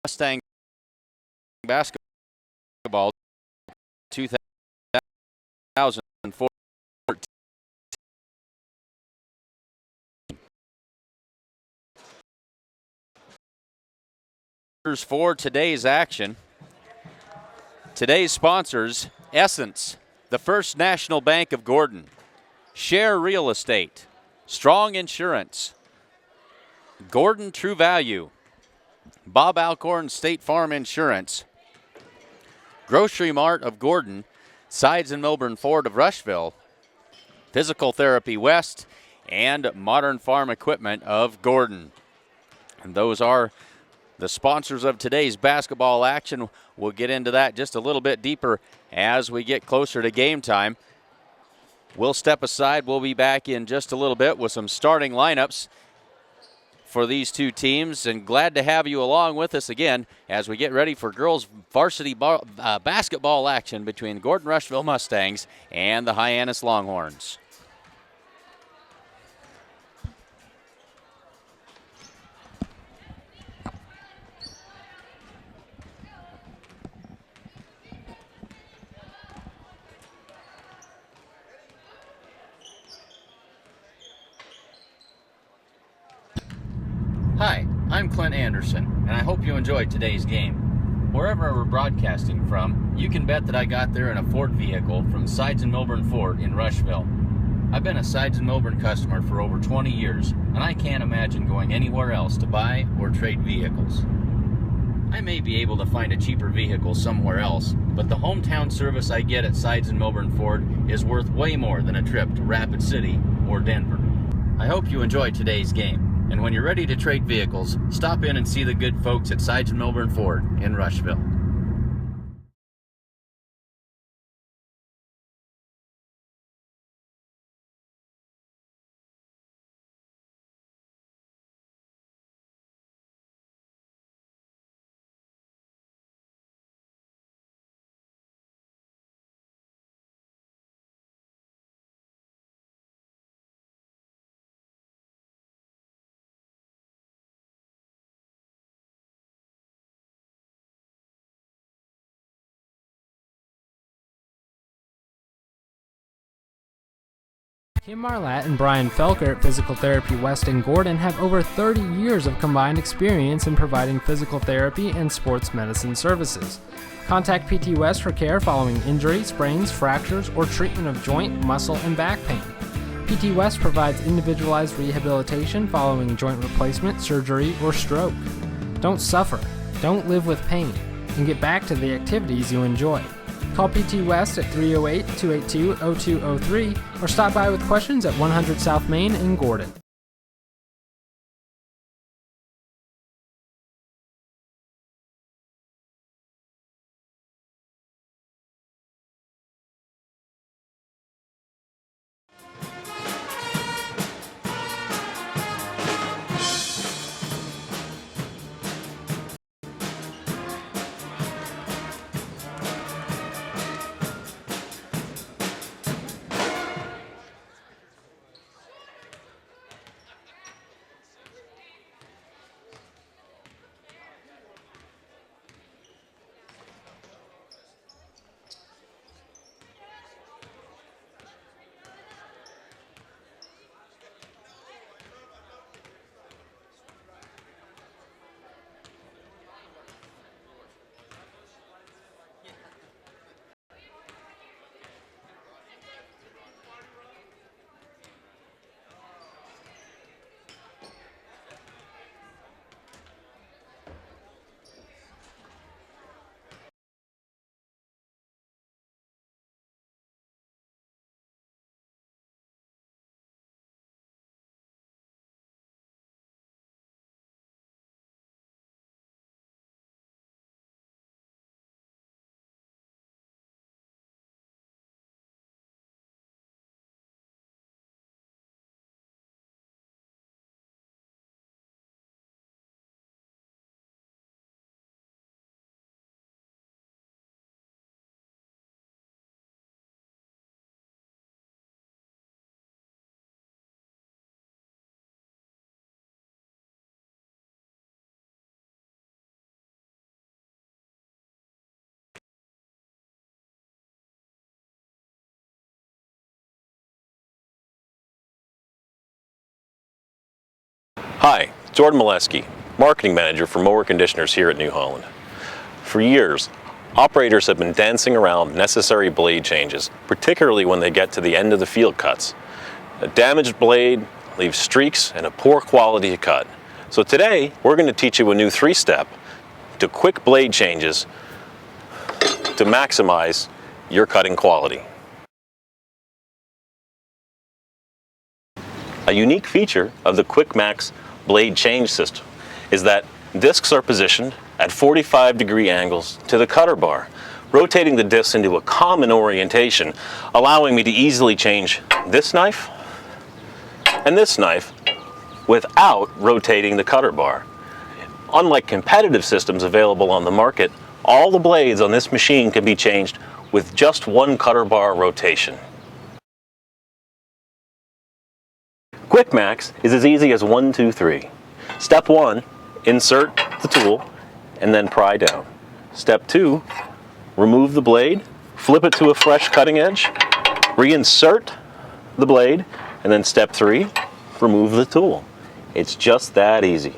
Mustang basketball 2014. For today's action, today's sponsors: Essence, the First National Bank of Gordon, Share Real Estate, Strong Insurance, Gordon True Value, Bob Alcorn State Farm Insurance, Grocery Mart of Gordon, Sides and Milburn Ford of Rushville, Physical Therapy West, and Modern Farm Equipment of Gordon. And those are the sponsors of today's basketball action. We'll get into that just a little bit deeper as we get closer to game time. We'll step aside. We'll be back in just a little bit with some starting lineups for these two teams, and glad to have you along with us again as we get ready for girls varsity basketball action between Gordon-Rushville Mustangs and the Hyannis Longhorns. Hi, I'm Clint Anderson, and I hope you enjoyed today's game. Wherever we're broadcasting from, you can bet that I got there in a Ford vehicle from Sides and Milburn Ford in Rushville. I've been a Sides and Milburn customer for over 20 years, and I can't imagine going anywhere else to buy or trade vehicles. I may be able to find a cheaper vehicle somewhere else, but the hometown service I get at Sides and Milburn Ford is worth way more than a trip to Rapid City or Denver. I hope you enjoyed today's game. And when you're ready to trade vehicles, stop in and see the good folks at Sides and Milburn Ford in Rushville. Kim Marlatt and Brian Felker at Physical Therapy West in Gordon have over 30 years of combined experience in providing physical therapy and sports medicine services. Contact PT West for care following injury, sprains, fractures, or treatment of joint, muscle, and back pain. PT West provides individualized rehabilitation following joint replacement, surgery, or stroke. Don't suffer, don't live with pain, and get back to the activities you enjoy. Call PT West at 308-282-0203 or stop by with questions at 100 South Main in Gordon. Hi, Jordan Molesky, Marketing Manager for Mower Conditioners here at New Holland. For years, operators have been dancing around necessary blade changes, particularly when they get to the end of the field cuts. A damaged blade leaves streaks and a poor quality of cut. So today, we're going to teach you a new 3-step to quick blade changes to maximize your cutting quality. A unique feature of the Quick Max blade change system is that discs are positioned at 45-degree angles to the cutter bar, rotating the discs into a common orientation, allowing me to easily change this knife and this knife without rotating the cutter bar. Unlike competitive systems available on the market, all the blades on this machine can be changed with just one cutter bar rotation. Quick Max is as easy as 1, 2, 3. Step 1, insert the tool and then pry down. Step 2, remove the blade, flip it to a fresh cutting edge, reinsert the blade, and then step 3, remove the tool. It's just that easy.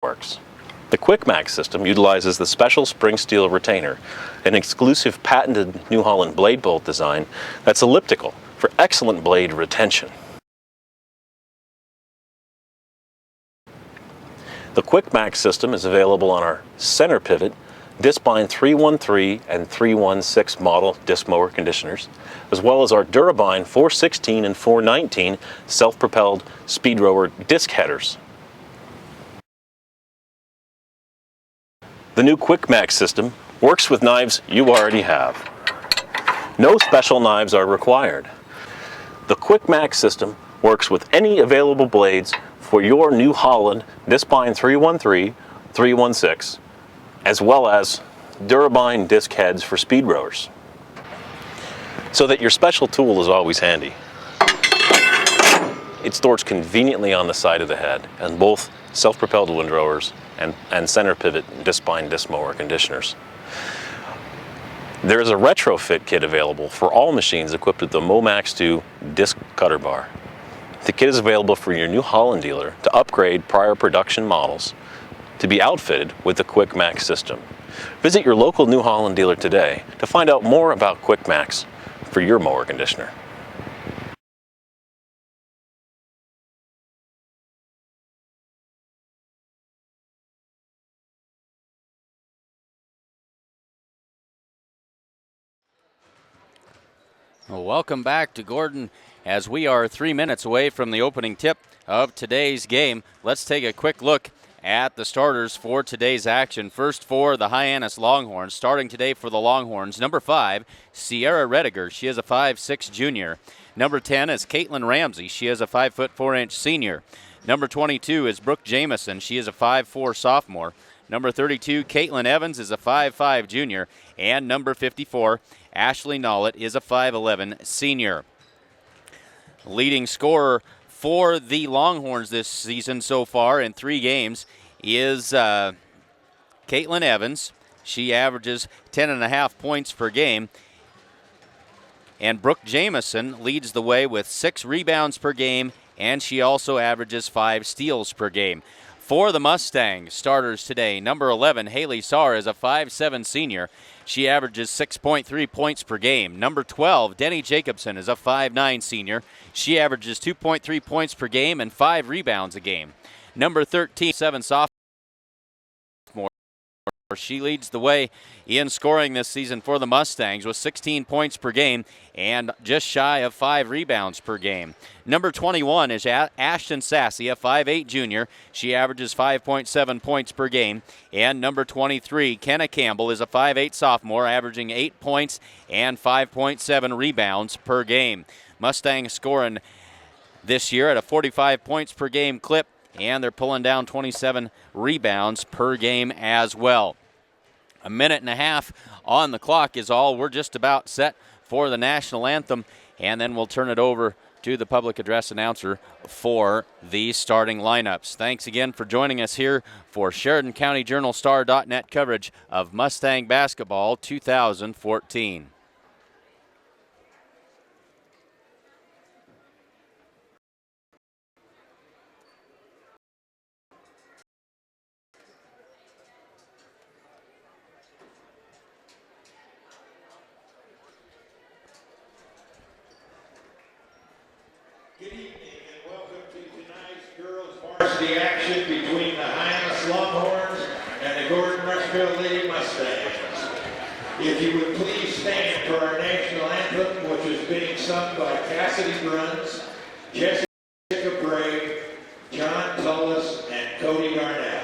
Works. The Quick Max system utilizes the special spring steel retainer, an exclusive patented New Holland blade bolt design that's elliptical for excellent blade retention. The Quick Max system is available on our center pivot, Discbind 313 and 316 model disc mower conditioners, as well as our Durabind 416 and 419 self-propelled speed rower disc headers. The new Quick Max system works with knives you already have. No special knives are required. The Quick Max system works with any available blades for your New Holland Discbind 313, 316, as well as Durabind disc heads for speed rowers, so that your special tool is always handy. It stores conveniently on the side of the head, and both self-propelled windrowers and center pivot Discbind disc mower conditioners. There is a retrofit kit available for all machines equipped with the Momax 2 disc cutter bar. The kit is available for your New Holland dealer to upgrade prior production models to be outfitted with the Quick Max system. Visit your local New Holland dealer today to find out more about Quick Max for your mower conditioner. Well, welcome back to Gordon as we are 3 minutes away from the opening tip of today's game. Let's take a quick look at the starters for today's action. First for the Hyannis Longhorns. Starting today for the Longhorns, number 5, Sierra Rediger. She is a 5'6" junior. Number 10 is Caitlin Ramsey. She is a 5'4" senior. Number 22 is Brooke Jamison. She is a 5'4" sophomore. Number 32, Caitlin Evans, is a 5'5" junior. And number 54, Ashley Nollett, is a 5'11" senior. Leading scorer for the Longhorns this season so far in 3 games is Caitlin Evans. She averages 10.5 points per game. And Brooke Jamison leads the way with 6 rebounds per game, and she also averages 5 steals per game. For the Mustangs, starters today, number 11, Haley Saar, is a 5'7" senior. She averages 6.3 points per game. Number 12, Denny Jacobson, is a 5'9" senior. She averages 2.3 points per game and 5 rebounds a game. Number 13, 7 sophomore. She leads the way in scoring this season for the Mustangs with 16 points per game and just shy of 5 rebounds per game. Number 21 is Ashton Sassy, a 5'8" junior. She averages 5.7 points per game. And number 23, Kenna Campbell, is a 5'8" sophomore, averaging 8 points and 5.7 rebounds per game. Mustangs scoring this year at a 45 points per game clip, and they're pulling down 27 rebounds per game as well. A minute and a half on the clock is all. We're just about set for the national anthem, and then we'll turn it over to the public address announcer for the starting lineups. Thanks again for joining us here for Sheridan County Journal-Star.net coverage of Mustang Basketball 2014. action between the Hyannis Longhorns and the Gordon-Rushville Lady Mustangs. If you would please stand for our national anthem, which is being sung by Cassidy Bruns, Jessica Brave, John Tullis, and Cody Garnett.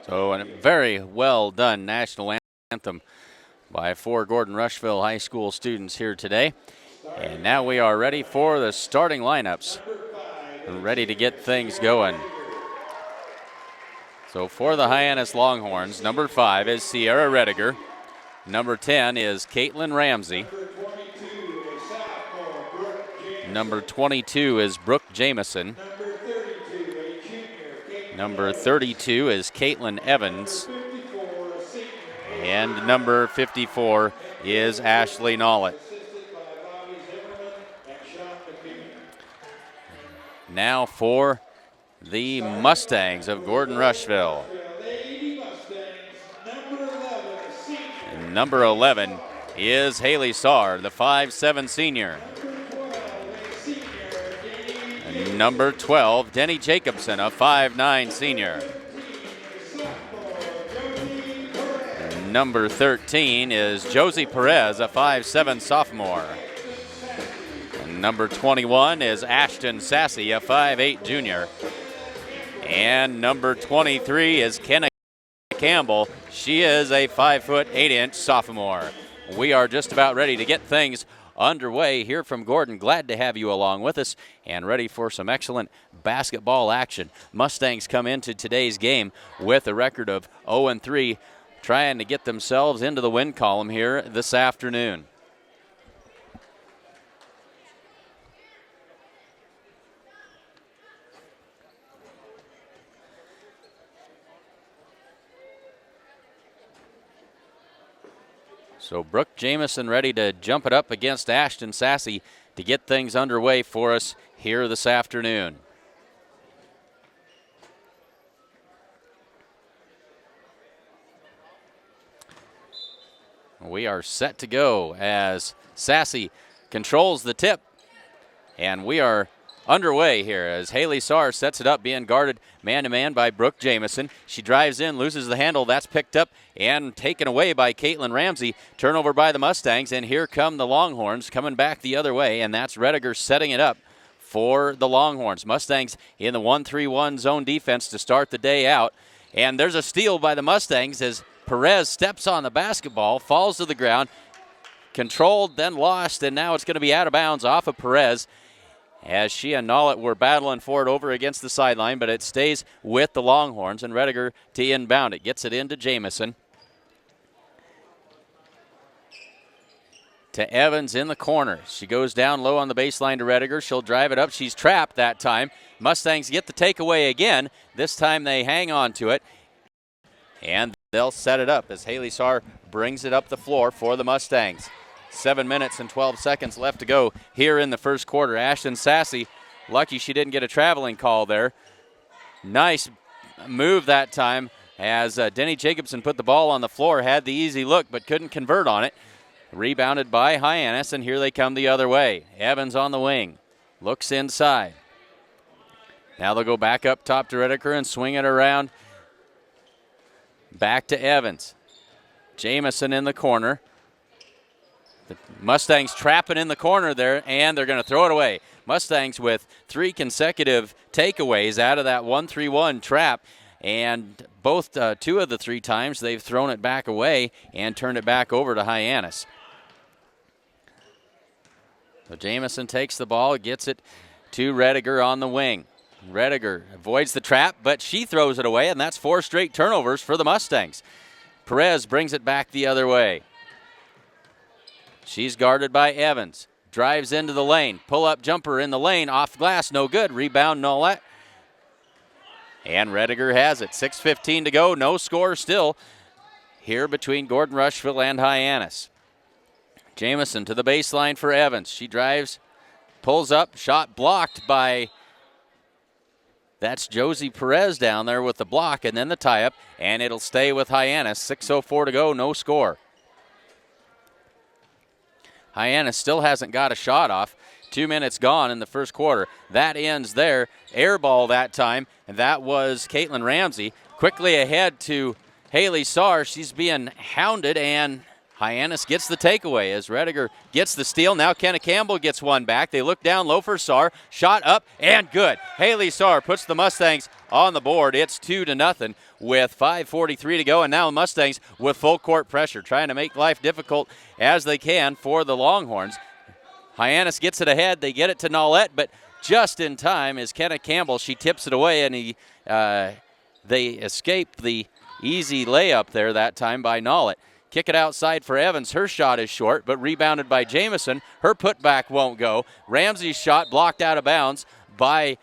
So a very well done national anthem by 4 Gordon-Rushville High School students here today. And now we are ready for the starting lineups. We're ready to get things going. So for the Hyannis Longhorns, number 5 is Sierra Rediger. Number 10 is Caitlin Ramsey. Number 22 is Brooke Jamison. Number 32 is Caitlin Evans. And number 54 is Ashley Nollett. Now for the Mustangs of Gordon-Rushville. Number 11 is Haley Saar, the 5'7" senior. Number 12, Denny Jacobson, a 5'9" senior. Number 13 is Josie Perez, a 5'7" sophomore. And number 21 is Ashton Sassy, a 5'8" junior. And number 23 is Kenna Campbell. She is a 5'8" sophomore. We are just about ready to get things underway here from Gordon. Glad to have you along with us and ready for some excellent basketball action. Mustangs come into today's game with a record of 0-3, trying to get themselves into the win column here this afternoon. So Brooke Jamison ready to jump it up against Ashton Sassy to get things underway for us here this afternoon. We are set to go as Sassy controls the tip, and we are underway here as Haley Saar sets it up, being guarded man-to-man by Brooke Jamison. She drives in, loses the handle. That's picked up and taken away by Caitlin Ramsey. Turnover by the Mustangs, and here come the Longhorns coming back the other way, and that's Rediger setting it up for the Longhorns. Mustangs in the 1-3-1 zone defense to start the day out, and there's a steal by the Mustangs as Perez steps on the basketball, falls to the ground, controlled, then lost, and now it's going to be out of bounds off of Perez, as she and Nollett were battling for it over against the sideline, but it stays with the Longhorns, and Rediger to inbound it. Gets it into Jamison. to Evans in the corner. She goes down low on the baseline to Rediger. She'll drive it up. She's trapped that time. Mustangs get the takeaway again. This time they hang on to it, and they'll set it up as Haley Saar brings it up the floor for the Mustangs. 7 minutes and 12 seconds left to go here in the first quarter. Ashton Sassy, lucky she didn't get a traveling call there. Nice move that time as Denny Jacobson put the ball on the floor, had the easy look but couldn't convert on it. Rebounded by Hyannis, and here they come the other way. Evans on the wing, looks inside. Now they'll go back up top to Rediker and swing it around. Back to Evans. Jamison in the corner. The Mustangs trapping in the corner there, and they're going to throw it away. Mustangs with 3 consecutive takeaways out of that 1-3-1 trap, and both 2 of the 3 times they've thrown it back away and turned it back over to Hyannis. So Jamison takes the ball, gets it to Rediger on the wing. Rediger avoids the trap, but she throws it away, and that's 4 straight turnovers for the Mustangs. Perez brings it back the other way. She's guarded by Evans. Drives into the lane. Pull-up jumper in the lane. Off glass, no good. Rebound, Nolet. And Rediger has it. 6:15 to go. No score still here between Gordon-Rushville and Hyannis. Jamison to the baseline for Evans. She drives, pulls up, shot blocked by, that's Josie Perez down there with the block, and then the tie-up, and it'll stay with Hyannis. 6:04 to go, no score. Hyannis still hasn't got a shot off. 2 minutes gone in the first quarter. That ends there. Air ball that time, and that was Caitlin Ramsey. Quickly ahead to Haley Saar. She's being hounded, and Hyannis gets the takeaway as Rediger gets the steal. Now Kenna Campbell gets one back. They look down low for Saar. Shot up and good. Haley Saar puts the Mustangs on the board. It's 2-0 with 5:43 to go. And now the Mustangs with full court pressure, trying to make life difficult as they can for the Longhorns. Hyannis gets it ahead. They get it to Nolet, but just in time is Kenna Campbell. She tips it away, and they escape the easy layup there that time by Nolet. Kick it outside for Evans. Her shot is short, but rebounded by Jamison. Her putback won't go. Ramsey's shot blocked out of bounds by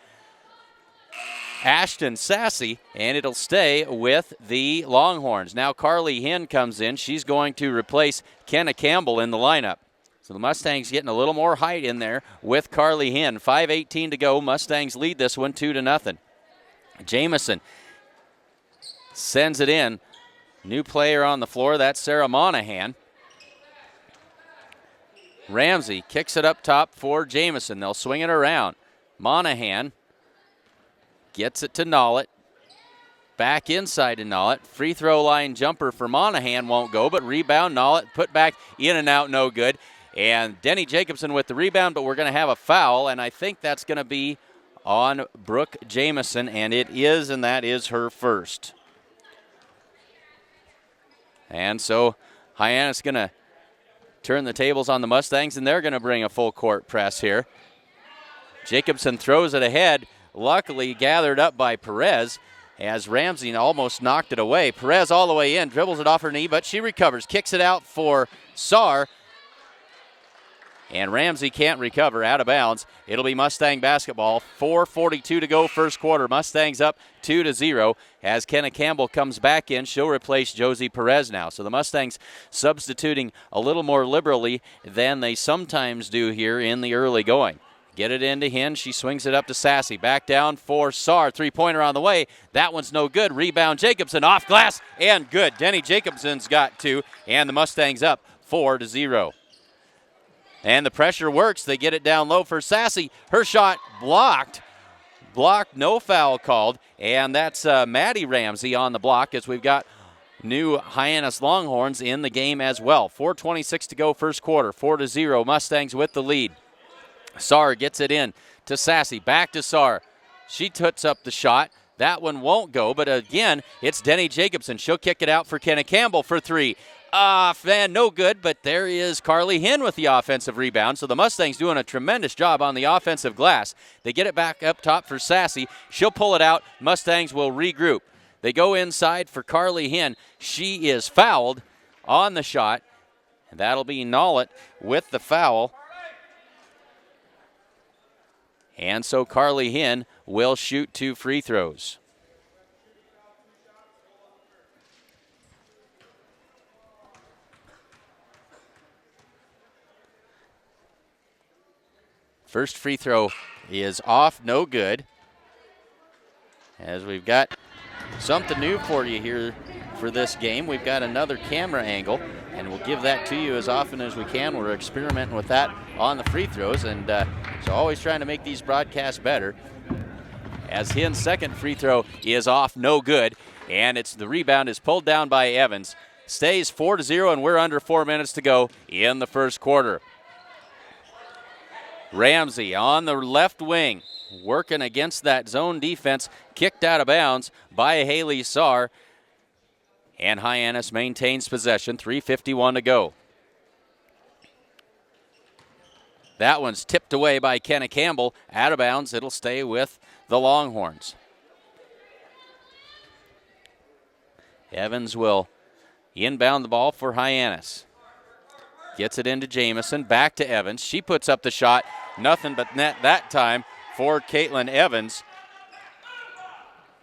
Ashton Sassy, and it'll stay with the Longhorns. Now Carly Hinn comes in. She's going to replace Kenna Campbell in the lineup. So the Mustangs getting a little more height in there with Carly Hinn. 5:18 to go. Mustangs lead this one 2-0. Jamison sends it in. New player on the floor, that's Sarah Monahan. Ramsey kicks it up top for Jamison. They'll swing it around. Monahan gets it to Nolet. Back inside to Nolet. Free throw line jumper for Monahan won't go, but rebound, Nolet put back in and out, no good. And Denny Jacobson with the rebound, but we're going to have a foul, and I think that's going to be on Brooke Jamison, and it is, and that is her first. And so Hyannis going to turn the tables on the Mustangs, and they're going to bring a full court press here. Jacobson throws it ahead, luckily gathered up by Perez as Ramsey almost knocked it away. Perez all the way in, dribbles it off her knee, but she recovers, kicks it out for Saar. And Ramsey can't recover, out of bounds. It'll be Mustang basketball. 4:42 to go first quarter. Mustangs up 2-0 as Kenna Campbell comes back in. She'll replace Josie Perez now. So the Mustangs substituting a little more liberally than they sometimes do here in the early going. Get it into Hinn. She swings it up to Sassy. Back down for Saar. Three-pointer on the way. That one's no good. Rebound Jacobson off glass and good. Denny Jacobson's got 2, and the Mustangs up 4-0. And the pressure works. They get it down low for Sassy. Her shot blocked. Blocked, no foul called. And that's Maddie Ramsey on the block as we've got new Hyannis Longhorns in the game as well. 4:26 to go first quarter. 4-0. Mustangs with the lead. Saar gets it in to Sassy. Back to Saar. She puts up the shot. That one won't go, but again, it's Denny Jacobson. She'll kick it out for Kenna Campbell for 3. Man, no good, but there is Carly Hinn with the offensive rebound. So the Mustangs doing a tremendous job on the offensive glass. They get it back up top for Sassy. She'll pull it out. Mustangs will regroup. They go inside for Carly Hinn. She is fouled on the shot. That'll be Nollett with the foul. And so Carly Hinn will shoot 2 free throws. First free throw is off, no good. As we've got something new for you here for this game. We've got another camera angle, and we'll give that to you as often as we can. We're experimenting with that on the free throws, and so always trying to make these broadcasts better. As Hinn's second free throw is off, no good, and the rebound is pulled down by Evans. Stays 4-0, and we're under 4 minutes to go in the first quarter. Ramsey on the left wing, working against that zone defense, kicked out of bounds by Haley Saar. And Hyannis maintains possession, 3:51 to go. That one's tipped away by Kenna Campbell, out of bounds. It'll stay with the Longhorns. Evans will inbound the ball for Hyannis. Gets it into Jamison, back to Evans. She puts up the shot, nothing but net that time for Caitlin Evans.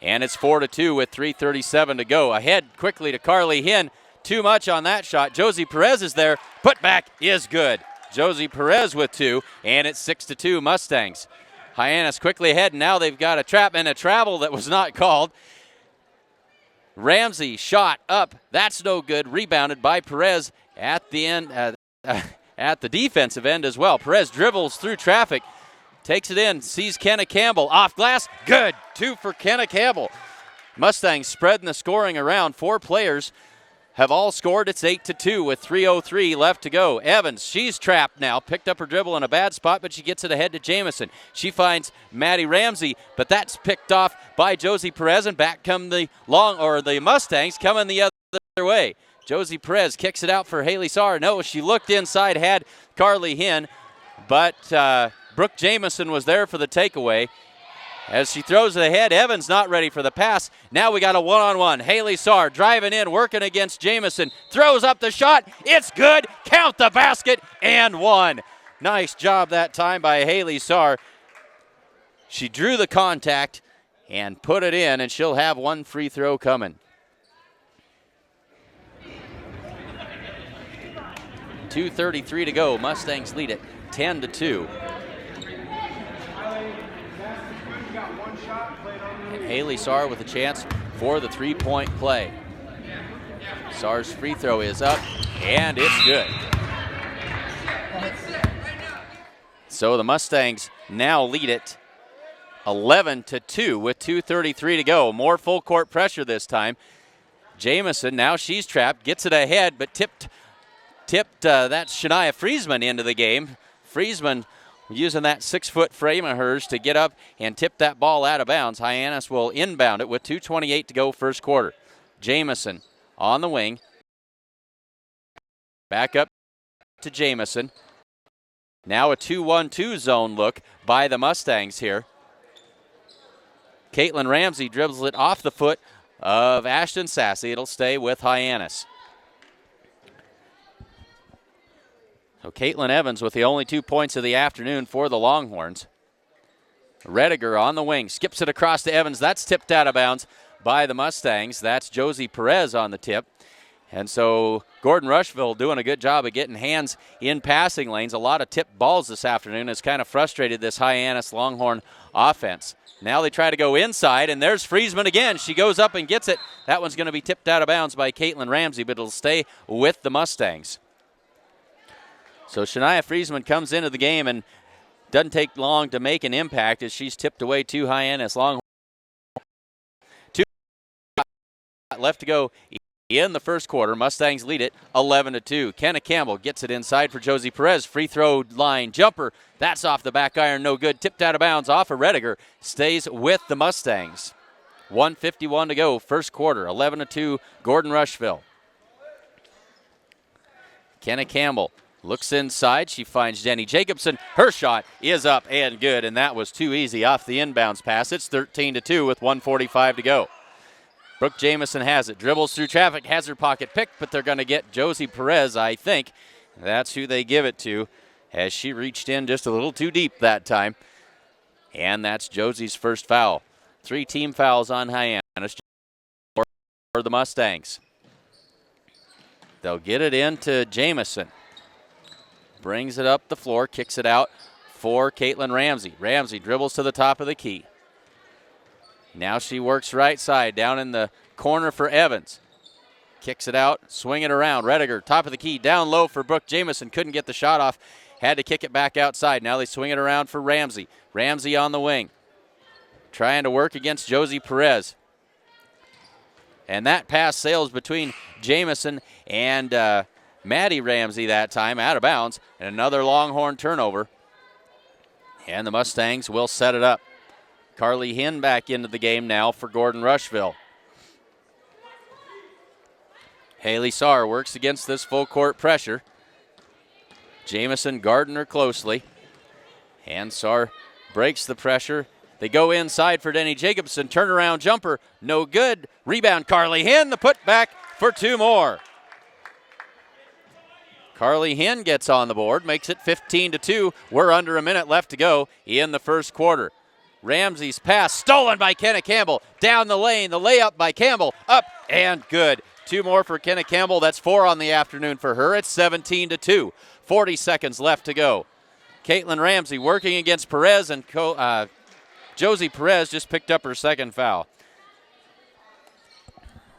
And it's 4-2 with 3:37 to go. Ahead quickly to Carly Hinn. Too much on that shot. Josie Perez is there. Put back is good. Josie Perez with 2, and it's 6-2 Mustangs. Hyannis quickly ahead, and now they've got a trap and a travel that was not called. Ramsey shot up. That's no good. Rebounded by Perez at the end, at the defensive end as well. Perez dribbles through traffic. Takes it in, sees Kenna Campbell. Off glass, good. 2 for Kenna Campbell. Mustangs spreading the scoring around. 4 players have all scored. It's 8-2 with 3:03 left to go. Evans, she's trapped now. Picked up her dribble in a bad spot, but she gets it ahead to Jamison. She finds Maddie Ramsey, but that's picked off by Josie Perez, and back come the Mustangs coming the other way. Josie Perez kicks it out for Haley Saar. No, she looked inside, had Carly Hinn, but Brooke Jamison was there for the takeaway. As she throws it ahead, Evans not ready for the pass. Now we got a one-on-one. Haley Saar driving in, working against Jamison. Throws up the shot. It's good. Count the basket and 1. Nice job that time by Haley Saar. She drew the contact and put it in, and she'll have 1 free throw coming. 2:33 to go. Mustangs lead it 10-2. And Haley Saar with a chance for the 3-point play. Saar's free throw is up, and it's good. So the Mustangs now lead it 11-2 with 2:33 to go. More full court pressure this time. Jamison, now she's trapped, gets it ahead, but tipped that's Shania Friesman into the game. Friesman using that 6-foot frame of hers to get up and tip that ball out of bounds. Hyannis will inbound it with 2:28 to go first quarter. Jamison on the wing. Back up to Jamison. Now a 2-1-2 zone look by the Mustangs here. Caitlin Ramsey dribbles it off the foot of Ashton Sassy. It'll stay with Hyannis. So Caitlin Evans with the only 2 points of the afternoon for the Longhorns. Rediger on the wing, skips it across to Evans. That's tipped out of bounds by the Mustangs. That's Josie Perez on the tip. And so Gordon-Rushville doing a good job of getting hands in passing lanes. A lot of tipped balls this afternoon has kind of frustrated this Hyannis Longhorn offense. Now they try to go inside, and there's Friesman again. She goes up and gets it. That one's going to be tipped out of bounds by Caitlin Ramsey, but it'll stay with the Mustangs. So Shania Friesman comes into the game and doesn't take long to make an impact as she's tipped away to Hyannis Longhorn. 2 left to go in the first quarter. Mustangs lead it 11-2. Kenna Campbell gets it inside for Josie Perez. Free throw line jumper. That's off the back iron, no good. Tipped out of bounds off of Rediger. Stays with the Mustangs. 1:51 to go first quarter. 11-2 Gordon-Rushville. Kenna Campbell looks inside. She finds Jenny Jacobson. Her shot is up and good, and that was too easy off the inbounds pass. It's 13-2 with 1:45 to go. Brooke Jamison has it. Dribbles through traffic, has her pocket picked, but they're going to get Josie Perez, I think. That's who they give it to, as she reached in just a little too deep that time. And that's Josie's first foul. 3 team fouls on Hyannis for the Mustangs. They'll get it into Jamison. Brings it up the floor, kicks it out for Caitlin Ramsey. Ramsey dribbles to the top of the key. Now she works right side, down in the corner for Evans. Kicks it out, swing it around. Rediger, top of the key, down low for Brooke Jamison. Couldn't get the shot off, had to kick it back outside. Now they swing it around for Ramsey. Ramsey on the wing, trying to work against Josie Perez. And that pass sails between Jamison and Maddie Ramsey that time, out of bounds. And another Longhorn turnover. And the Mustangs will set it up. Carly Hinn back into the game now for Gordon-Rushville. Haley Saar works against this full court pressure. Jamison guarding her closely. And Saar breaks the pressure. They go inside for Denny Jacobson. Turnaround jumper, no good. Rebound, Carly Hinn. The putback for 2 more. Carly Hinn gets on the board, makes it 15-2. We're under a minute left to go in the first quarter. Ramsey's pass stolen by Kenna Campbell. Down the lane, the layup by Campbell. Up and good. 2 more for Kenna Campbell. That's 4 on the afternoon for her. It's 17-2. 40 seconds left to go. Caitlin Ramsey working against Perez, and Josie Perez just picked up her second foul.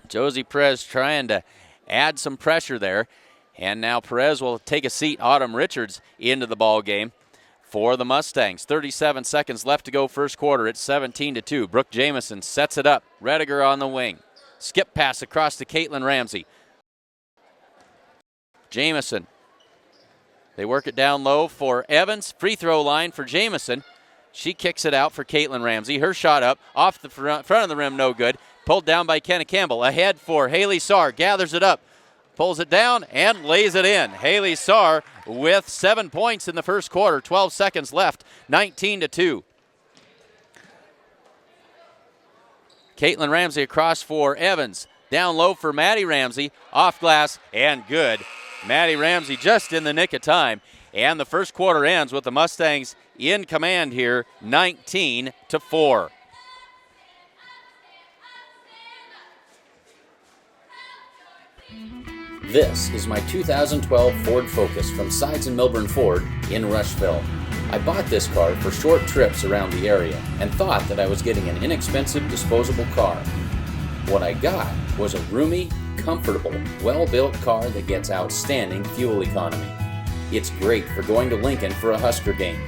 Josie Perez trying to add some pressure there. And now Perez will take a seat. Autumn Richards into the ball game for the Mustangs. 37 seconds left to go first quarter. It's 17-2. Brooke Jamison sets it up. Rediger on the wing. Skip pass across to Caitlin Ramsey. Jamison. They work it down low for Evans. Free throw line for Jamison. She kicks it out for Caitlin Ramsey. Her shot up off the front of the rim, no good. Pulled down by Kenna Campbell. Ahead for Haley Saar. Gathers it up. Pulls it down and lays it in. Haley Saar with 7 points in the first quarter. 12 seconds left. 19-2. Caitlin Ramsey across for Evans. Down low for Maddie Ramsey. Off glass and good. Maddie Ramsey just in the nick of time. And the first quarter ends with the Mustangs in command here, 19-4. This is my 2012 Ford Focus from Sides and Milburn Ford in Rushville. I bought this car for short trips around the area and thought that I was getting an inexpensive disposable car. What I got was a roomy, comfortable, well-built car that gets outstanding fuel economy. It's great for going to Lincoln for a Husker game.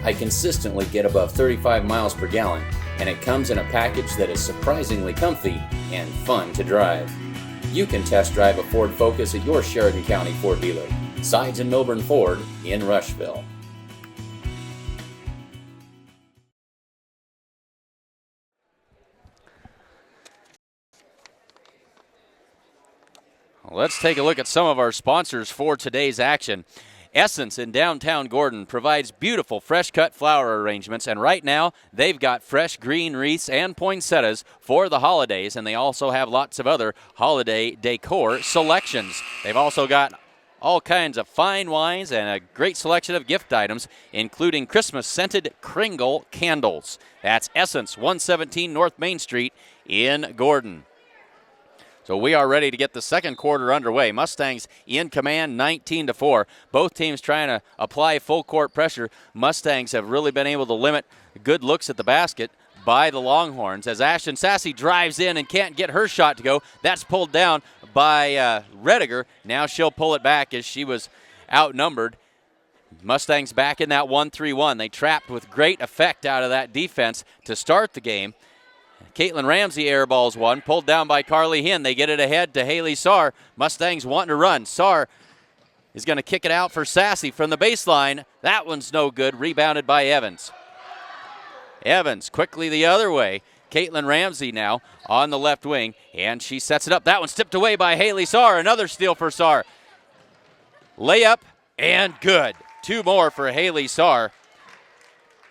I consistently get above 35 miles per gallon, and it comes in a package that is surprisingly comfy and fun to drive. You can test drive a Ford Focus at your Sheridan County Ford dealer. Sides and Milburn Ford in Rushville. Let's take a look at some of our sponsors for today's action. Essence in downtown Gordon provides beautiful fresh-cut flower arrangements, and right now they've got fresh green wreaths and poinsettias for the holidays, and they also have lots of other holiday decor selections. They've also got all kinds of fine wines and a great selection of gift items, including Christmas-scented Kringle candles. That's Essence, 117 North Main Street in Gordon. So we are ready to get the second quarter underway. Mustangs in command, 19-4. Both teams trying to apply full court pressure. Mustangs have really been able to limit good looks at the basket by the Longhorns as Ashton Sassy drives in and can't get her shot to go. That's pulled down by Rediger. Now she'll pull it back as she was outnumbered. Mustangs back in that 1-3-1. They trapped with great effect out of that defense to start the game. Caitlin Ramsey airballs one, pulled down by Carly Hinn. They get it ahead to Haley Saar. Mustangs wanting to run. Saar is going to kick it out for Sassy from the baseline. That one's no good. Rebounded by Evans. Evans quickly the other way. Caitlin Ramsey now on the left wing, and she sets it up. That one's tipped away by Haley Saar. Another steal for Saar. Layup and good. 2 more for Haley Saar.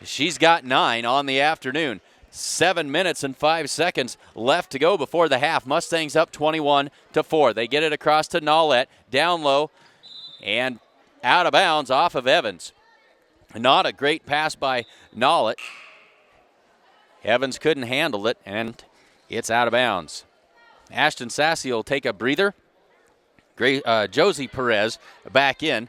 She's got 9 on the afternoon. 7 minutes and 5 seconds left to go before the half. Mustangs up 21-4. They get it across to Nollette, down low, and out of bounds off of Evans. Not a great pass by Nollett. Evans couldn't handle it, and it's out of bounds. Ashton Sassy will take a breather. Josie Perez back in.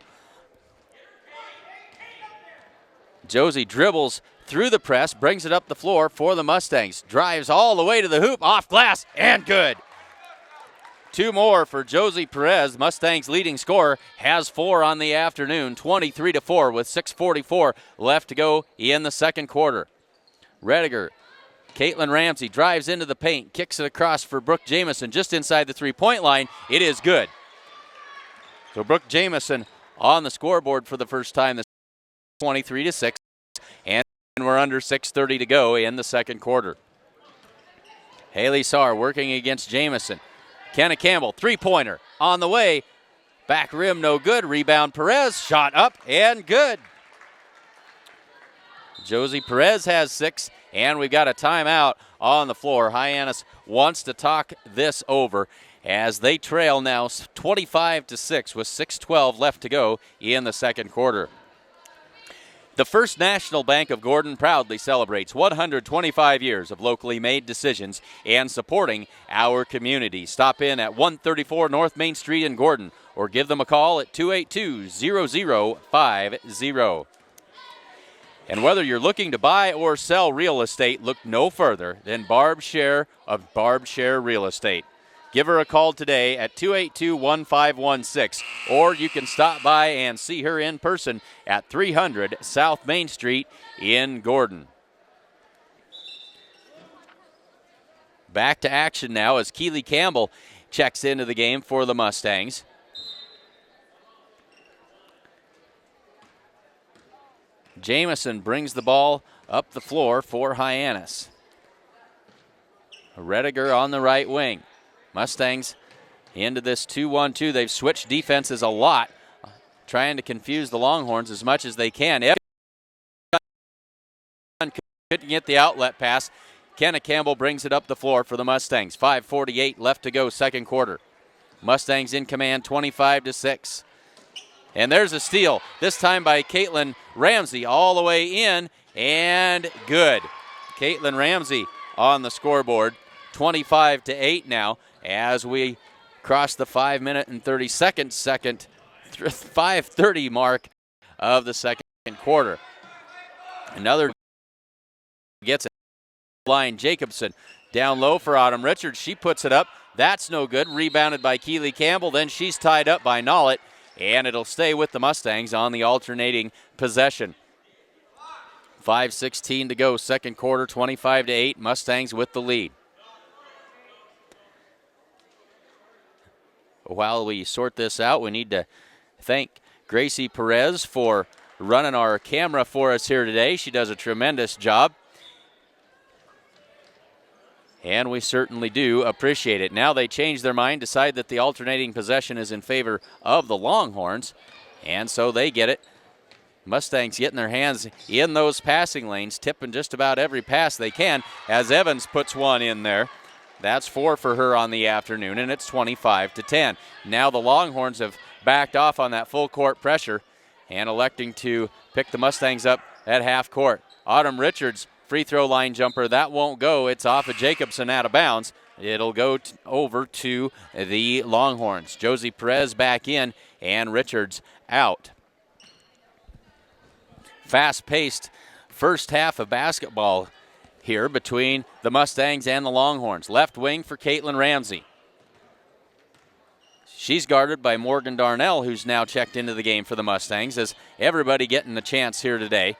Josie dribbles through the press, brings it up the floor for the Mustangs. Drives all the way to the hoop, off glass, and good. 2 more for Josie Perez. Mustangs leading scorer has 4 on the afternoon, 23-4 with 6:44 left to go in the second quarter. Rediger, Caitlin Ramsey drives into the paint, kicks it across for Brooke Jamison just inside the three-point line. It is good. So Brooke Jamison on the scoreboard for the first time, 23-6, and we're under 6:30 to go in the second quarter. Haley Saar working against Jamison. Kenna Campbell, three-pointer on the way. Back rim, no good. Rebound Perez, shot up and good. Josie Perez has 6, and we've got a timeout on the floor. Hyannis wants to talk this over as they trail now 25-6 with 6:12 left to go in the second quarter. The First National Bank of Gordon proudly celebrates 125 years of locally made decisions and supporting our community. Stop in at 134 North Main Street in Gordon or give them a call at 282-0050. And whether you're looking to buy or sell real estate, look no further than Barb Share of Barb Share Real Estate. Give her a call today at 282-1516, or you can stop by and see her in person at 300 South Main Street in Gordon. Back to action now as Keely Campbell checks into the game for the Mustangs. Jamison brings the ball up the floor for Hyannis. Rediger on the right wing. Mustangs into this 2-1-2. They've switched defenses a lot, trying to confuse the Longhorns as much as they can. Couldn't get the outlet pass. Kenna Campbell brings it up the floor for the Mustangs. 5:48 left to go, second quarter. Mustangs in command, 25-6. And there's a steal, this time by Caitlin Ramsey, all the way in, and good. Caitlin Ramsey on the scoreboard, 25-8 now, as we cross the 5-minute and 5:30 mark of the second quarter. Another gets it. Line Jacobson down low for Autumn Richards. She puts it up. That's no good. Rebounded by Keely Campbell. Then she's tied up by Nollett, and it'll stay with the Mustangs on the alternating possession. 5:16 to go, second quarter, 25-8. Mustangs with the lead. While we sort this out, we need to thank Gracie Perez for running our camera for us here today. She does a tremendous job, and we certainly do appreciate it. Now they change their mind, decide that the alternating possession is in favor of the Longhorns, and so they get it. Mustangs getting their hands in those passing lanes, tipping just about every pass they can, as Evans puts one in there. That's 4 for her on the afternoon, and it's 25-10. Now the Longhorns have backed off on that full court pressure and electing to pick the Mustangs up at half court. Autumn Richards, free throw line jumper, that won't go. It's off of Jacobson out of bounds. It'll go over to the Longhorns. Josie Perez back in and Richards out. Fast-paced first half of basketball here between the Mustangs and the Longhorns. Left wing for Caitlin Ramsey. She's guarded by Morgan Darnell, who's now checked into the game for the Mustangs, as everybody getting a chance here today.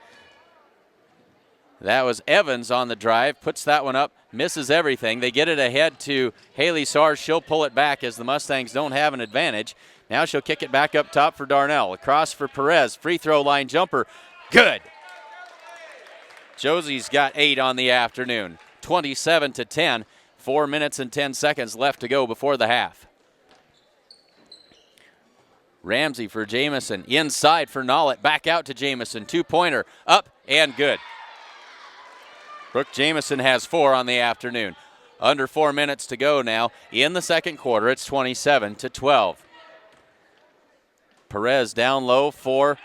That was Evans on the drive, puts that one up, misses everything. They get it ahead to Haley Sars. She'll pull it back as the Mustangs don't have an advantage. Now she'll kick it back up top for Darnell. Across for Perez, free throw line jumper, good. Josie's got 8 on the afternoon, 27-10, 4 minutes and 10 seconds left to go before the half. Ramsey for Jamison, inside for Nollett, back out to Jamison, two-pointer, up and good. Brooke Jamison has 4 on the afternoon. Under 4 minutes to go now in the second quarter. It's 27-12. Perez down low for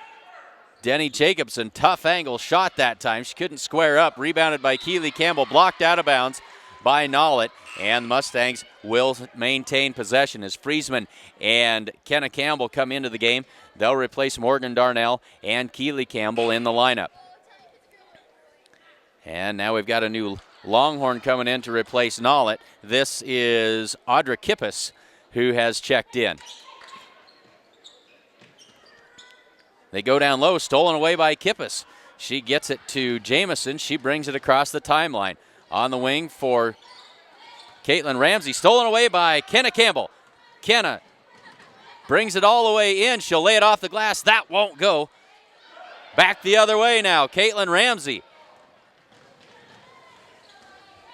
Denny Jacobson. Tough angle shot that time. She couldn't square up. Rebounded by Keely Campbell. Blocked out of bounds by Nollet. And the Mustangs will maintain possession as Friesman and Kenna Campbell come into the game. They'll replace Morgan Darnell and Keely Campbell in the lineup. And now we've got a new Longhorn coming in to replace Nollet. This is Audra Kippis, who has checked in. They go down low, stolen away by Kippis. She gets it to Jamison. She brings it across the timeline. On the wing for Caitlin Ramsey. Stolen away by Kenna Campbell. Kenna brings it all the way in. She'll lay it off the glass. That won't go. Back the other way now. Caitlin Ramsey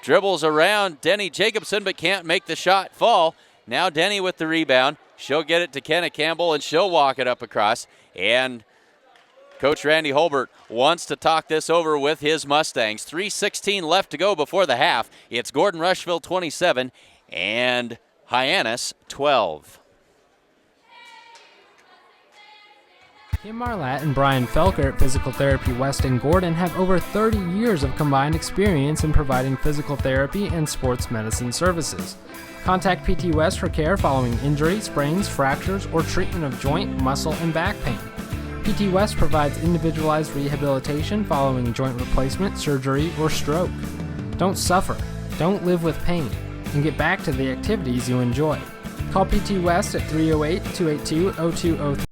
dribbles around Denny Jacobson but can't make the shot fall. Now Denny with the rebound. She'll get it to Kenna Campbell and she'll walk it up across. And Coach Randy Holbert wants to talk this over with his Mustangs. 3:16 left to go before the half. It's Gordon-Rushville 27 and Hyannis 12. Kim Marlatt and Brian Felker at Physical Therapy West in Gordon have over 30 years of combined experience in providing physical therapy and sports medicine services. Contact PT West for care following injury, sprains, fractures, or treatment of joint, muscle, and back pain. PT West provides individualized rehabilitation following joint replacement, surgery, or stroke. Don't suffer, don't live with pain, and get back to the activities you enjoy. Call PT West at 308-282-0203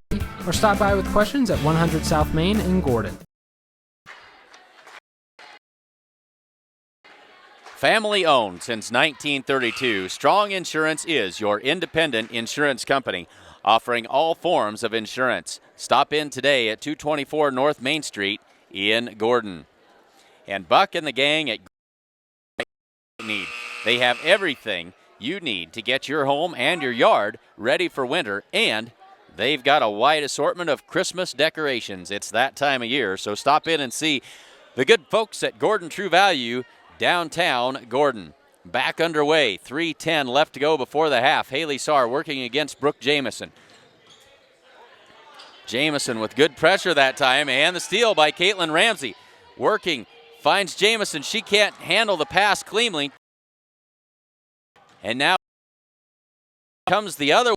or stop by with questions at 100 South Main in Gordon. Family owned since 1932, Strong Insurance is your independent insurance company, offering all forms of insurance. Stop in today at 224 North Main Street in Gordon. And Buck and the gang at Need. They have everything you need to get your home and your yard ready for winter, and they've got a wide assortment of Christmas decorations. It's that time of year, so stop in and see the good folks at Gordon True Value, downtown Gordon. Back underway, 3:10 left to go before the half. Haley Saar working against Brooke Jamison. Jamison with good pressure that time, and the steal by Caitlin Ramsey. Working, finds Jamison. She can't handle the pass cleanly. And now comes the other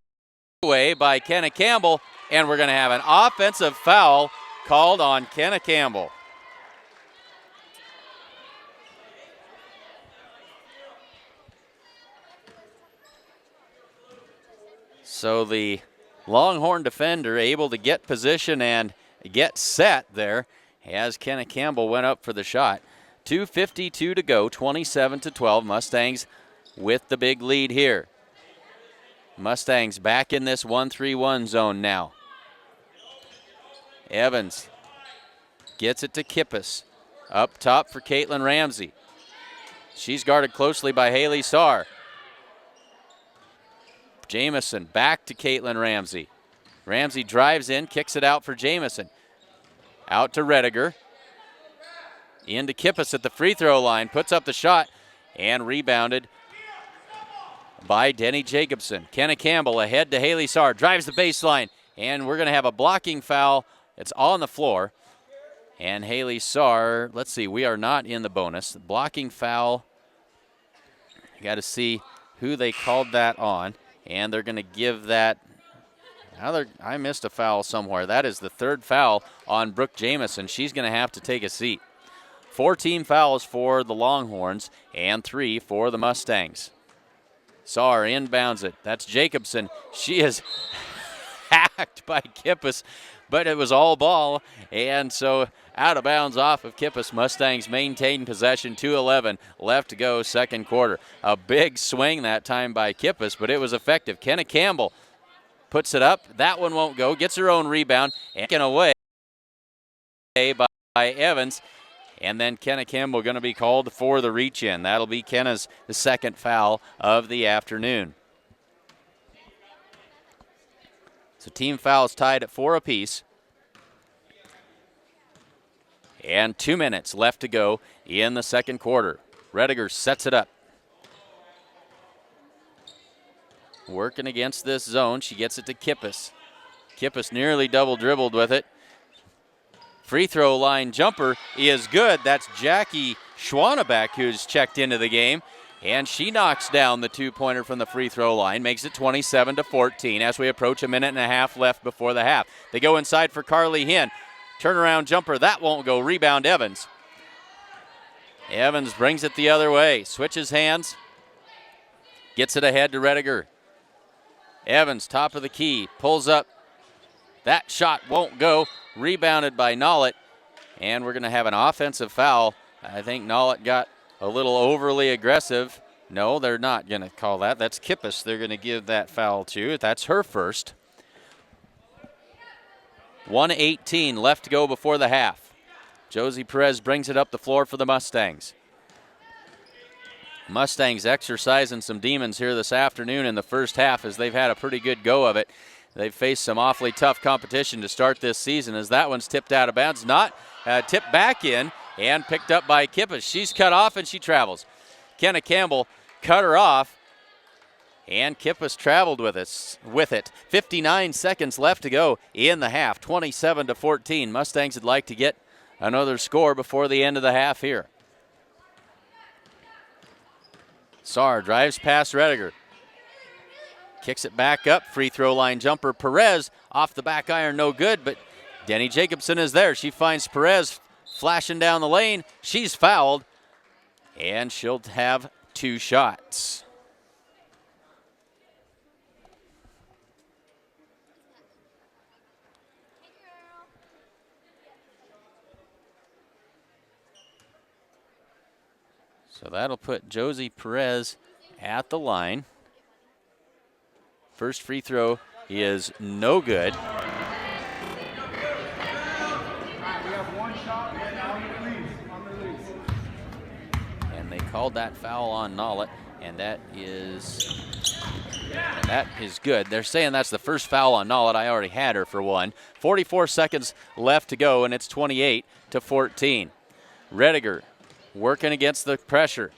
way by Kenna Campbell, and we're going to have an offensive foul called on Kenna Campbell. So the Longhorn defender able to get position and get set there as Kenna Campbell went up for the shot. 2:52 to go, 27-12. Mustangs with the big lead here. Mustangs back in this 1-3-1 zone now. Evans gets it to Kippis. Up top for Caitlin Ramsey. She's guarded closely by Haley Saar. Jamison back to Caitlin Ramsey. Ramsey drives in, kicks it out for Jamison. Out to Rediger. Into Kippis at the free throw line. Puts up the shot and rebounded by Denny Jacobson. Kenna Campbell ahead to Haley Saar. Drives the baseline. And we're going to have a blocking foul. It's on the floor. And Haley Saar, let's see, we are not in the bonus. Blocking foul. You got to see who they called that on. And they're going to give that. I missed a foul somewhere. That is the third foul on Brooke Jamison. She's going to have to take a seat. 14 fouls for the Longhorns and 3 for the Mustangs. Saar inbounds it. That's Jacobson. She is hacked by Kippis, but it was all ball. And so out of bounds off of Kippis. Mustangs maintain possession. 2:11 left to go, second quarter. A big swing that time by Kippis, but it was effective. Kenna Campbell puts it up. That one won't go. Gets her own rebound. Taken away by Evans. And then Kenna Campbell going to be called for the reach-in. That'll be Kenna's the second foul of the afternoon. So team fouls tied at 4 apiece. And 2 minutes left to go in the second quarter. Rediger sets it up. Working against this zone. She gets it to Kippis. Kippis nearly double dribbled with it. Free throw line jumper is good. That's Jackie Schwanebeck who's checked into the game. And she knocks down the two-pointer from the free throw line, makes it 27-14 as we approach a minute and a half left before the half. They go inside for Carly Hinn. Turnaround jumper, that won't go. Rebound Evans. Evans brings it the other way, switches hands, gets it ahead to Rediger. Evans, top of the key, pulls up. That shot won't go. Rebounded by Nollett, and we're going to have an offensive foul. I think Nollett got a little overly aggressive. No, they're not going to call that. That's Kippis they're going to give that foul to. That's her first. 1:18 left to go before the half. Josie Perez brings it up the floor for the Mustangs. Mustangs exercising some demons here this afternoon in the first half as they've had a pretty good go of it. They've faced some awfully tough competition to start this season as that one's tipped out of bounds. Not tipped back in and picked up by Kippis. She's cut off and she travels. Kenna Campbell cut her off and Kippis traveled with it. 59 seconds left to go in the half. 27-14. Mustangs would like to get another score before the end of the half here. Saar drives past Rediger. Kicks it back up. Free throw line jumper. Perez off the back iron, no good, but Denny Jacobson is there. She finds Perez flashing down the lane. She's fouled, and she'll have two shots. So that'll put Josie Perez at the line. First free throw is no good. And they called that foul on Nollett, and that is good. They're saying that's the first foul on Nollett. I already had her for one. 44 seconds left to go, and it's 28-14. Rediger working against the pressure.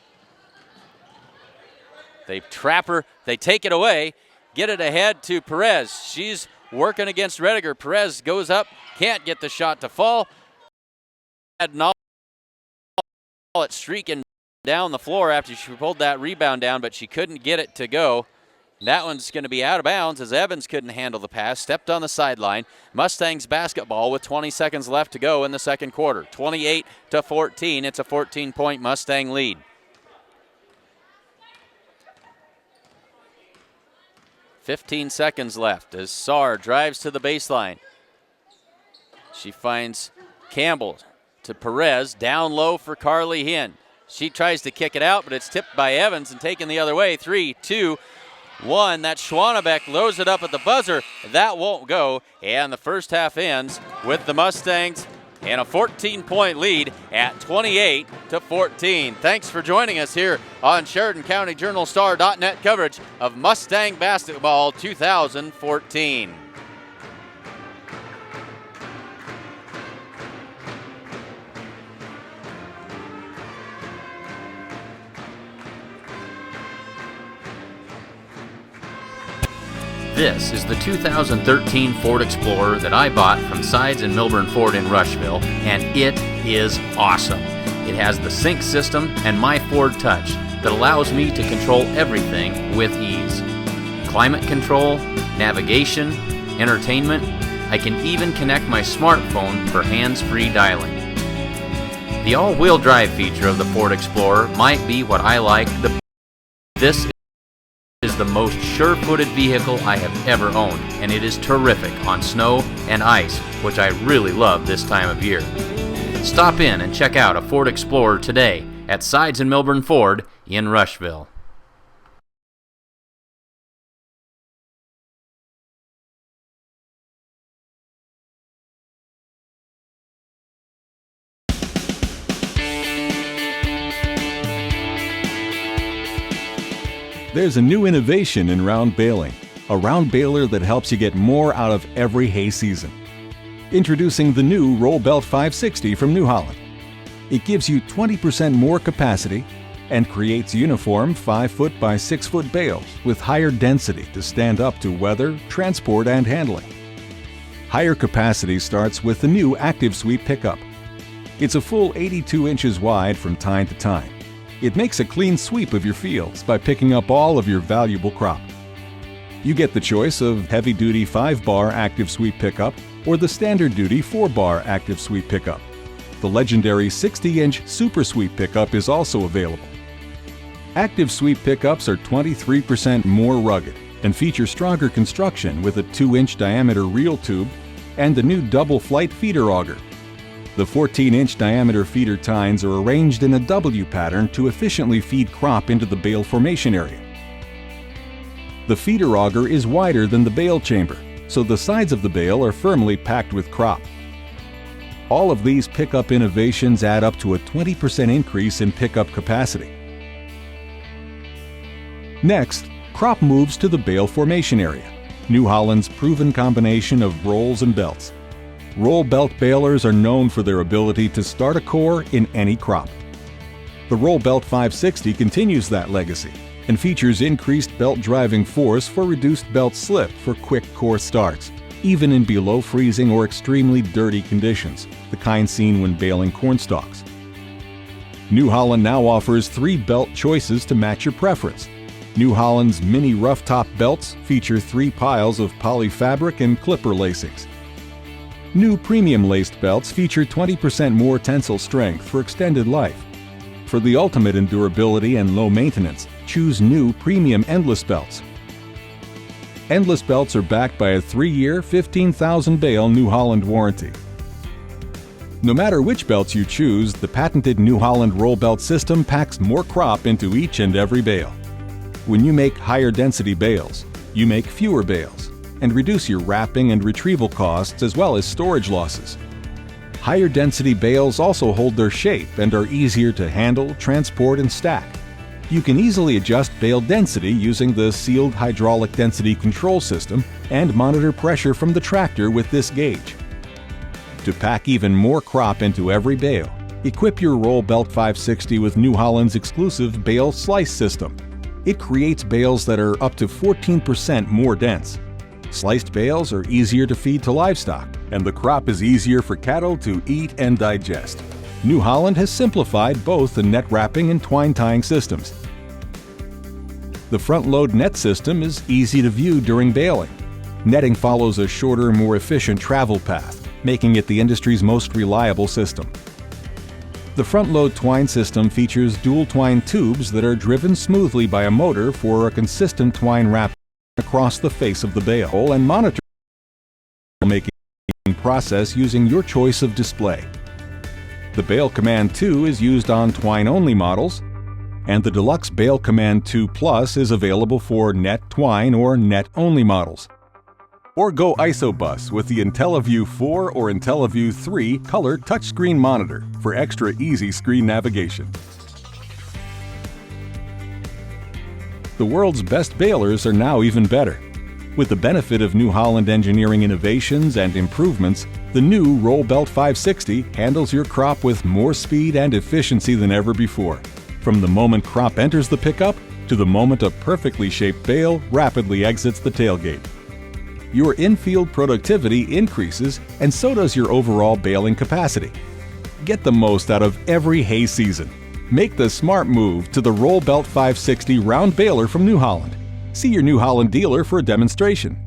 They trap her. They take it away. Get it ahead to Perez. She's working against Rediger. Perez goes up, can't get the shot to fall. Had Nollett streaking down the floor after she pulled that rebound down, but she couldn't get it to go. That one's going to be out of bounds as Evans couldn't handle the pass, stepped on the sideline. Mustangs basketball with 20 seconds left to go in the second quarter. 28-14. It's a 14-point Mustang lead. 15 seconds left as Saar drives to the baseline. She finds Campbell to Perez, down low for Carly Hinn. She tries to kick it out, but it's tipped by Evans and taken the other way. 3, 2, 1. That Schwanebeck loads it up at the buzzer. That won't go, and the first half ends with the Mustangs and a 14-point lead at 28-14. Thanks for joining us here on Sheridan County Journal-Star.net coverage of Mustang Basketball 2014. This is the 2013 Ford Explorer that I bought from Sides and Milburn Ford in Rushville, and it is awesome. It has the sync system and My Ford Touch that allows me to control everything with ease. Climate control, navigation, entertainment. I can even connect my smartphone for hands-free dialing. The all-wheel drive feature of the Ford Explorer might be what I like the best. This is the most sure-footed vehicle I have ever owned, and it is terrific on snow and ice, which I really love this time of year. Stop in and check out a Ford Explorer today at Sides and Milburn Ford in Rushville. There's a new innovation in round baling, a round baler that helps you get more out of every hay season. Introducing the new Roll Belt 560 from New Holland. It gives you 20% more capacity and creates uniform 5-foot by 6-foot bales with higher density to stand up to weather, transport, and handling. Higher capacity starts with the new Active Sweep pickup. It's a full 82 inches wide from tine to tine. It makes a clean sweep of your fields by picking up all of your valuable crop. You get the choice of heavy-duty 5-bar Active Sweep pickup or the standard-duty 4-bar Active Sweep pickup. The legendary 60-inch Super Sweep pickup is also available. Active Sweep pickups are 23% more rugged and feature stronger construction with a 2-inch diameter reel tube and the new double flight feeder auger. The 14-inch diameter feeder tines are arranged in a W pattern to efficiently feed crop into the bale formation area. The feeder auger is wider than the bale chamber, so the sides of the bale are firmly packed with crop. All of these pickup innovations add up to a 20% increase in pickup capacity. Next, crop moves to the bale formation area, New Holland's proven combination of rolls and belts. Roll belt balers are known for their ability to start a core in any crop. The Roll Belt 560 continues that legacy and features increased belt driving force for reduced belt slip for quick core starts, even in below freezing or extremely dirty conditions, the kind seen when baling corn stalks. New Holland now offers 3 belt choices to match your preference. New Holland's mini rough top belts feature 3 piles of poly fabric and clipper lacings. New premium laced belts feature 20% more tensile strength for extended life. For the ultimate in durability and low maintenance, choose new premium endless belts. Endless belts are backed by a 3-year, 15,000 bale New Holland warranty. No matter which belts you choose, the patented New Holland roll belt system packs more crop into each and every bale. When you make higher density bales, you make fewer bales and reduce your wrapping and retrieval costs as well as storage losses. Higher density bales also hold their shape and are easier to handle, transport, and stack. You can easily adjust bale density using the sealed hydraulic density control system and monitor pressure from the tractor with this gauge. To pack even more crop into every bale, equip your Roll Belt 560 with New Holland's exclusive bale slice system. It creates bales that are up to 14% more dense. Sliced bales are easier to feed to livestock, and the crop is easier for cattle to eat and digest. New Holland has simplified both the net wrapping and twine tying systems. The front load net system is easy to view during baling. Netting follows a shorter, more efficient travel path, making it the industry's most reliable system. The front load twine system features dual twine tubes that are driven smoothly by a motor for a consistent twine wrap across the face of the bale and monitor the making process using your choice of display. The Bale Command 2 is used on twine-only models, and the Deluxe Bale Command 2 Plus is available for net twine or net-only models. Or go ISOBUS with the IntelliView 4 or IntelliView 3 color touchscreen monitor for extra easy screen navigation. The world's best balers are now even better. With the benefit of New Holland engineering innovations and improvements, the new Roll Belt 560 handles your crop with more speed and efficiency than ever before, from the moment crop enters the pickup to the moment a perfectly shaped bale rapidly exits the tailgate. Your in-field productivity increases, and so does your overall baling capacity. Get the most out of every hay season. Make the smart move to the Roll Belt 560 round baler from New Holland. See your New Holland dealer for a demonstration.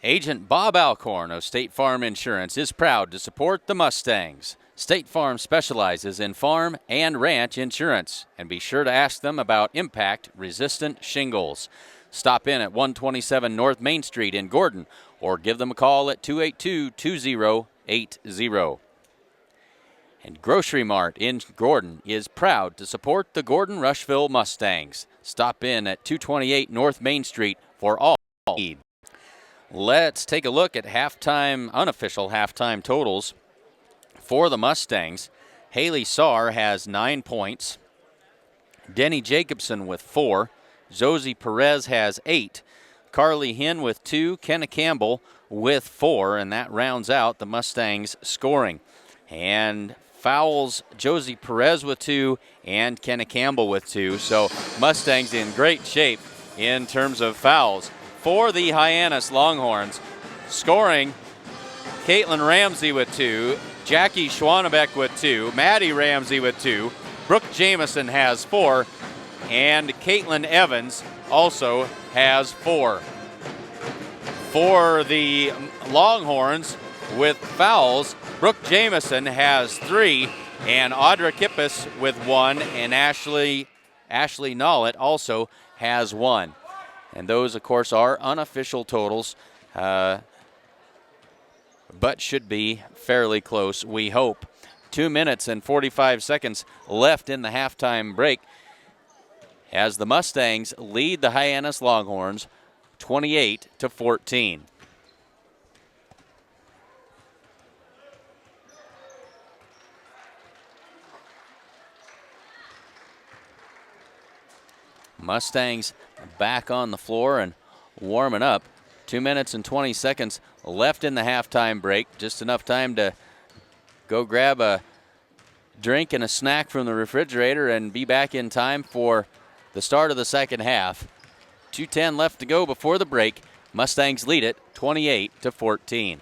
Agent Bob Alcorn of State Farm Insurance is proud to support the Mustangs. State Farm specializes in farm and ranch insurance, and be sure to ask them about impact-resistant shingles. Stop in at 127 North Main Street in Gordon, or give them a call at 282-2080. And Grocery Mart in Gordon is proud to support the Gordon-Rushville Mustangs. Stop in at 228 North Main Street for all needs. Let's take a look at unofficial halftime totals for the Mustangs. Haley Saar has 9 points. Denny Jacobson with 4. Josie Perez has 8. Carly Hinn with 2, Kenna Campbell with 4, and that rounds out the Mustangs scoring. And fouls, Josie Perez with 2 and Kenna Campbell with 2. So Mustangs in great shape in terms of fouls. For the Hyannis Longhorns, scoring Caitlin Ramsey with 2, Jackie Schwanebeck with 2, Maddie Ramsey with 2, Brooke Jamison has 4, and Caitlin Evans also has 4. For the Longhorns with fouls, Brooke Jamison has 3, and Audra Kippis with 1, and Ashley Nollett also has 1. And those, of course, are unofficial totals, but should be fairly close, we hope. 2 minutes and 45 seconds left in the halftime break as the Mustangs lead the Hyannis Longhorns 28-14. Mustangs back on the floor and warming up. 2 minutes and 20 seconds left in the halftime break. Just enough time to go grab a drink and a snack from the refrigerator and be back in time for the start of the second half. 2:10 left to go before the break. Mustangs lead it 28-14.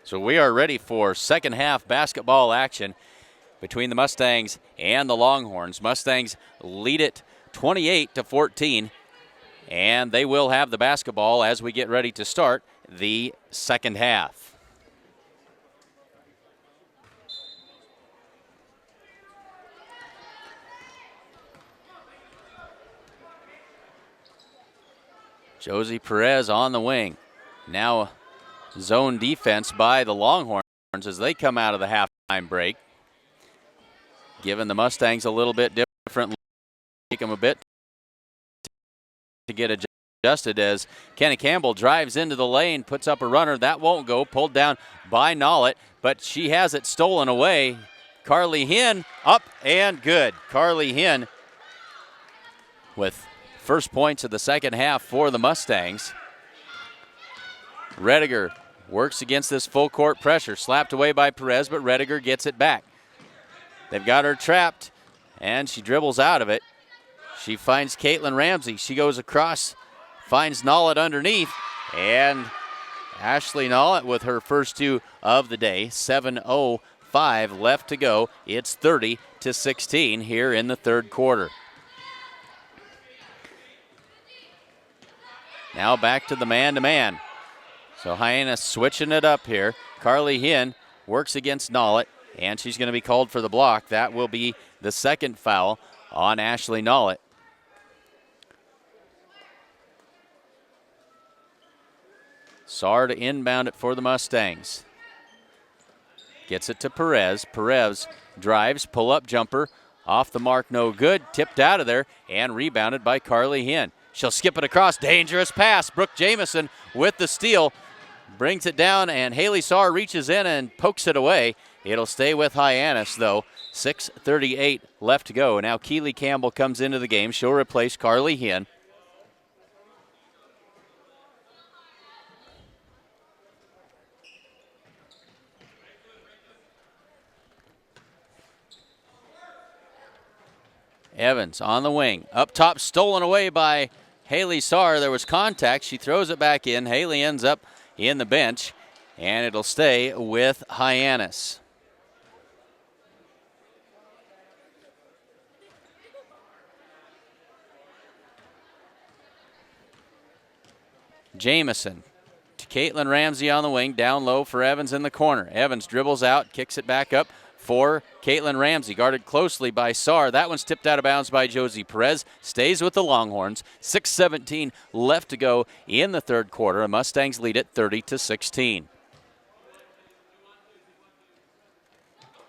So we are ready for second half basketball action between the Mustangs and the Longhorns. Mustangs lead it 28-14, and they will have the basketball as we get ready to start the second half. Josie Perez on the wing. Now zone defense by the Longhorns as they come out of the halftime break. Giving the Mustangs a little bit different, take them a bit to get adjusted as Kenna Campbell drives into the lane, puts up a runner. That won't go, pulled down by Nollett, but she has it stolen away. Carly Hinn up and good. Carly Hinn with first points of the second half for the Mustangs. Rediger works against this full court pressure. Slapped away by Perez, but Rediger gets it back. They've got her trapped, and she dribbles out of it. She finds Caitlin Ramsey. She goes across, finds Nollett underneath, and Ashley Nollett with her first 2 of the day. 7:05 left to go. It's 30-16 here in the third quarter. Now back to the man-to-man. So Hyannis switching it up here. Carly Hinn works against Nollett, and she's going to be called for the block. That will be the second foul on Ashley Nollett. Saar to inbound it for the Mustangs. Gets it to Perez. Perez drives, pull-up jumper. Off the mark, no good. Tipped out of there and rebounded by Carly Hinn. She'll skip it across. Dangerous pass. Brooke Jamison with the steal. Brings it down, and Haley Saar reaches in and pokes it away. It'll stay with Hyannis, though. 6:38 left to go. Now Keely Campbell comes into the game. She'll replace Carly Hinn. Evans on the wing. Up top, stolen away by Haley Saar. There was contact. She throws it back in. Haley ends up in the bench, and it'll stay with Hyannis. Jamison to Caitlin Ramsey on the wing. Down low for Evans in the corner. Evans dribbles out, kicks it back up for Caitlin Ramsey, guarded closely by Saar. That one's tipped out of bounds by Josie Perez. Stays with the Longhorns. 6:17 left to go in the third quarter. The Mustangs lead it 30-16.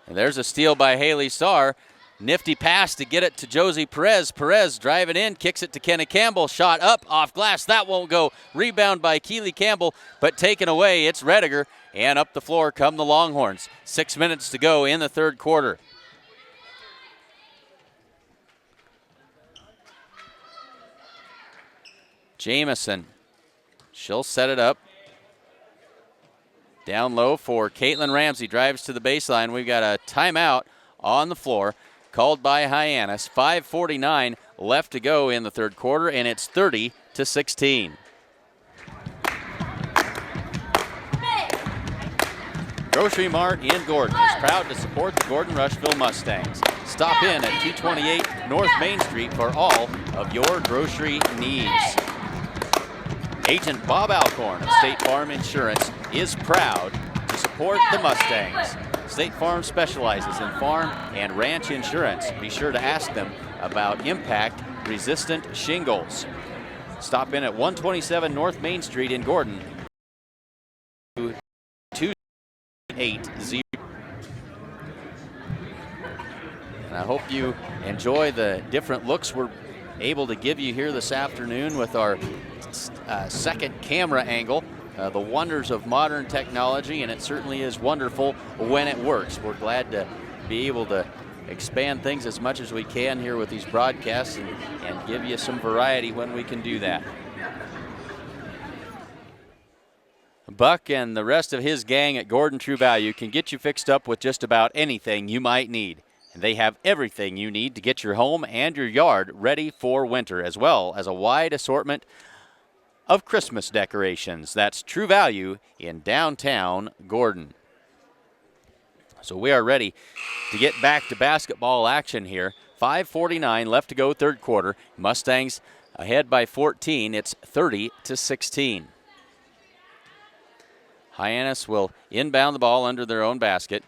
And there's a steal by Haley Saar. Nifty pass to get it to Josie Perez. Perez driving in, kicks it to Kenna Campbell. Shot up, off glass. That won't go. Rebound by Keely Campbell, but taken away. It's Rediger, and up the floor come the Longhorns. 6 minutes to go in the third quarter. Jamison, she'll set it up. Down low for Caitlin Ramsey. Drives to the baseline. We've got a timeout on the floor called by Hyannis. 5:49 left to go in the third quarter, and it's 30-16. Grocery Mart in Gordon is proud to support the Gordon-Rushville Mustangs. Stop in at 228 North Main Street for all of your grocery needs. Agent Bob Alcorn of State Farm Insurance is proud to support the Mustangs. State Farm specializes in farm and ranch insurance. Be sure to ask them about impact-resistant shingles. Stop in at 127 North Main Street in Gordon. 280. And I hope you enjoy the different looks we're able to give you here this afternoon with our second camera angle. The wonders of modern technology, and it certainly is wonderful when it works. We're glad to be able to expand things as much as we can here with these broadcasts and give you some variety when we can do that. Buck and the rest of his gang at Gordon True Value can get you fixed up with just about anything you might need. And they have everything you need to get your home and your yard ready for winter, as well as a wide assortment of Christmas decorations. That's True Value in downtown Gordon. So we are ready to get back to basketball action here. 5:49 left to go third quarter. Mustangs ahead by 14. It's 30-16. Hyannis will inbound the ball under their own basket.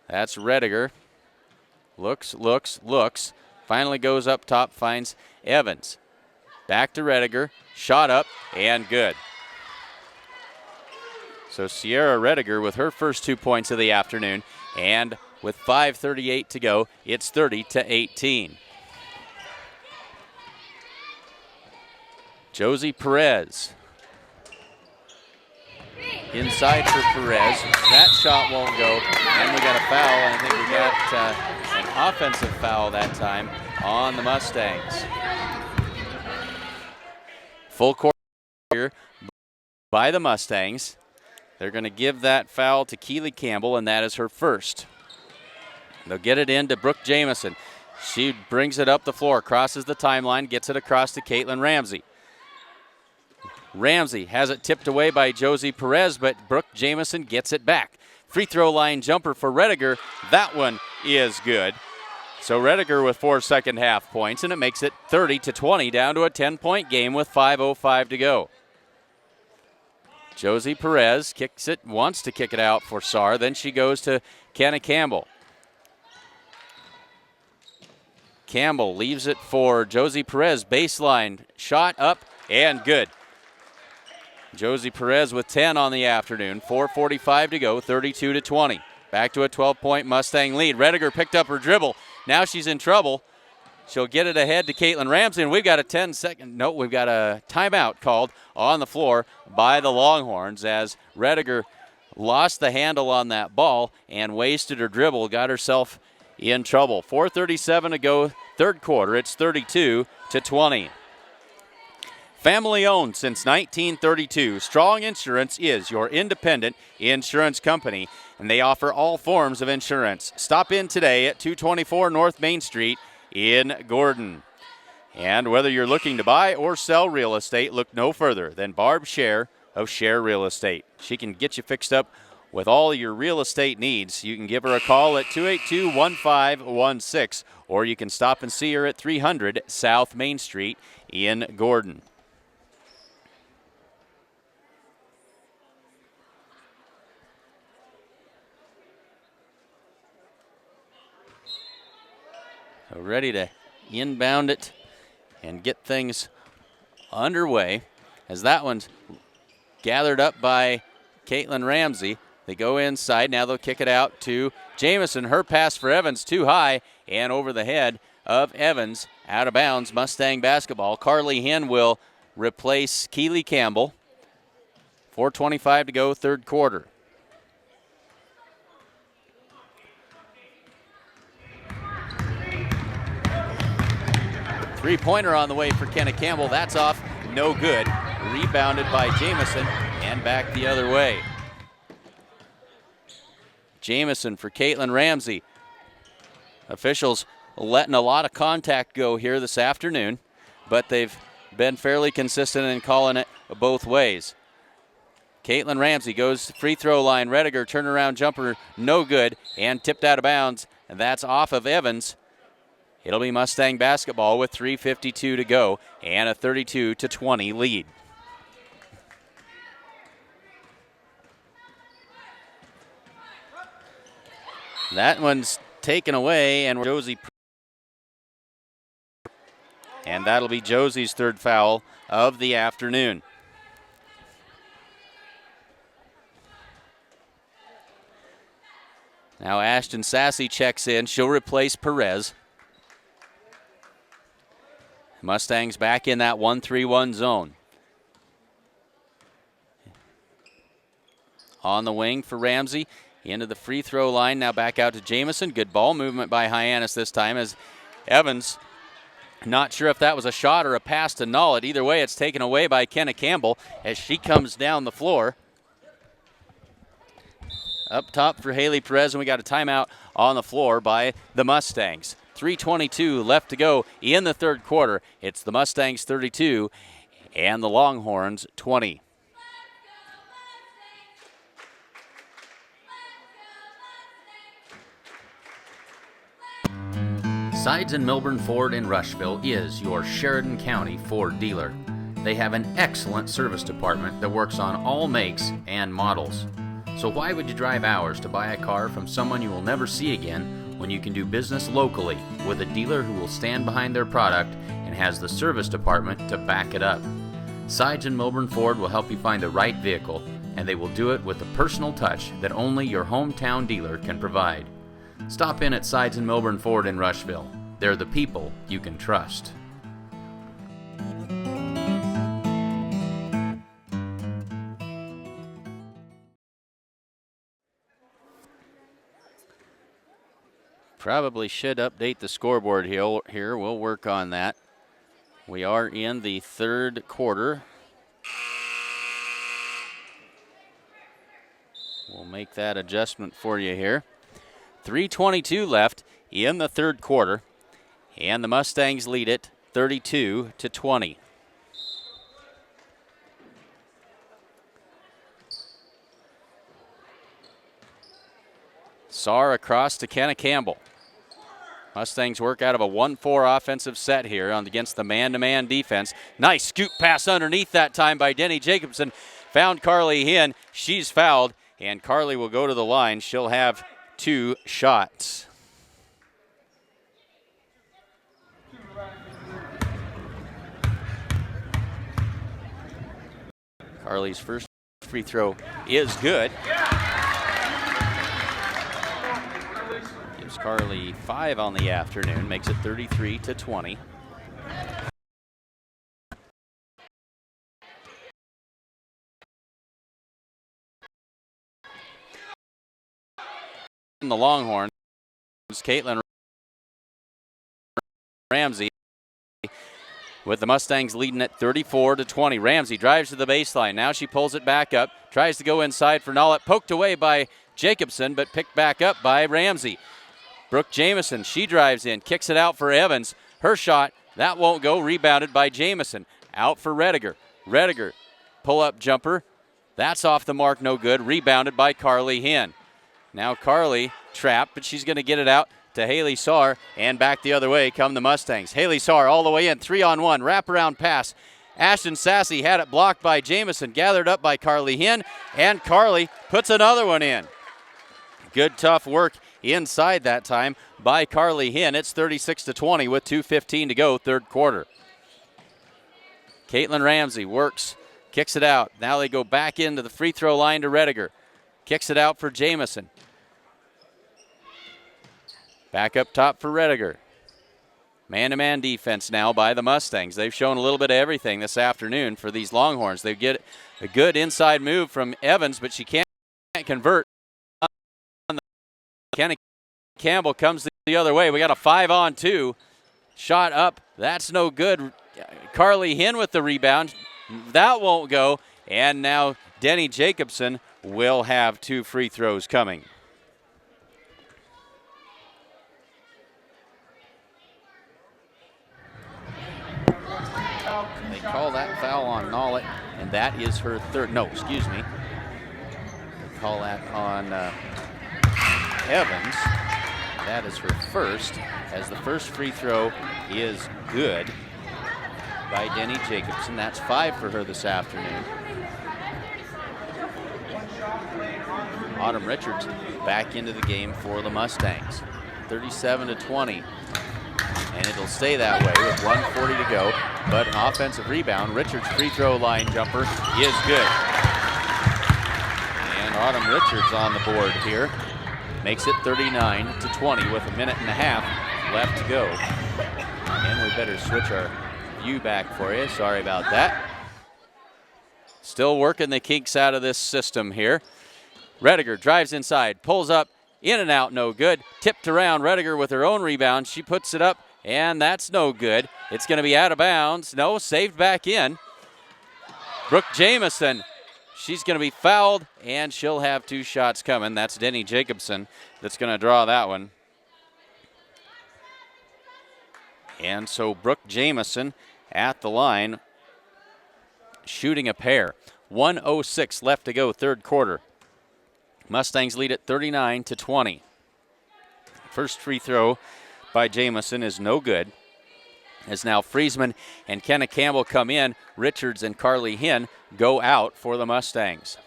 That's Rediger. Looks. Finally goes up top, finds Evans. Back to Rediger, shot up, and good. So Sierra Rediger with her first 2 points of the afternoon, and with 5:38 to go, it's 30-18. Josie Perez. Inside for Perez. That shot won't go, and we got a foul, and I think we got an offensive foul that time on the Mustangs. Full court here by the Mustangs. They're going to give that foul to Keely Campbell, and that is her first. They'll get it in to Brooke Jamison. She brings it up the floor, crosses the timeline, gets it across to Caitlin Ramsey. Ramsey has it tipped away by Josie Perez, but Brooke Jamison gets it back. Free throw line jumper for Rediger. That one is good. So Rediger with 4 second half points, and it makes it 30-20, down to a 10-point game with 5:05 to go. Josie Perez kicks it, wants to kick it out for Saar. Then she goes to Kenna Campbell. Campbell leaves it for Josie Perez. Baseline shot up and good. Josie Perez with 10 on the afternoon. 4:45 to go, 32-20. Back to a 12-point Mustang lead. Rediger picked up her dribble. Now she's in trouble. She'll get it ahead to Caitlin Ramsey, and we've got a 10-second, no, we've got a timeout called on the floor by the Longhorns as Rediger lost the handle on that ball and wasted her dribble, got herself in trouble. 4:37 to go, third quarter. It's 32-20. Family owned since 1932, Strong Insurance is your independent insurance company, and they offer all forms of insurance. Stop in today at 224 North Main Street in Gordon. And whether you're looking to buy or sell real estate, look no further than Barb Scher of Scher Real Estate. She can get you fixed up with all your real estate needs. You can give her a call at 282-1516, or you can stop and see her at 300 South Main Street in Gordon. So ready to inbound it and get things underway as that one's gathered up by Caitlin Ramsey. They go inside. Now they'll kick it out to Jamison. Her pass for Evans too high and over the head of Evans. Out of bounds. Mustang basketball. Carly Hinn will replace Keely Campbell. 4:25 to go, third quarter. Three-pointer on the way for Kenna Campbell. That's off. No good. Rebounded by Jamison and back the other way. Jamison for Caitlin Ramsey. Officials letting a lot of contact go here this afternoon, but they've been fairly consistent in calling it both ways. Caitlin Ramsey goes to free throw line. Rediger turnaround jumper, no good, and tipped out of bounds, and that's off of Evans. It'll be Mustang basketball with 3:52 to go and a 32-20 lead. That one's taken away, and Josie, and that'll be Josie's third foul of the afternoon. Now Ashton Sassy checks in. She'll replace Perez. Mustangs back in that 1-3-1 zone. On the wing for Ramsey. Into the free throw line. Now back out to Jamison. Good ball movement by Hyannis this time as Evans, not sure if that was a shot or a pass to null it. Either way, it's taken away by Kenna Campbell as she comes down the floor. Up top for Haley Perez, and we got a timeout on the floor by the Mustangs. 3:22 left to go in the third quarter. It's the Mustangs 32 and the Longhorns 20. Sides in Milburn Ford in Rushville is your Sheridan County Ford dealer. They have an excellent service department that works on all makes and models. So why would you drive hours to buy a car from someone you will never see again when you can do business locally with a dealer who will stand behind their product and has the service department to back it up? Sides in Milburn Ford will help you find the right vehicle, and they will do it with the personal touch that only your hometown dealer can provide. Stop in at Sides in Milburn Ford in Rushville. They're the people you can trust. Probably should update the scoreboard here. We'll work on that. We are in the third quarter. We'll make that adjustment for you here. 3:22 left in the third quarter, and the Mustangs lead it 32-20. Saar across to Kenna Campbell. Mustangs work out of a 1-4 offensive set here against the man-to-man defense. Nice scoop pass underneath that time by Denny Jacobson. Found Carly Hinn. She's fouled, and Carly will go to the line. She'll have 2 shots. Carly's first free throw is good. Gives Carly 5 on the afternoon, makes it 33-20. In the Longhorns, Caitlin Ramsey with the Mustangs leading at 34-20. Ramsey drives to the baseline. Now she pulls it back up, tries to go inside for Nollett. Poked away by Jacobson, but picked back up by Ramsey. Brooke Jamison, she drives in, kicks it out for Evans. Her shot, that won't go, rebounded by Jamison. Out for Rediger. Rediger, pull-up jumper. That's off the mark, no good. Rebounded by Carly Hinn. Now Carly trapped, but she's going to get it out to Haley Saar, and back the other way come the Mustangs. Haley Saar all the way in, 3-on-1, wraparound pass. Ashton Sassy had it blocked by Jamison, gathered up by Carly Hinn, and Carly puts another one in. Good tough work inside that time by Carly Hinn. It's 36-20 with 2:15 to go, third quarter. Caitlin Ramsey works, kicks it out. Now they go back into the free throw line to Rediger. Kicks it out for Jamison. Back up top for Rediger. Man-to-man defense now by the Mustangs. They've shown a little bit of everything this afternoon for these Longhorns. They get a good inside move from Evans, but she can't convert. Kenny Campbell comes the other way. We got a 5-on-2. Shot up. That's no good. Carly Hinn with the rebound. That won't go. And now Denny Jacobson will have 2 free throws coming. They call that foul on Nollett, and that is her third. No, excuse me. They call that on Evans. That is her first, as the first free throw is good by Denny Jacobson. That's 5 for her this afternoon. Autumn Richards back into the game for the Mustangs. 37-20. And it'll stay that way with 1:40 to go. But an offensive rebound. Richards' free throw line jumper is good. And Autumn Richards on the board here. Makes it 39-20 with 1.5 minutes left to go. And we better switch our view back for you. Sorry about that. Still working the kinks out of this system here. Rediger drives inside, pulls up, in and out, no good. Tipped around, Rediger with her own rebound. She puts it up, and that's no good. It's going to be out of bounds. No, saved back in. Brooke Jamison, she's going to be fouled, and she'll have 2 shots coming. That's Denny Jacobson that's going to draw that one. And so Brooke Jamison at the line, shooting a pair. 1:06 left to go, third quarter. Mustangs lead at 39-20. First free throw by Jamison is no good. As now Friesman and Kenna Campbell come in, Richards and Carly Hinn go out for the Mustangs.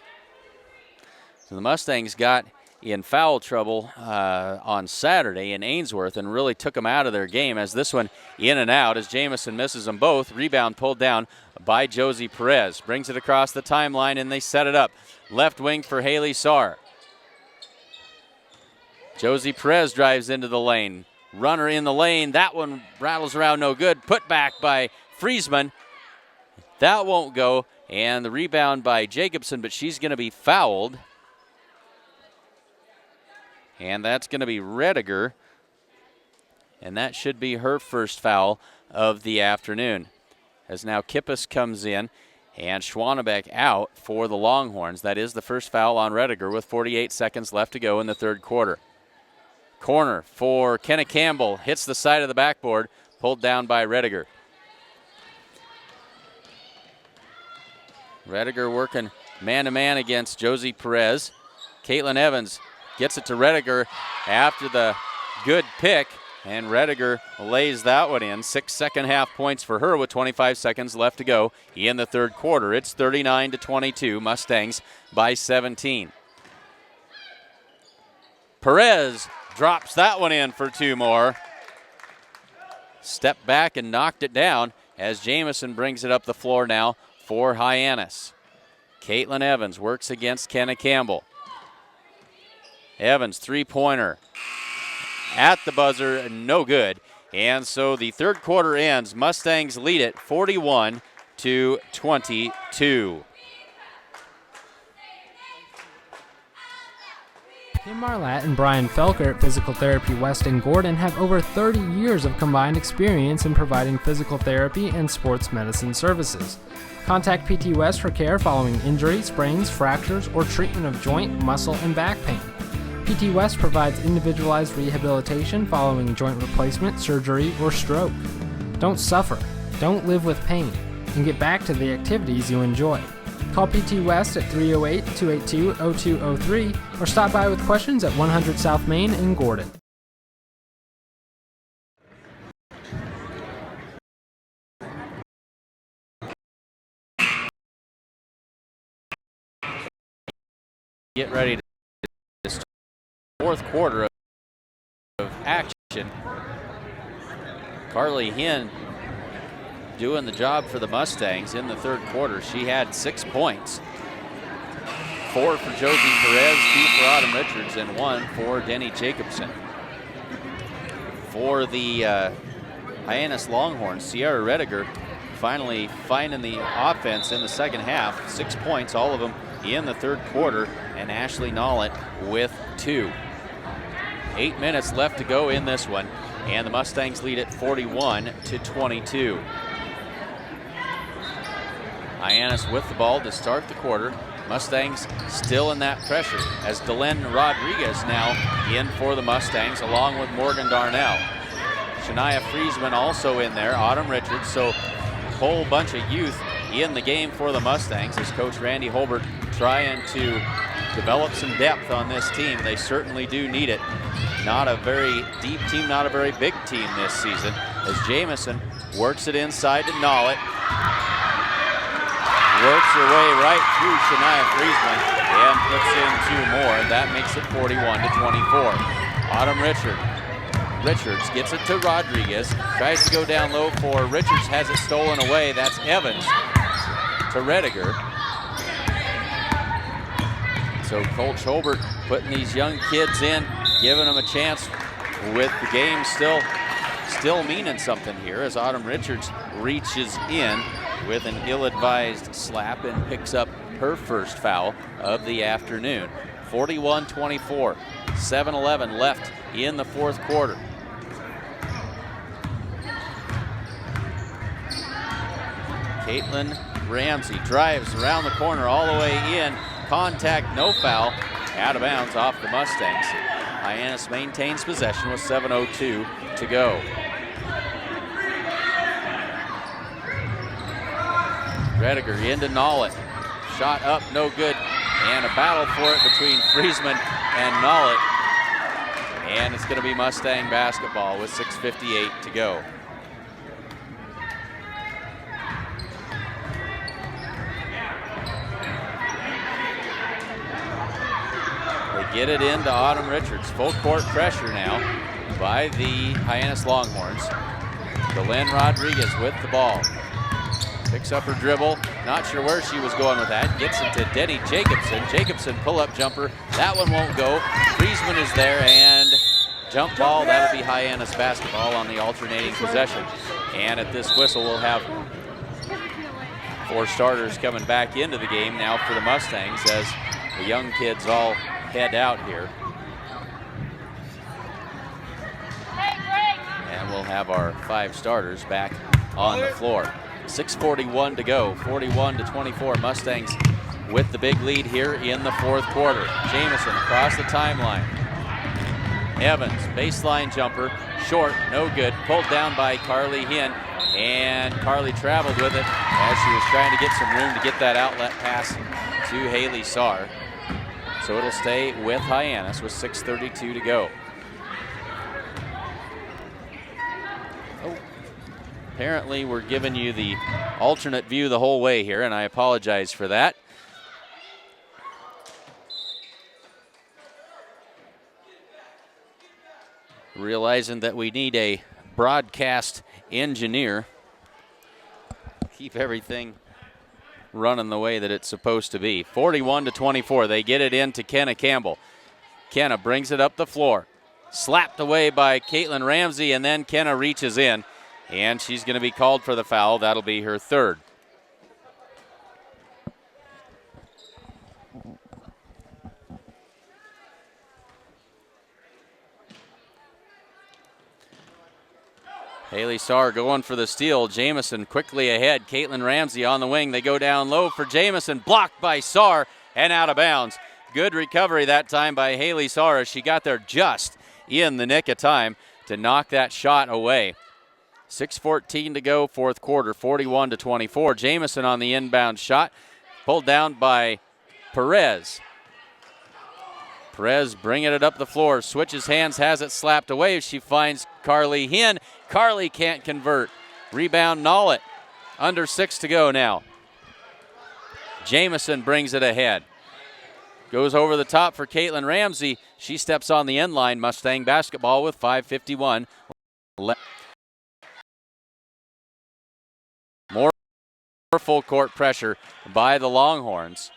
So the Mustangs got in foul trouble on Saturday in Ainsworth and really took them out of their game, as this one in and out as Jamison misses them both. Rebound pulled down by Josie Perez. Brings it across the timeline and they set it up. Left wing for Haley Saar. Josie Perez drives into the lane. Runner in the lane. That one rattles around, no good. Put back by Friesman. That won't go. And the rebound by Jacobson, but she's going to be fouled. And that's going to be Rediger. And that should be her first foul of the afternoon. As now Kippis comes in and Schwanebeck out for the Longhorns. That is the first foul on Rediger with 48 seconds left to go in the third quarter. Corner for Kenna Campbell. Hits the side of the backboard. Pulled down by Rediger. Rediger working man-to-man against Josie Perez. Caitlin Evans gets it to Rediger after the good pick. And Rediger lays that one in. 6 second-half points for her with 25 seconds left to go in the third quarter. It's 39-22. Mustangs by 17. Perez drops that one in for 2 more. Stepped back and knocked it down as Jamison brings it up the floor now for Hyannis. Caitlin Evans works against Kenna Campbell. Evans, three-pointer at the buzzer, no good. And so the third quarter ends. Mustangs lead it 41-22. Kim Marlatt and Brian Felker at Physical Therapy West in Gordon have over 30 years of combined experience in providing physical therapy and sports medicine services. Contact PT West for care following injury, sprains, fractures, or treatment of joint, muscle, and back pain. PT West provides individualized rehabilitation following joint replacement, surgery, or stroke. Don't suffer, don't live with pain, and get back to the activities you enjoy. Call PT West at 308-282-0203 or stop by with questions at 100 South Main in Gordon. Get ready to this fourth quarter of action. Carly Hinn doing the job for the Mustangs in the third quarter. She had 6 points. 4 for Josie Perez, 2 for Autumn Richards, and 1 for Denny Jacobson. For the Hyannis Longhorns, Sierra Rediger finally finding the offense in the second half. 6 points, all of them in the third quarter, and Ashley Nollett with 2. 8 minutes left to go in this one, and the Mustangs lead it 41-22. Hyannis with the ball to start the quarter. Mustangs still in that pressure as Delenn Rodriguez now in for the Mustangs along with Morgan Darnell. Shania Friesman also in there, Autumn Richards, so a whole bunch of youth in the game for the Mustangs as Coach Randy Holbert trying to develop some depth on this team. They certainly do need it. Not a very deep team, not a very big team this season as Jamison works it inside to Nollett. Works her way right through Shania Friesman and puts in 2 more, and that makes it 41-24. Autumn Richards gets it to Rodriguez, tries to go down low for Richards, has it stolen away. That's Evans to Rediger. So Coach Holbert putting these young kids in, giving them a chance with the game still meaning something here as Autumn Richards reaches in with an ill-advised slap and picks up her first foul of the afternoon. 41-24, 7-11 left in the fourth quarter. Caitlin Ramsey drives around the corner all the way in. Contact, no foul, out of bounds off the Mustangs. Hyannis maintains possession with 7:02 to go. Rediger into Nollett. Shot up, no good. And a battle for it between Friesman and Nollett. And it's going to be Mustang basketball with 6:58 to go. They get it into Autumn Richards. Full court pressure now by the Hyannis Longhorns. Delenn Rodriguez with the ball. Picks up her dribble, not sure where she was going with that. Gets it to Denny Jacobson. Jacobson pull-up jumper. That one won't go. Friesman is there and jump ball. That'll be Hyannis basketball on the alternating possession. And at this whistle, we'll have 4 starters coming back into the game now for the Mustangs as the young kids all head out here. And we'll have our 5 starters back on the floor. 6:41 to go, 41-24. Mustangs with the big lead here in the fourth quarter. Jamison across the timeline. Evans, baseline jumper, short, no good. Pulled down by Carly Hinn, and Carly traveled with it as she was trying to get some room to get that outlet pass to Haley Saar. So it'll stay with Hyannis with 6:32 to go. Apparently we're giving you the alternate view the whole way here, and I apologize for that. Realizing that we need a broadcast engineer. Keep everything running the way that it's supposed to be. 41-24. They get it into Kenna Campbell. Kenna brings it up the floor. Slapped away by Caitlin Ramsey, and then Kenna reaches in, and she's going to be called for the foul. That'll be her third. Haley Starr going for the steal. Jamison quickly ahead. Caitlin Ramsey on the wing. They go down low for Jamison. Blocked by Starr and out of bounds. Good recovery that time by Haley Starr as she got there just in the nick of time to knock that shot away. 6:14 to go, fourth quarter, 41-24. Jamison on the inbound shot. Pulled down by Perez. Perez bringing it up the floor, switches hands, has it slapped away. She finds Carly Hinn. Carly can't convert. Rebound Nollett. Under 6 to go now. Jamison brings it ahead. Goes over the top for Caitlin Ramsey. She steps on the end line. Mustang basketball with 5:51 left. More full court pressure by the Longhorns.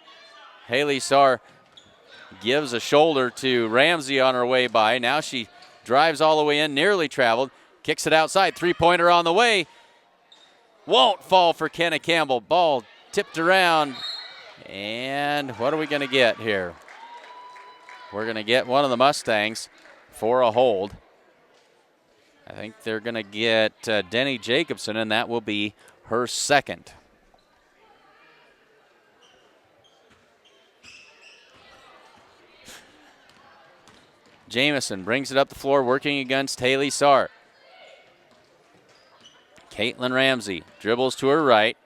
Haley Starr gives a shoulder to Ramsey on her way by. Now she drives all the way in, nearly traveled, kicks it outside. Three-pointer on the way. Won't fall for Kenna Campbell. Ball tipped around. And what are we going to get here? We're going to get one of the Mustangs for a hold. I think they're going to get Denny Jacobson, and that will be her second. Jamison brings it up the floor, working against Haley Starr. Caitlin Ramsey dribbles to her right.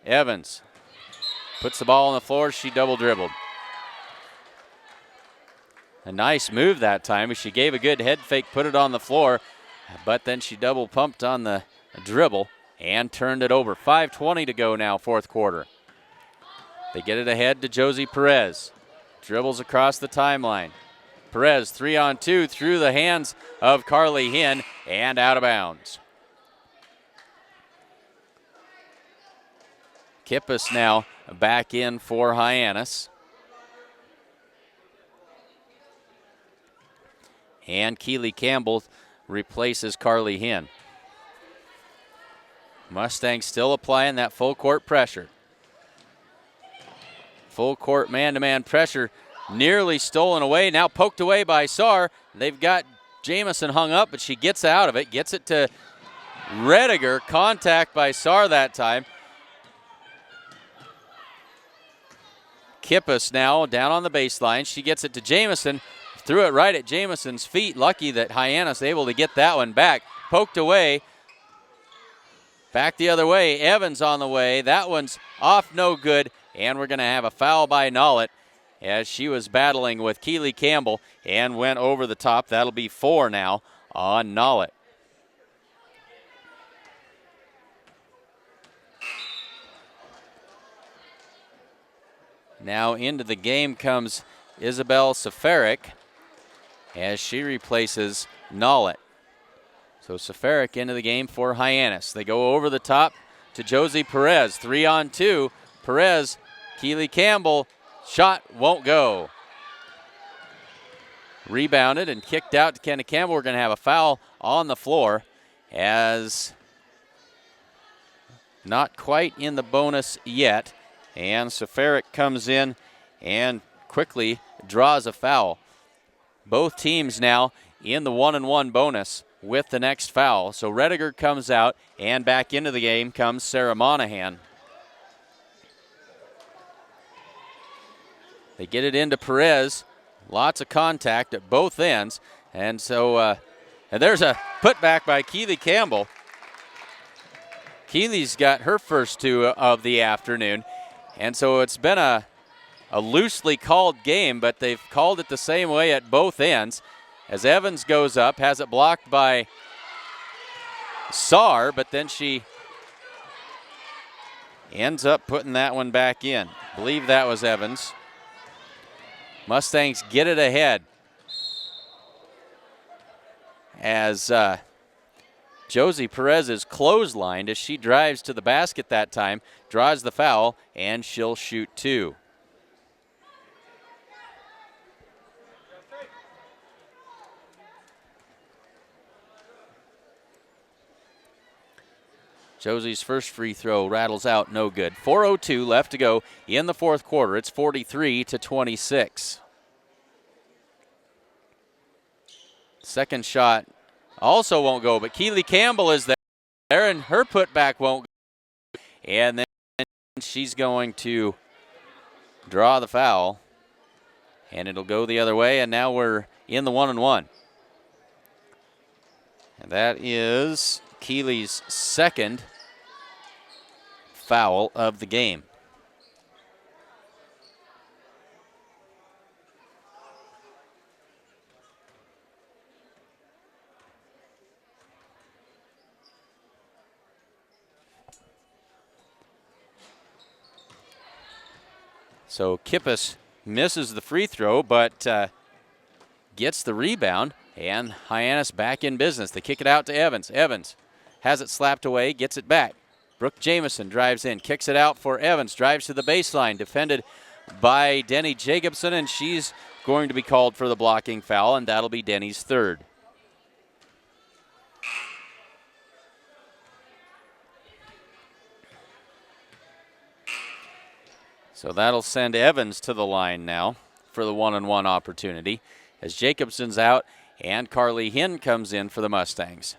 Evans puts the ball on the floor. She double dribbled. A nice move that time. She gave a good head fake, put it on the floor, but then she double pumped on the dribble and turned it over. 5:20 to go now, fourth quarter. They get it ahead to Josie Perez. Dribbles across the timeline. Perez 3-on-2 through the hands of Carly Hinn and out of bounds. Kippis now back in for Hyannis. And Keely Campbell replaces Carly Hinn. Mustangs still applying that full court pressure. Full court man-to-man pressure nearly stolen away, now poked away by Starr. They've got Jamison hung up, but she gets out of it, gets it to Rediger. Contact by Starr that time. Kippis now down on the baseline. She gets it to Jamison, threw it right at Jamison's feet. Lucky that Hyannis able to get that one back. Poked away. Back the other way. Evans on the way. That one's off, no good. And we're going to have a foul by Nollett as she was battling with Keely Campbell and went over the top. That'll be 4 now on Nollett. Now into the game comes Isabel Safaric as she replaces Nollett. So Safaric into the game for Hyannis. They go over the top to Josie Perez. 3-on-2. Perez, Keely Campbell, shot won't go. Rebounded and kicked out to Kenna Campbell. We're going to have a foul on the floor as not quite in the bonus yet. And Safaric comes in and quickly draws a foul. Both teams now in the 1-and-1 bonus with the next foul. So Rediger comes out, and back into the game comes Sarah Monahan. They get it into Perez. Lots of contact at both ends. And so and there's a putback by Keely Campbell. Keely's got her first 2 of the afternoon. And so it's been a loosely called game, but they've called it the same way at both ends. As Evans goes up, has it blocked by Starr, but then she ends up putting that one back in. I believe that was Evans. Mustangs get it ahead as Josie Perez is clotheslined as she drives to the basket that time, draws the foul, and she'll shoot 2. Josie's first free throw rattles out, no good. 4:02 left to go in the fourth quarter. It's 43-26. Second shot also won't go, but Keely Campbell is there, and her putback won't go. And then she's going to draw the foul, and it'll go the other way, and now we're in the 1-and-1. And that is Keely's second foul of the game. So Kippis misses the free throw, but gets the rebound, and Hyannis back in business. They kick it out to Evans. Evans has it slapped away, gets it back. Brooke Jamison drives in, kicks it out for Evans, drives to the baseline, defended by Denny Jacobson, and she's going to be called for the blocking foul, and that'll be Denny's third. So that'll send Evans to the line now for the 1-and-1 opportunity as Jacobson's out and Carly Hinn comes in for the Mustangs.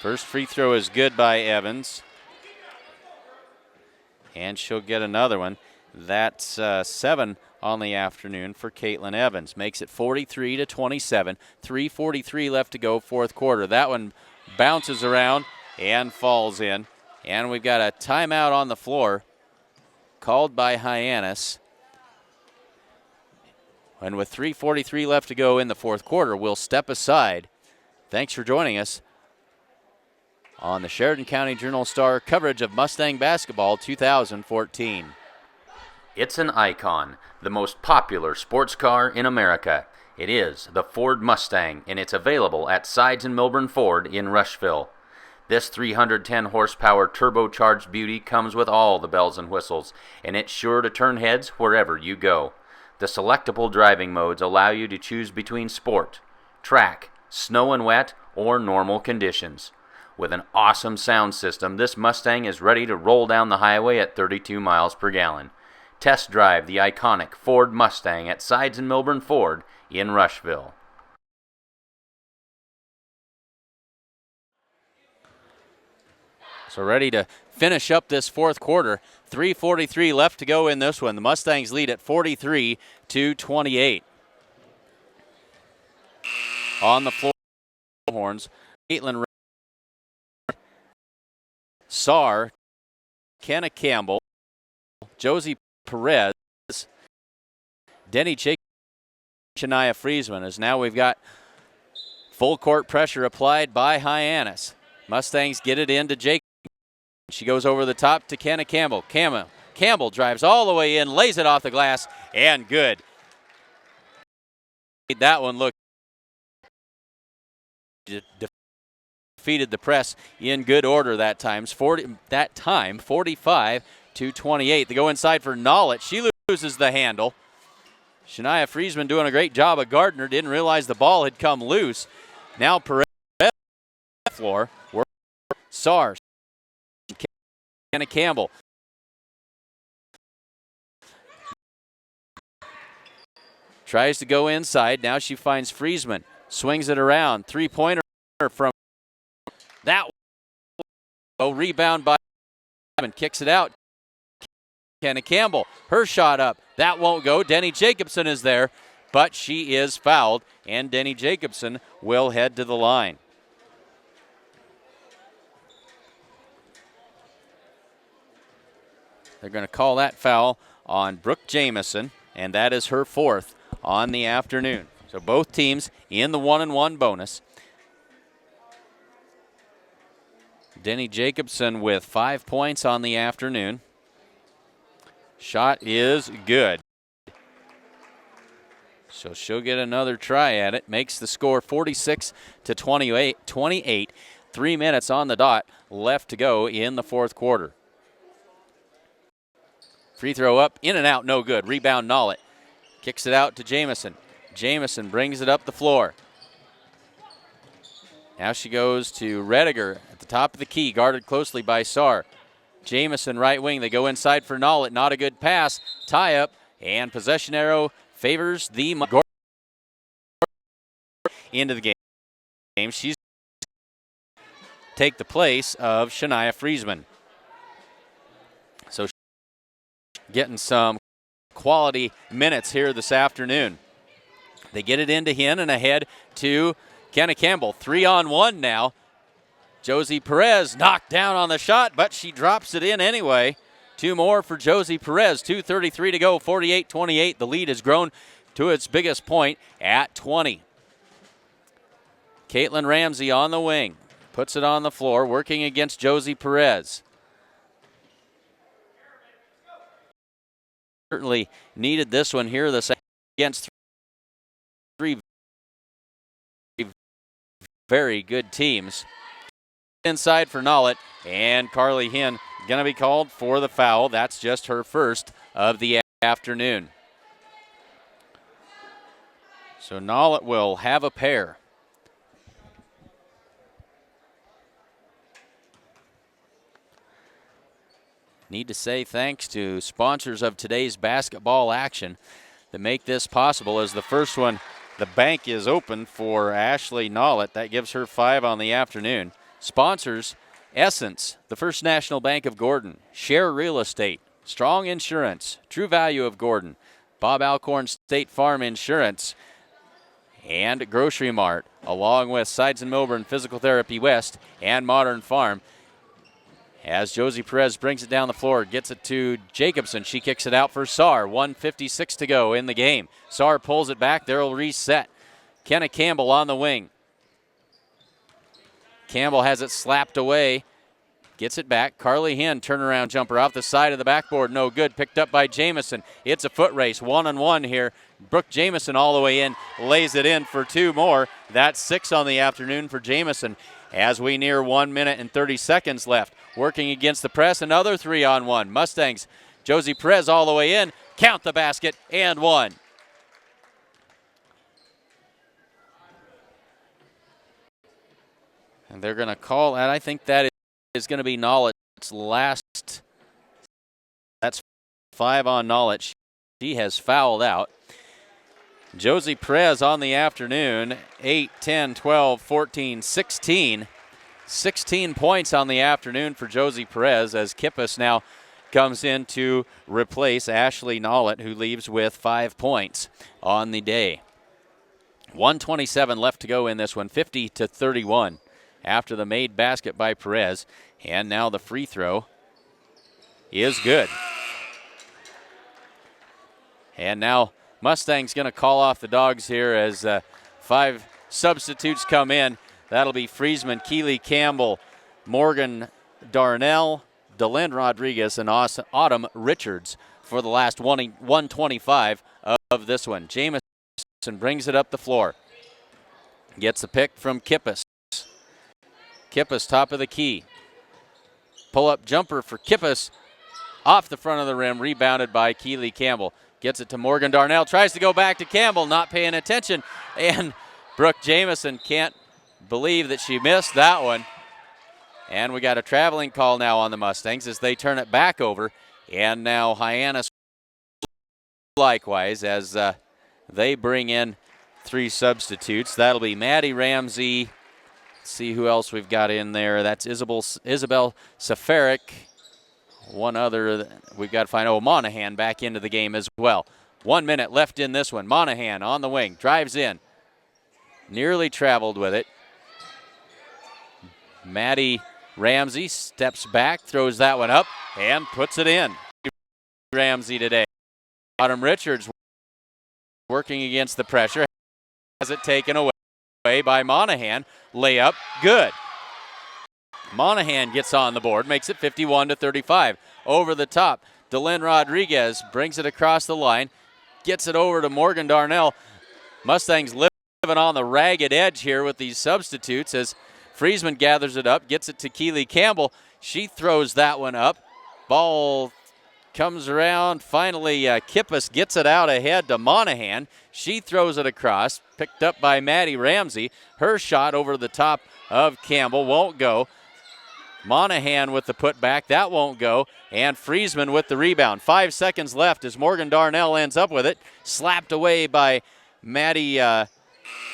First free throw is good by Evans. And she'll get another one. That's 7 on the afternoon for Caitlin Evans. Makes it 43-27. 3:43 left to go, fourth quarter. That one bounces around and falls in. And we've got a timeout on the floor called by Hyannis. And with 3:43 left to go in the fourth quarter, we'll step aside. Thanks for joining us on the Sheridan County Journal-Star coverage of Mustang Basketball 2014. It's an icon, the most popular sports car in America. It is the Ford Mustang, and it's available at Sides and Milburn Ford in Rushville. This 310 horsepower turbocharged beauty comes with all the bells and whistles, and it's sure to turn heads wherever you go. The selectable driving modes allow you to choose between sport, track, snow and wet, or normal conditions. With an awesome sound system, this Mustang is ready to roll down the highway at 32 miles per gallon. Test drive the iconic Ford Mustang at Sides and Milburn Ford in Rushville. So ready to finish up this fourth quarter. 3:43 left to go in this one. The Mustangs lead at 43-28. On the floor, horns, Caitlin Saar, Kenna Campbell, Josie Perez, Denny Jacobson, Shania Friesman, as now we've got full court pressure applied by Hyannis. Mustangs get it into Jacobson. She goes over the top to Kenna Campbell. Campbell drives all the way in, lays it off the glass, and good. That one looked defeated the press in good order that time. 45-28. They go inside for Nollett. She loses the handle. Shania Friesman doing a great job of Gardner. Didn't realize the ball had come loose. Now Perez floor. Sars. Kenna Campbell. Tries to go inside. Now she finds Friesman. Swings it around. Three-pointer from that. Rebound by and kicks it out. Kenna Campbell. Her shot up. That won't go. Denny Jacobson is there, but she is fouled, and Denny Jacobson will head to the line. They're going to call that foul on Brooke Jamison, and that is her fourth on the afternoon. So both teams in the 1-and-1 bonus. Denny Jacobson with 5 points on the afternoon. Shot is good. So she'll get another try at it. Makes the score 46-28. 3 minutes on the dot left to go in the fourth quarter. Free throw up, in and out, no good. Rebound, Nollett. Kicks it out to Jamison. Jamison brings it up the floor. Now she goes to Rediger at the top of the key, guarded closely by Saar. Jamison right wing, they go inside for Nollett. Not a good pass. Tie up, and possession arrow favors the Gordon into the game. She's take the place of Shania Friesman. So getting some quality minutes here this afternoon. They get it into Hinn and ahead to Kenna Campbell. 3-on-1 now. Josie Perez knocked down on the shot, but she drops it in anyway. 2 more for Josie Perez. 2:33 to go, 48-28. The lead has grown to its biggest point at 20. Caitlin Ramsey on the wing. Puts it on the floor, working against Josie Perez. Certainly needed this one here against 3 very good teams. Inside for Nollett, and Carly Hinn going to be called for the foul. That's just her first of the afternoon. So Nollett will have a pair. Need to say thanks to sponsors of today's basketball action that make this possible. As the first one, the bank is open for Ashley Nollett. That gives her 5 on the afternoon. Sponsors, Essence, the First National Bank of Gordon, Share Real Estate, Strong Insurance, True Value of Gordon, Bob Alcorn State Farm Insurance, and Grocery Mart, along with Sides and Milburn Physical Therapy West and Modern Farm. As Josie Perez brings it down the floor, gets it to Jacobson. She kicks it out for Saar. 1:56 to go in the game. Saar pulls it back. They'll reset. Kenna Campbell on the wing. Campbell has it slapped away. Gets it back. Carly Hinn, turnaround jumper off the side of the backboard. No good. Picked up by Jamison. It's a foot race. 1-on-1 here. Brooke Jamison all the way in. Lays it in for 2 more. That's 6 on the afternoon for Jamison. As we near 1 minute and 30 seconds left. Working against the press. Another 3-on-1. Mustangs. Josie Perez all the way in. Count the basket and 1. And they're going to call that. I think that is going to be Nollett's last. That's 5 on Nollett. She has fouled out. Josie Perez on the afternoon. 8, 10, 12, 14, 16. 16 points on the afternoon for Josie Perez as Kippis now comes in to replace Ashley Nollett, who leaves with 5 points on the day. 1:27 left to go in this one, 50-31 after the made basket by Perez. And now the free throw is good. And now Mustang's going to call off the Dogs here as 5 substitutes come in. That'll be Friesman, Keeley Campbell, Morgan Darnell, Delyn Rodriguez, and Autumn Richards for the last 125 of this one. Jamison brings it up the floor. Gets a pick from Kippis. Kippis, top of the key. Pull-up jumper for Kippis. Off the front of the rim, rebounded by Keeley Campbell. Gets it to Morgan Darnell. Tries to go back to Campbell, not paying attention. And Brooke Jamison can't believe that she missed that one. And we got a traveling call now on the Mustangs as they turn it back over. And now Hyannis likewise as they bring in 3 substitutes. That'll be Maddie Ramsey. Let's see who else we've got in there. That's Isabel Safaric. One other we've got to find. Oh, Monahan back into the game as well. 1 minute left in this one. Monahan on the wing. Drives in. Nearly traveled with it. Maddie Ramsey steps back, throws that one up, and puts it in. Ramsey today. Autumn Richards working against the pressure. Has it taken away by Monahan. Layup, good. Monahan gets on the board, makes it 51-35. Over the top Delyn Rodriguez brings it across the line, gets it over to Morgan Darnell. Mustangs living on the ragged edge here with these substitutes as Friesman gathers it up, gets it to Keely Campbell. She throws that one up. Ball comes around. Finally, Kippis gets it out ahead to Monahan. She throws it across, picked up by Maddie Ramsey. Her shot over the top of Campbell won't go. Monahan with the putback, that won't go. And Friesman with the rebound. 5 seconds left as Morgan Darnell ends up with it. Slapped away by Maddie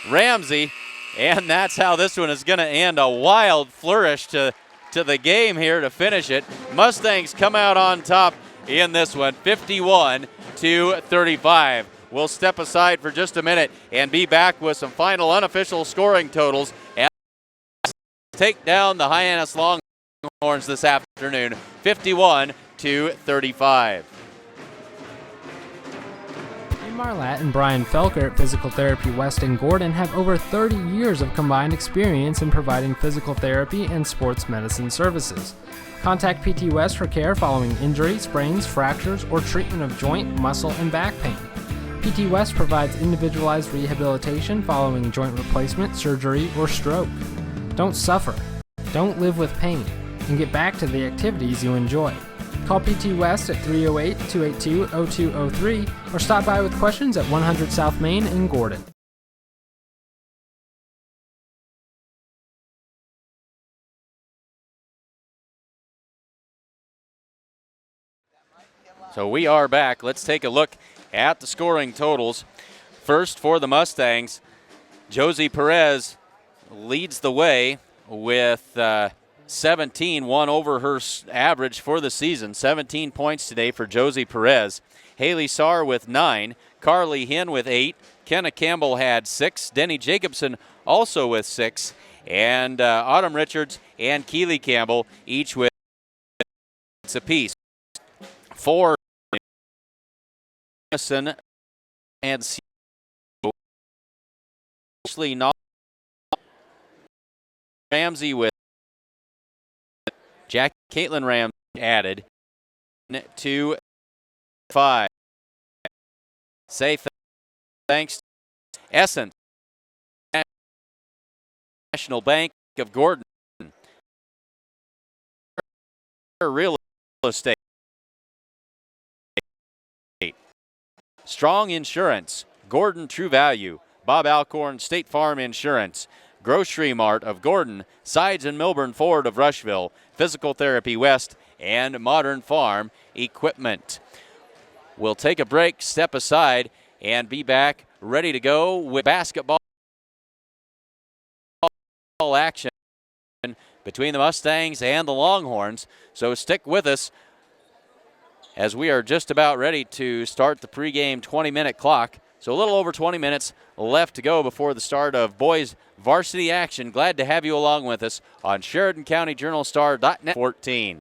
Ramsey. And that's how this one is going to end. A wild flourish to the game here to finish it. Mustangs come out on top in this one, 51-35. We'll step aside for just a minute and be back with some final unofficial scoring totals and take down the Hyannis Longhorns this afternoon, 51-35. Marlatt and Brian Felker at Physical Therapy West in Gordon have over 30 years of combined experience in providing physical therapy and sports medicine services. Contact PT West for care following injury, sprains, fractures, or treatment of joint, muscle, and back pain. PT West provides individualized rehabilitation following joint replacement, surgery, or stroke. Don't suffer, don't live with pain, and get back to the activities you enjoy. Call PT West at 308-282-0203 or stop by with questions at 100 South Main in Gordon. So we are back. Let's take a look at the scoring totals. First for the Mustangs, Josie Perez leads the way with 17, one over her average for the season. 17 points today for Josie Perez. Haley Sarr with 9, Carly Hinn with 8, Kenna Campbell had 6, Denny Jacobson also with 6, and Autumn Richards and Keely Campbell each with apiece. For Jamison and Ashley Ramsey with Caitlin Ramsey added to 5. Say thanks to Essence, National Bank of Gordon, Real Estate, Strong Insurance, Gordon True Value, Bob Alcorn State Farm Insurance, Grocery Mart of Gordon, Sides and Milburn Ford of Rushville, Physical Therapy West, and Modern Farm Equipment. We'll take a break, step aside, and be back ready to go with basketball action between the Mustangs and the Longhorns. So stick with us as we are just about ready to start the pregame 20-minute clock. So a little over 20 minutes left to go before the start of boys varsity action. Glad to have you along with us on Sheridan County Journal Star.net 14.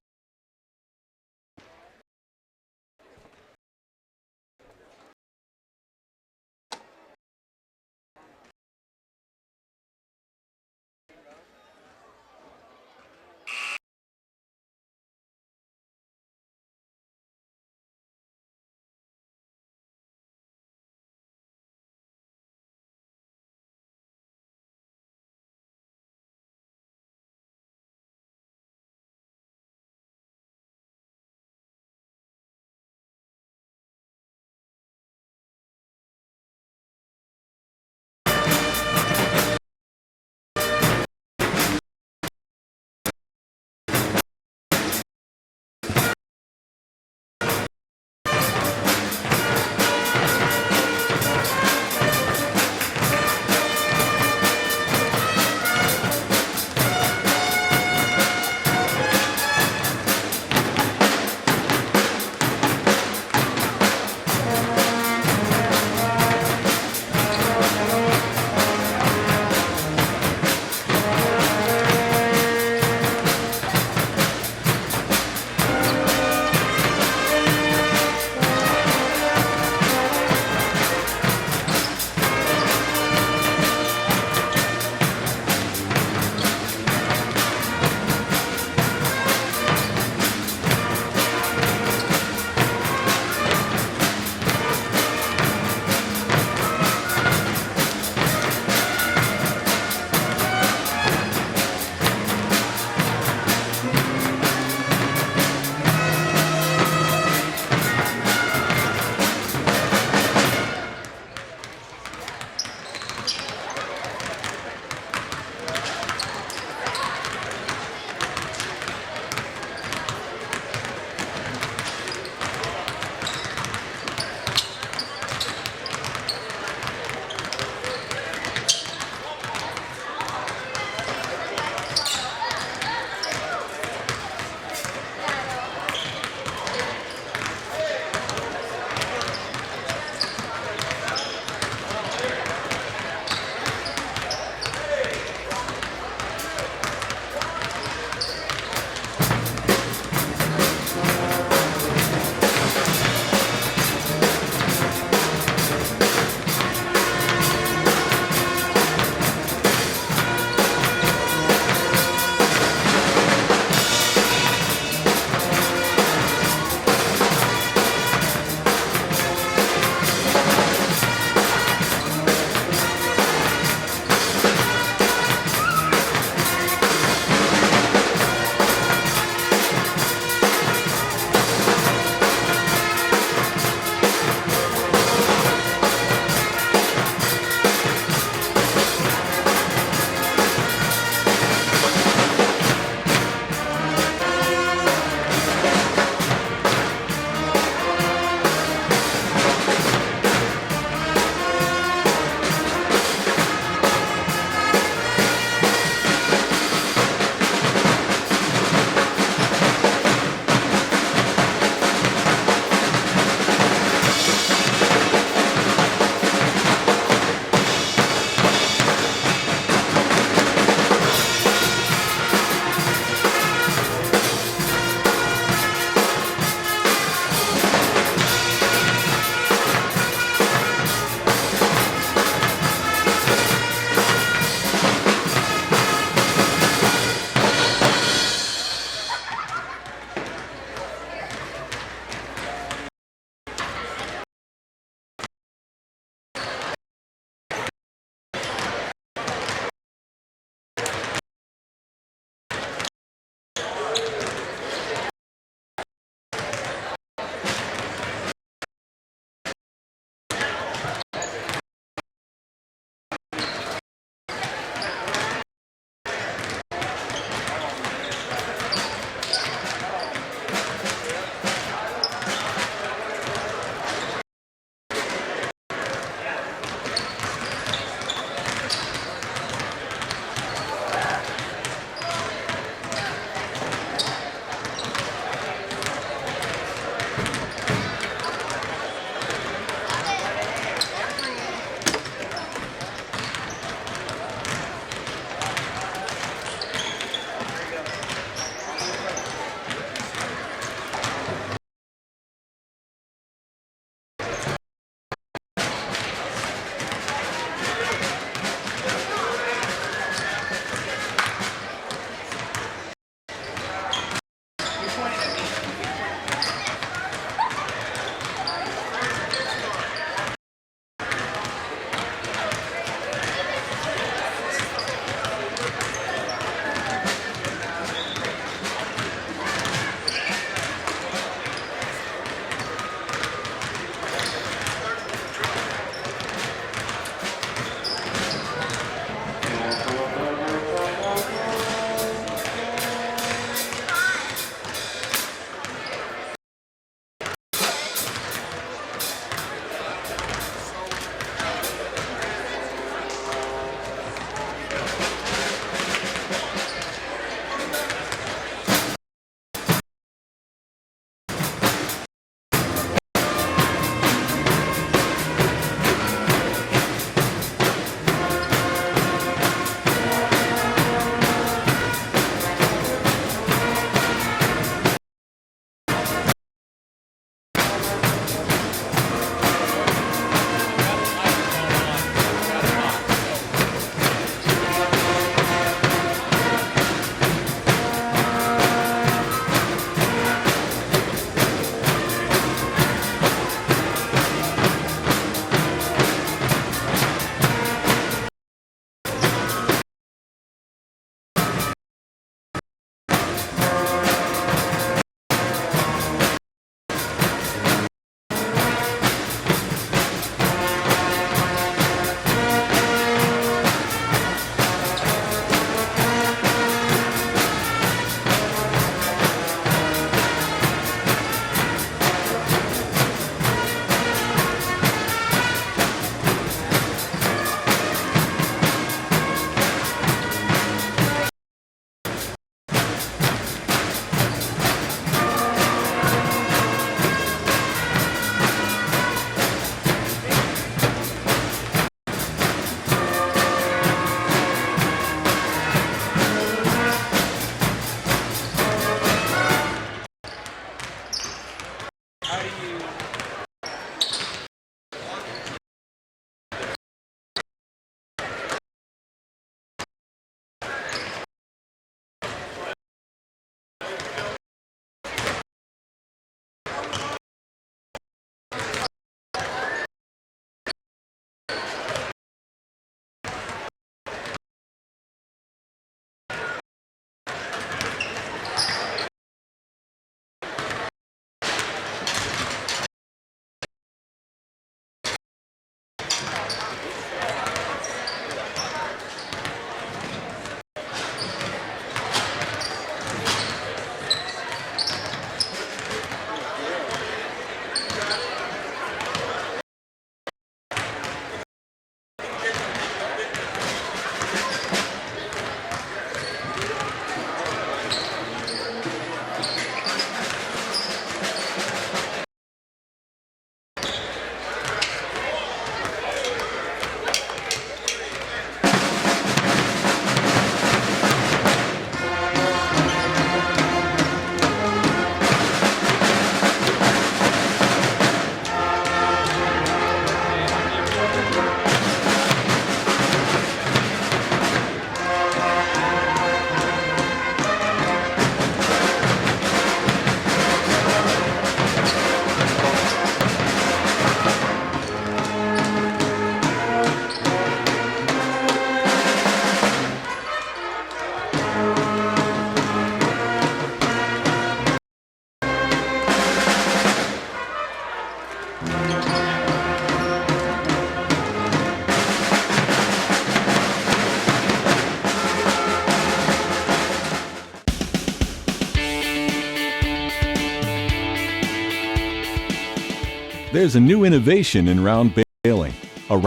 There's a new innovation in round baling, a round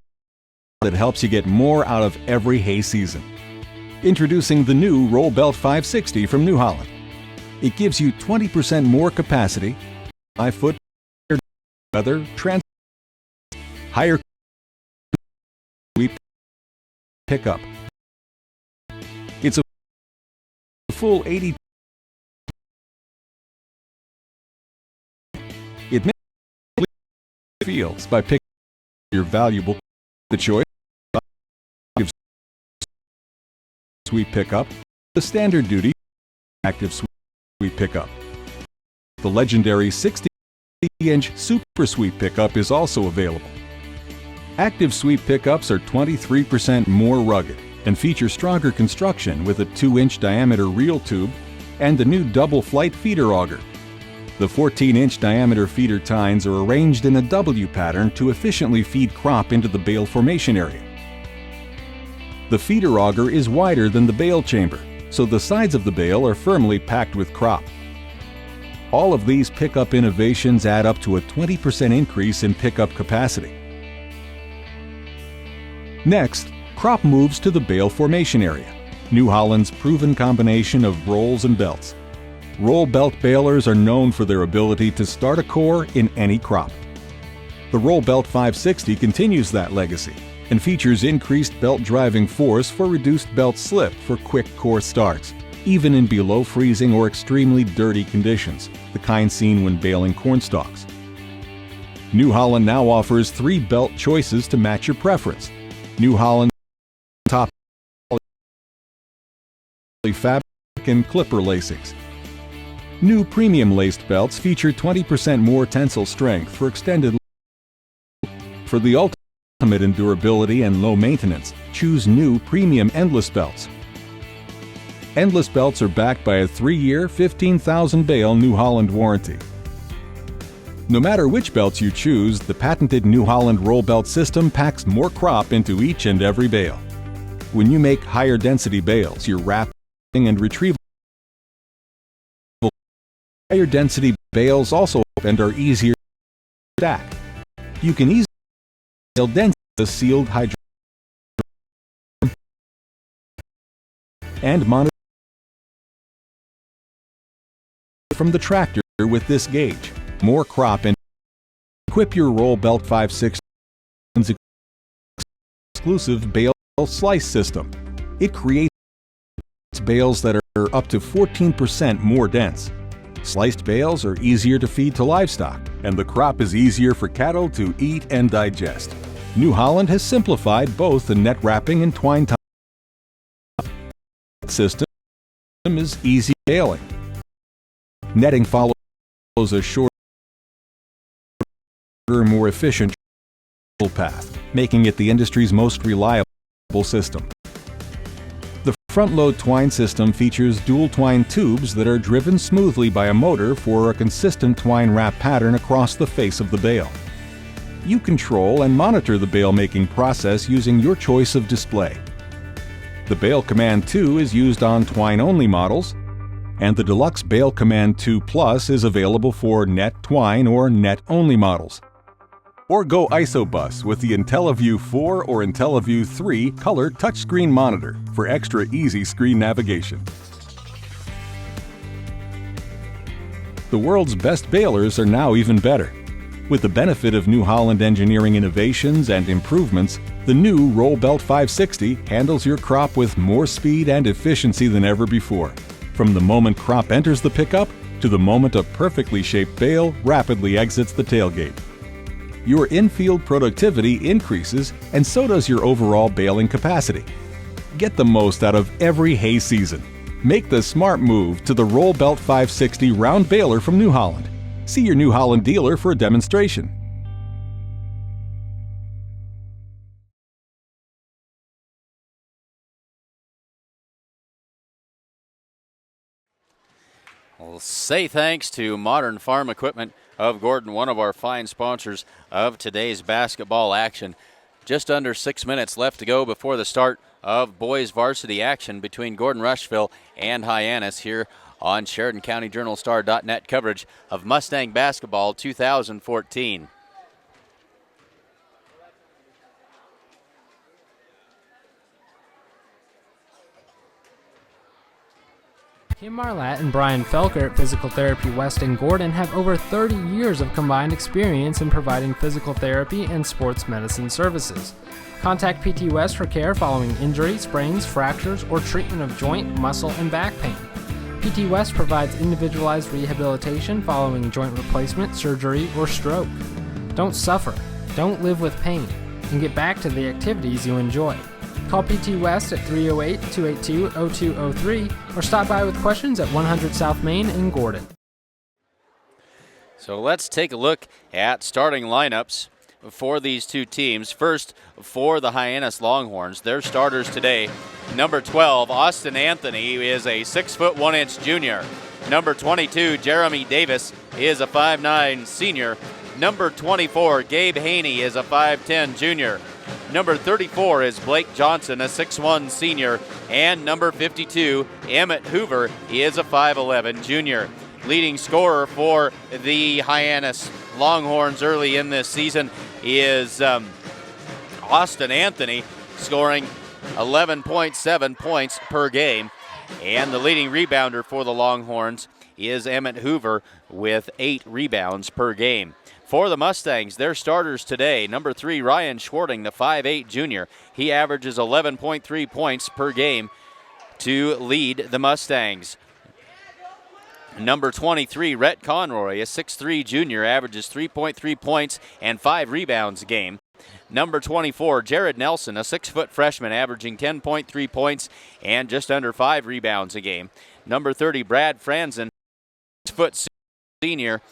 that helps you get more out of every hay season. Introducing the new Roll Belt 560 from New Holland. It gives you 20% more capacity, 5-foot weather, higher sweep pickup. It's a full 80. It makes fields by picking your valuable the choice sweep pickup, the standard duty active sweep pickup. The legendary 60-inch super sweep pickup is also available. Active sweep pickups are 23% more rugged and feature stronger construction with a 2-inch diameter reel tube and the new double flight feeder auger. The 14-inch diameter feeder tines are arranged in a W pattern to efficiently feed crop into the bale formation area. The feeder auger is wider than the bale chamber, so the sides of the bale are firmly packed with crop. All of these pickup innovations add up to a 20% increase in pickup capacity. Next, crop moves to the bale formation area, New Holland's proven combination of rolls and belts. Roll belt balers are known for their ability to start a core in any crop. The Roll Belt 560 continues that legacy and features increased belt driving force for reduced belt slip for quick core starts, even in below freezing or extremely dirty conditions, the kind seen when baling corn stalks. New Holland now offers 3 belt choices to match your preference. New Holland top fabric and clipper lacings. New premium laced belts feature 20% more tensile strength for extended. For the ultimate in durability and low maintenance, choose new premium endless belts. Endless belts are backed by a 3-year, 15,000 bale New Holland warranty. No matter which belts you choose, the patented New Holland roll belt system packs more crop into each and every bale. When you make higher density bales, you're wrapping and retrieval. Higher density bales also and are easier to stack. You can easily bale density sealed hydro and monitor from the tractor with this gauge. More crop and equip your Roll Belt 560 exclusive bale slice system. It creates bales that are up to 14% more dense. Sliced bales are easier to feed to livestock, and the crop is easier for cattle to eat and digest. New Holland has simplified both the net wrapping and twine system is easy baling. Netting follows a shorter, more efficient path, making it the industry's most reliable system. The front-load twine system features dual twine tubes that are driven smoothly by a motor for a consistent twine wrap pattern across the face of the bale. You control and monitor the bale-making process using your choice of display. The Bale Command 2 is used on twine-only models, and the Deluxe Bale Command 2 Plus is available for net twine or net-only models. Or go ISOBUS with the IntelliView 4 or IntelliView 3 color touchscreen monitor for extra easy screen navigation. The world's best balers are now even better. With the benefit of New Holland engineering innovations and improvements, the new Roll Belt 560 handles your crop with more speed and efficiency than ever before. From the moment crop enters the pickup to the moment a perfectly shaped bale rapidly exits the tailgate. Your in-field productivity increases, and so does your overall baling capacity. Get the most out of every hay season. Make the smart move to the Roll Belt 560 round baler from New Holland. See your New Holland dealer for a demonstration. We'll say thanks to Modern Farm Equipment of Gordon, one of our fine sponsors of today's basketball action. Just under 6 minutes left to go before the start of boys varsity action between Gordon-Rushville and Hyannis here on Sheridan County Journal Star.net coverage of Mustang basketball 2014. Kim Marlatt and Brian Felker at Physical Therapy West in Gordon have over 30 years of combined experience in providing physical therapy and sports medicine services. Contact PT West for care following injury, sprains, fractures, or treatment of joint, muscle, and back pain. PT West provides individualized rehabilitation following joint replacement, surgery, or stroke. Don't suffer, don't live with pain, and get back to the activities you enjoy. Call PT West at 308-282-0203 or stop by with questions at 100 South Main in Gordon. So let's take a look at starting lineups for these two teams. First, for the Hyannis Longhorns, their starters today, number 12, Austin Anthony, is a 6'1" junior. Number 22, Jeremy Davis, is a 5'9" senior. Number 24, Gabe Haney, is a 5'10" junior. Number 34 is Blake Johnson, a 6'1" senior. And number 52, Emmett Hoover, is a 5'11" junior. Leading scorer for the Hyannis Longhorns early in this season is Austin Anthony, scoring 11.7 points per game. And the leading rebounder for the Longhorns is Emmett Hoover with 8 rebounds per game. For the Mustangs, their starters today, number 3, Ryan Schwarting, the 5'8" junior. He averages 11.3 points per game to lead the Mustangs. Number 23, Rhett Conroy, a 6'3" junior, averages 3.3 points and 5 rebounds a game. Number 24, Jared Nelson, a 6-foot freshman, averaging 10.3 points and just under 5 rebounds a game. Number 30, Brad Franzen, 6-foot senior,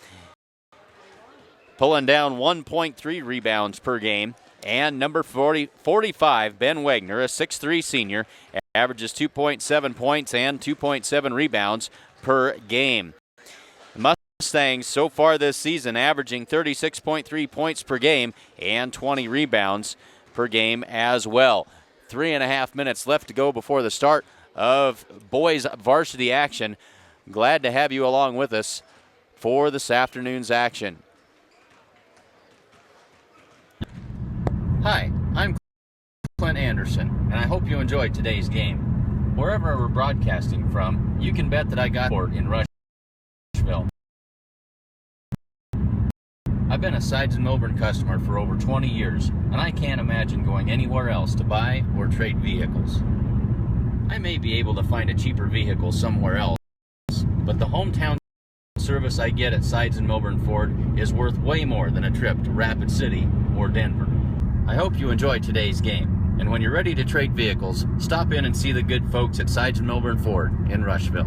pulling down 1.3 rebounds per game. And number 45, Ben Wagner, a 6'3" senior, averages 2.7 points and 2.7 rebounds per game. The Mustangs so far this season averaging 36.3 points per game and 20 rebounds per game as well. 3.5 minutes left to go before the start of boys varsity action. Glad to have you along with us for this afternoon's action. Hi, I'm Clint Anderson, and I hope you enjoyed today's game. Wherever we're broadcasting from, you can bet that I got support in Rushville. I've been a Sides and Milburn customer for over 20 years, and I can't imagine going anywhere else to buy or trade vehicles. I may be able to find a cheaper vehicle somewhere else, but the hometown service I get at Sides and Milburn Ford is worth way more than a trip to Rapid City or Denver. I hope you enjoyed today's game, and when you're ready to trade vehicles, stop in and see the good folks at Sides and Milburn Ford in Rushville.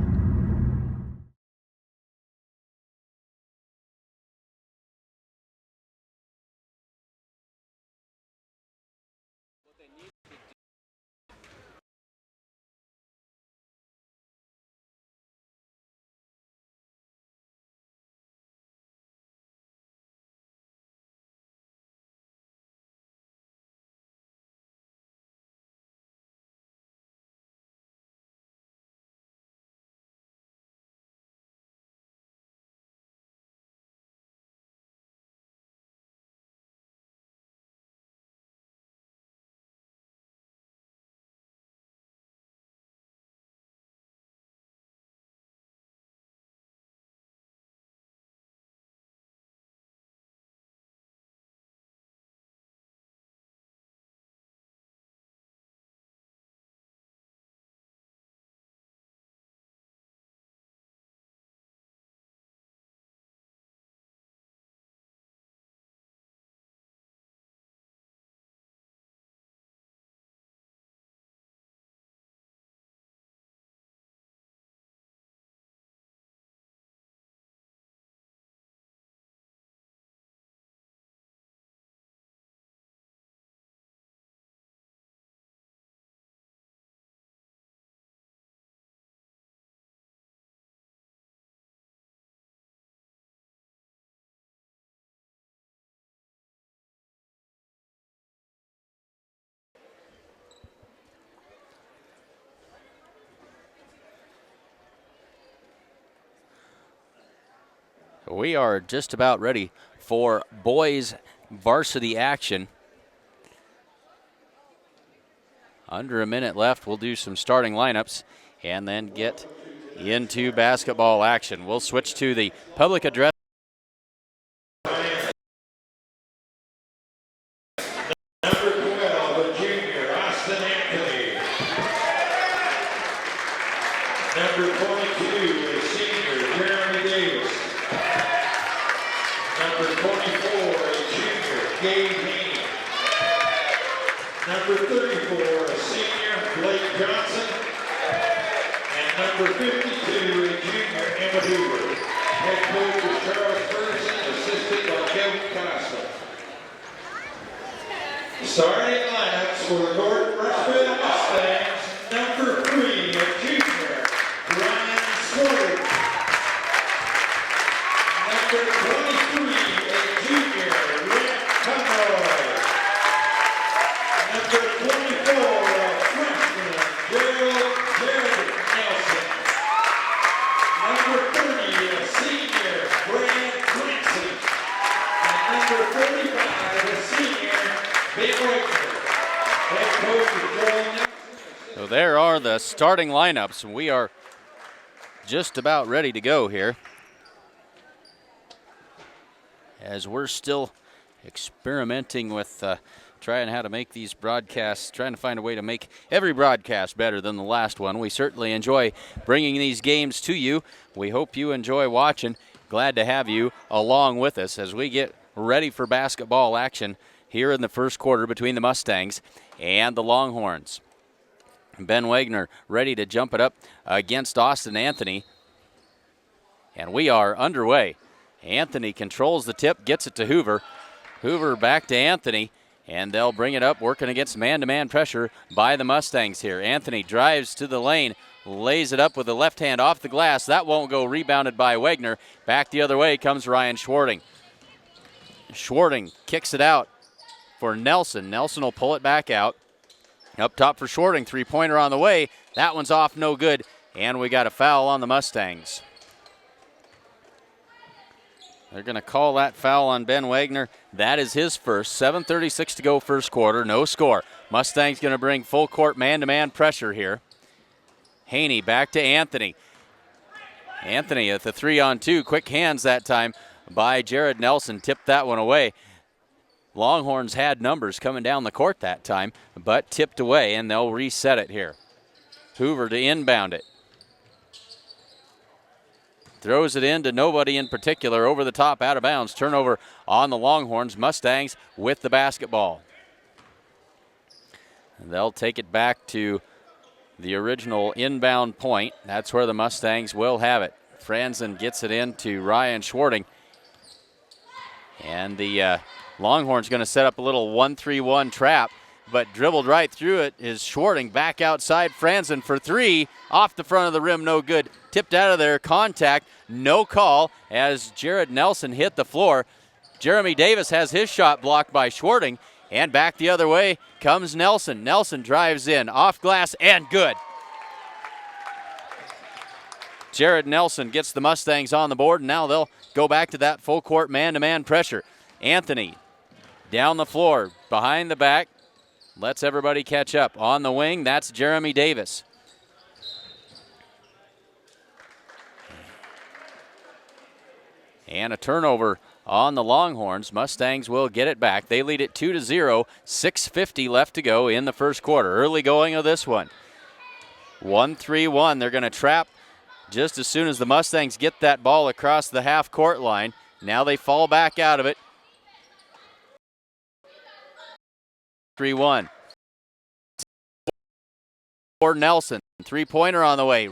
We are just about ready for boys varsity action. Under a minute left, we'll do some starting lineups and then get into basketball action. We'll switch to the public address. Number 12, a junior, Austin Anthony. Number 22, a senior, Jeremy Davis. Number 24, a junior, Gabe Haney. Number 34, a senior, Blake Johnson. And number 52, a junior, Emma Hoover. Head coach is Charles Ferguson, assisted by Kevin Costa. Starting lineups for the Gordon-Rushville Mustangs. Number 3, a junior, Ryan Sheridan. Number 23, a junior, Rhett Conroy. Number 24, a freshman, Sheridan Nelson. Number 30, a senior, Brad Clancy. And number 45, a senior, Ben Wagner. Head coach is Joel Nelson. So there are the starting lineups, and we are just about ready to go here, as we're still experimenting with trying how to make these broadcasts, trying to find a way to make every broadcast better than the last one. We certainly enjoy bringing these games to you. We hope you enjoy watching. Glad to have you along with us as we get ready for basketball action here in the first quarter between the Mustangs and the Longhorns. Ben Wagner ready to jump it up against Austin Anthony. And we are underway. Anthony controls the tip, gets it to Hoover. Hoover back to Anthony, and they'll bring it up, working against man-to-man pressure by the Mustangs here. Anthony drives to the lane, lays it up with the left hand off the glass. That won't go, rebounded by Wagner. Back the other way comes Ryan Schwarting. Schwarting kicks it out for Nelson. Nelson will pull it back out. Up top for Schwarting, three-pointer on the way. That one's off, no good, and we got a foul on the Mustangs. They're going to call that foul on Ben Wagner. That is his first. 7:36 to go first quarter, no score. Mustangs going to bring full court man-to-man pressure here. Haney back to Anthony. Anthony at the 3-on-2. Quick hands that time by Jared Nelson. Tipped that one away. Longhorns had numbers coming down the court that time, but tipped away, and they'll reset it here. Hoover to inbound it. Throws it in to nobody in particular, over the top, out of bounds. Turnover on the Longhorns. Mustangs with the basketball. And they'll take it back to the original inbound point. That's where the Mustangs will have it. Franzen gets it in to Ryan Schwarting. And the Longhorns going to set up a little 1-3-1 trap, but dribbled right through it is Schwarting. Back outside, Franzen for three. Off the front of the rim, no good. Tipped out of there, contact, no call as Jared Nelson hit the floor. Jeremy Davis has his shot blocked by Schwarting, and back the other way comes Nelson. Nelson drives in, off glass, and good. Jared Nelson gets the Mustangs on the board, and now they'll go back to that full court man-to-man pressure. Anthony down the floor, behind the back, lets everybody catch up. On the wing, that's Jeremy Davis. And a turnover on the Longhorns. Mustangs will get it back. They lead it 2-0. 6:50 left to go in the first quarter. Early going of this one. 1-3-1. They're going to trap just as soon as the Mustangs get that ball across the half-court line. Now they fall back out of it. 3-1. For Nelson. Three-pointer on the way.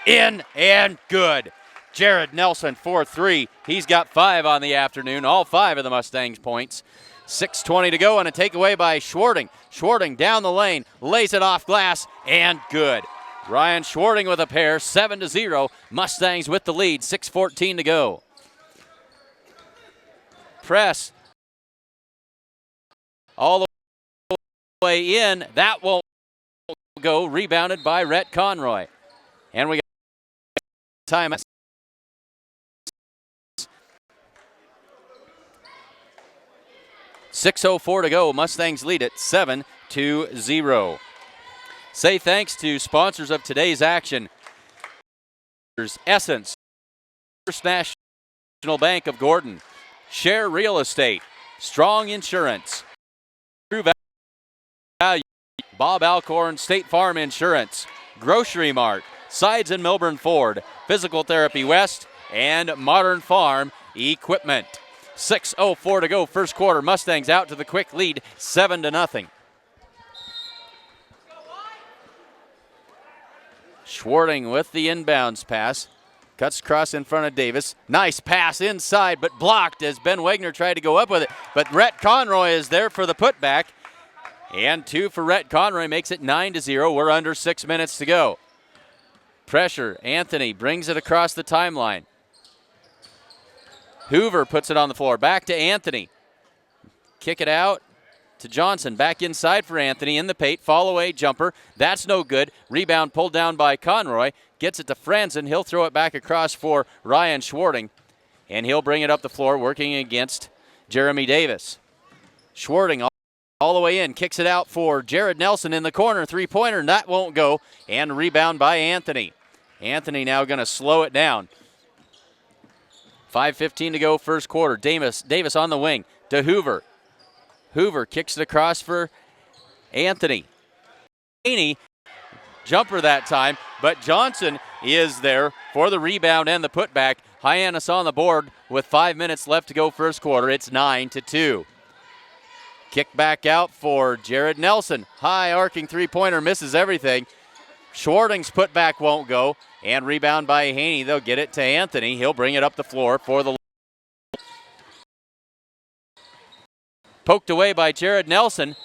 In and good. Jared Nelson for three. He's got 5 on the afternoon, all 5 of the Mustangs points. 6:20 to go, and a takeaway by Schwarting. Schwarting down the lane, lays it off glass, and good. Ryan Schwarting with a pair, 7-0. Mustangs with the lead, 6:14 to go. Press all the way in. That won't go. Rebounded by Rhett Conroy. And we got time. 6:04 to go. Mustangs lead it 7-0. Say thanks to sponsors of today's action. Essence, First National Bank of Gordon, Share Real Estate, Strong Insurance, True Value, Bob Alcorn State Farm Insurance, Grocery Mart, Sides and Milburn Ford, Physical Therapy West, and Modern Farm Equipment. 6:04 to go, first quarter. Mustangs out to the quick lead, 7-0. Schwarting with the inbounds pass. Cuts across in front of Davis. Nice pass inside, but blocked as Ben Wegner tried to go up with it. But Rhett Conroy is there for the putback. And 2 for Rhett Conroy makes it 9-0. We're under 6 minutes to go. Pressure. Anthony brings it across the timeline. Hoover puts it on the floor. Back to Anthony. Kick it out to Johnson. Back inside for Anthony in the paint. Fall away jumper. That's no good. Rebound pulled down by Conroy. Gets it to Franzen. He'll throw it back across for Ryan Schwarting. And he'll bring it up the floor working against Jeremy Davis. Schwarting all the way in. Kicks it out for Jared Nelson in the corner. Three-pointer. That won't go. And rebound by Anthony. Anthony now going to slow it down. 5:15 to go, first quarter. Davis on the wing to Hoover. Hoover kicks it across for Anthony. Jumper that time, but Johnson is there for the rebound and the putback. Hyannis on the board with 5 minutes left to go first quarter. It's 9-2. Kick back out for Jared Nelson. High arcing three-pointer, misses everything. Schwarting's putback won't go. And rebound by Haney. They'll get it to Anthony. He'll bring it up the floor for the... Poked away by Jared Nelson.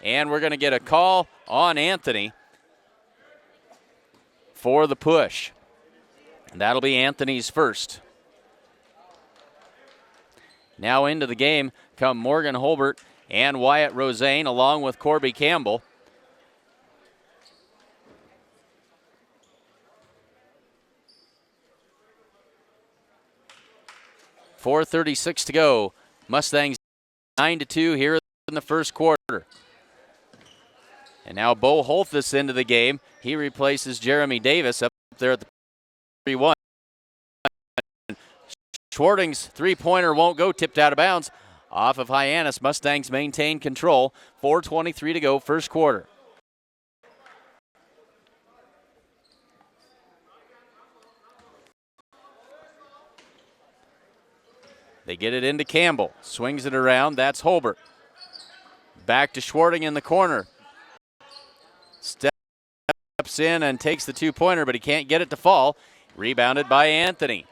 And we're going to get a call on Anthony for the push. And that'll be Anthony's first. Now into the game come Morgan Holbert and Wyatt Rosane along with Corby Campbell. .436 to go. Mustangs 9-2 here in the first quarter. And now Bo Holthus into the game. He replaces Jeremy Davis up there at the 3-1. Schwarting's three-pointer won't go, tipped out of bounds. Off of Hyannis. Mustangs maintain control. 4:23 to go, first quarter. They get it into Campbell. Swings it around. That's Holbert. Back to Schwarting in the corner. Steps in and takes the two-pointer, but he can't get it to fall. Rebounded by Anthony.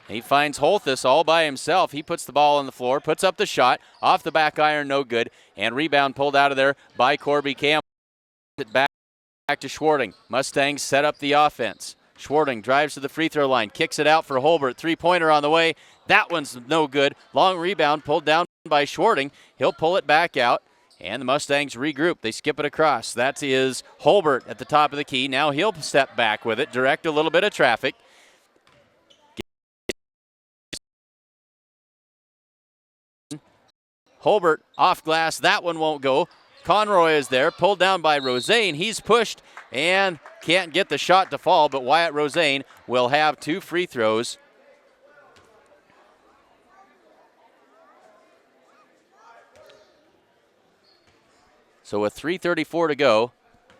He finds Holthus all by himself. He puts the ball on the floor, puts up the shot. Off the back iron, no good. And rebound pulled out of there by Corby Campbell. Back to Schwarting. Mustangs set up the offense. Schwarting drives to the free throw line, kicks it out for Holbert. Three-pointer on the way. That one's no good. Long rebound pulled down by Schwarting. He'll pull it back out, and the Mustangs regroup. They skip it across. That is Holbert at the top of the key. Now he'll step back with it, direct a little bit of traffic. Holbert off glass. That one won't go. Conroy is there, pulled down by Rosane. He's pushed and can't get the shot to fall, but Wyatt Rosane will have 2 free throws. So with 3:34 to go,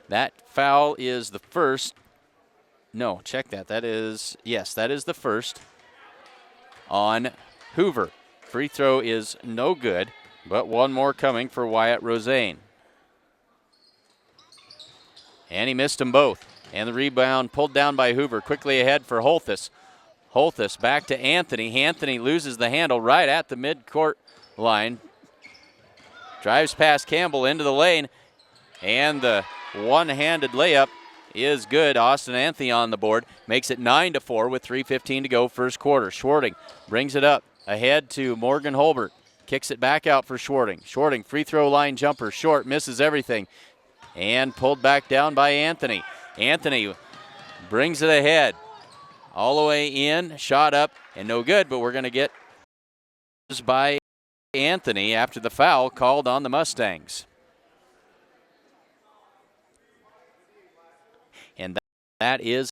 that foul is the first. No, check that. That is the first on Hoover. Free throw is no good, but one more coming for Wyatt Rosane. And he missed them both. And the rebound pulled down by Hoover. Quickly ahead for Holthus. Holthus back to Anthony. Anthony loses the handle right at the midcourt line. Drives past Campbell into the lane. And the one-handed layup is good. Austin Anthony on the board. Makes it 9-4 with 3:15 to go first quarter. Schwarting brings it up. Ahead to Morgan Holbert. Kicks it back out for Schwarting. Schwarting, free throw line jumper. Short, misses everything. And pulled back down by Anthony. Anthony brings it ahead. All the way in, shot up, and no good, but we're going to get by Anthony after the foul called on the Mustangs. And that is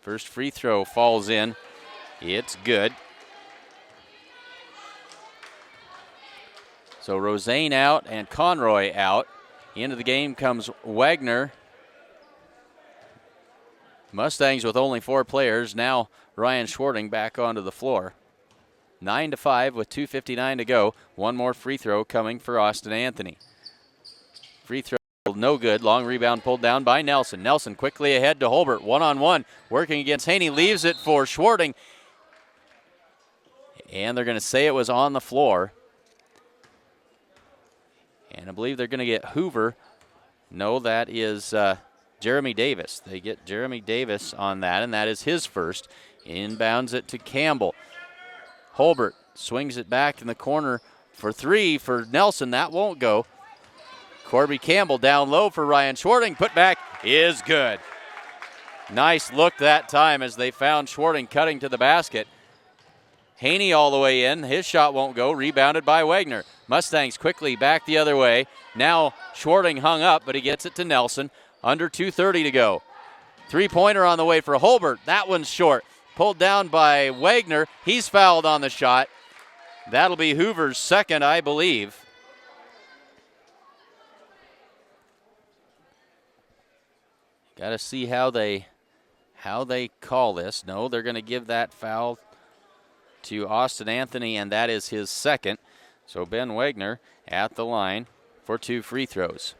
First free throw falls in. It's good. So Rosane out and Conroy out. Into the game comes Wagner. Mustangs with only 4 players. Now Ryan Schwarting back onto the floor. 9-5 with 2:59 to go. One more free throw coming for Austin Anthony. Free throw no good. Long rebound pulled down by Nelson. Nelson quickly ahead to Holbert. One-on-one working against Haney. Leaves it for Schwarting. And they're going to say it was on the floor. And I believe they're going to get Hoover. No, that is Jeremy Davis. They get Jeremy Davis on that, and that is his first. Inbounds it to Campbell. Holbert swings it back in the corner for 3 for Nelson. That won't go. Corby Campbell down low for Ryan Schwarting. Put back is good. Nice look that time as they found Schwarting cutting to the basket. Haney all the way in. His shot won't go. Rebounded by Wagner. Mustangs quickly back the other way. Now Schwarting hung up, but he gets it to Nelson. Under 2:30 to go. Three-pointer on the way for Holbert. That one's short. Pulled down by Wagner. He's fouled on the shot. That'll be Hoover's second, I believe. Got to see how they call this. No, they're going to give that foul to Austin Anthony, and that is his second. So Ben Wagner at the line for 2 free throws.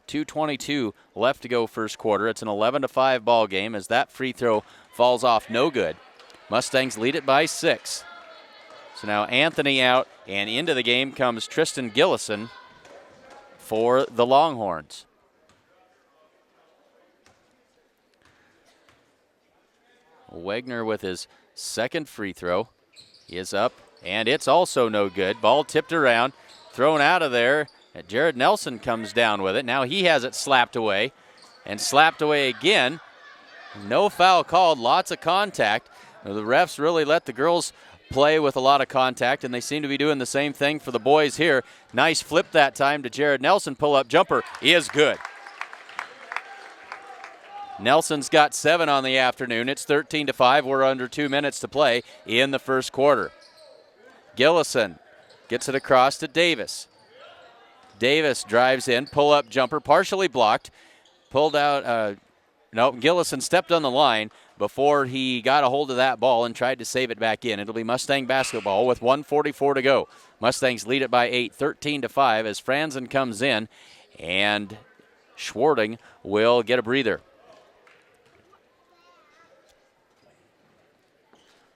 2:22 left to go first quarter. It's an 11-5 ball game as that free throw falls off no good. Mustangs lead it by 6. So now Anthony out, and into the game comes Tristan Gillison for the Longhorns. Wagner with his second free throw. He is up, and it's also no good. Ball tipped around, thrown out of there. Jared Nelson comes down with it. Now he has it slapped away, and slapped away again. No foul called, lots of contact. The refs really let the girls play with a lot of contact, and they seem to be doing the same thing for the boys here. Nice flip that time to Jared Nelson. Pull-up jumper is good. Nelson's got 7 on the afternoon. It's 13-5. We're under 2 minutes to play in the first quarter. Gillison gets it across to Davis. Davis drives in, pull-up jumper, partially blocked. Pulled out, Gillison stepped on the line before he got a hold of that ball and tried to save it back in. It'll be Mustang basketball with 1:44 to go. Mustangs lead it by 8, 13-5 as Franzen comes in, and Schwarting will get a breather.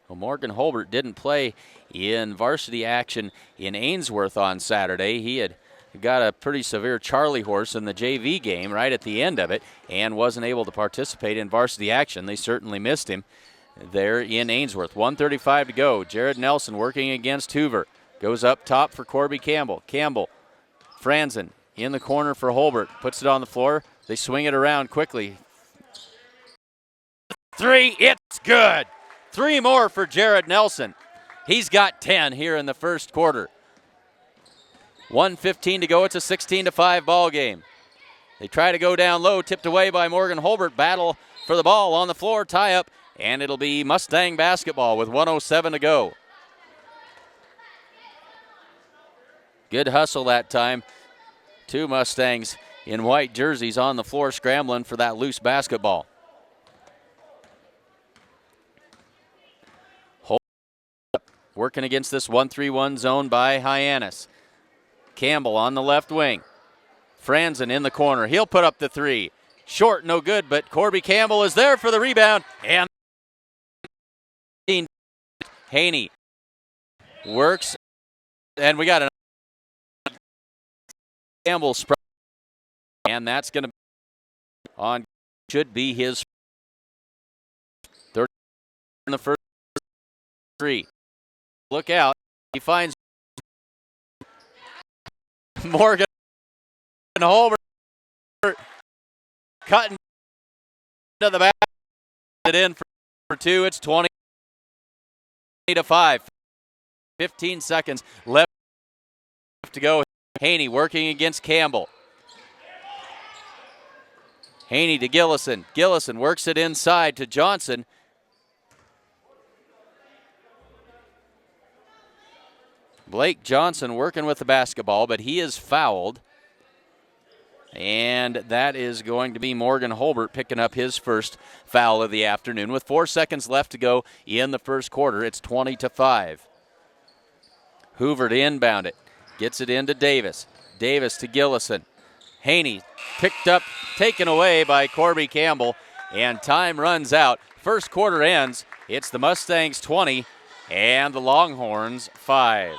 Well, Morgan Holbert didn't play in varsity action in Ainsworth on Saturday. He had got a pretty severe Charlie horse in the JV game right at the end of it and wasn't able to participate in varsity action. They certainly missed him there in Ainsworth. 1:35 to go. Jared Nelson working against Hoover. Goes up top for Corby Campbell. Campbell, Franzen in the corner for Holbert. Puts it on the floor. They swing it around quickly. 3, it's good. 3 more for Jared Nelson. He's got 10 here in the first quarter. 1:15 to go. It's a 16-5 ball game. They try to go down low, tipped away by Morgan Holbert. Battle for the ball on the floor, tie up, and it'll be Mustang basketball with 1:07 to go. Good hustle that time. 2 Mustangs in white jerseys on the floor scrambling for that loose basketball. Working against this 1-3-1 zone by Hyannis. Campbell on the left wing. Franzen in the corner. He'll put up the 3. Short, no good, but Corby Campbell is there for the rebound. And Haney works. And we got an Campbell spread. And that's going to be on, should be his 30 in the first 3. Look out. He finds Morgan Holbert cutting to the back. It in for 2. It's 20-5. 15 seconds left to go. Haney working against Campbell. Haney to Gillison. Gillison works it inside to Johnson. Blake Johnson working with the basketball, but he is fouled. And that is going to be Morgan Holbert picking up his first foul of the afternoon. With 4 seconds left to go in the first quarter, it's 20-5. Hoover to inbound it. Gets it into Davis. Davis to Gillison. Haney picked up, taken away by Corby Campbell, and time runs out. First quarter ends. It's the Mustangs 20 and the Longhorns 5.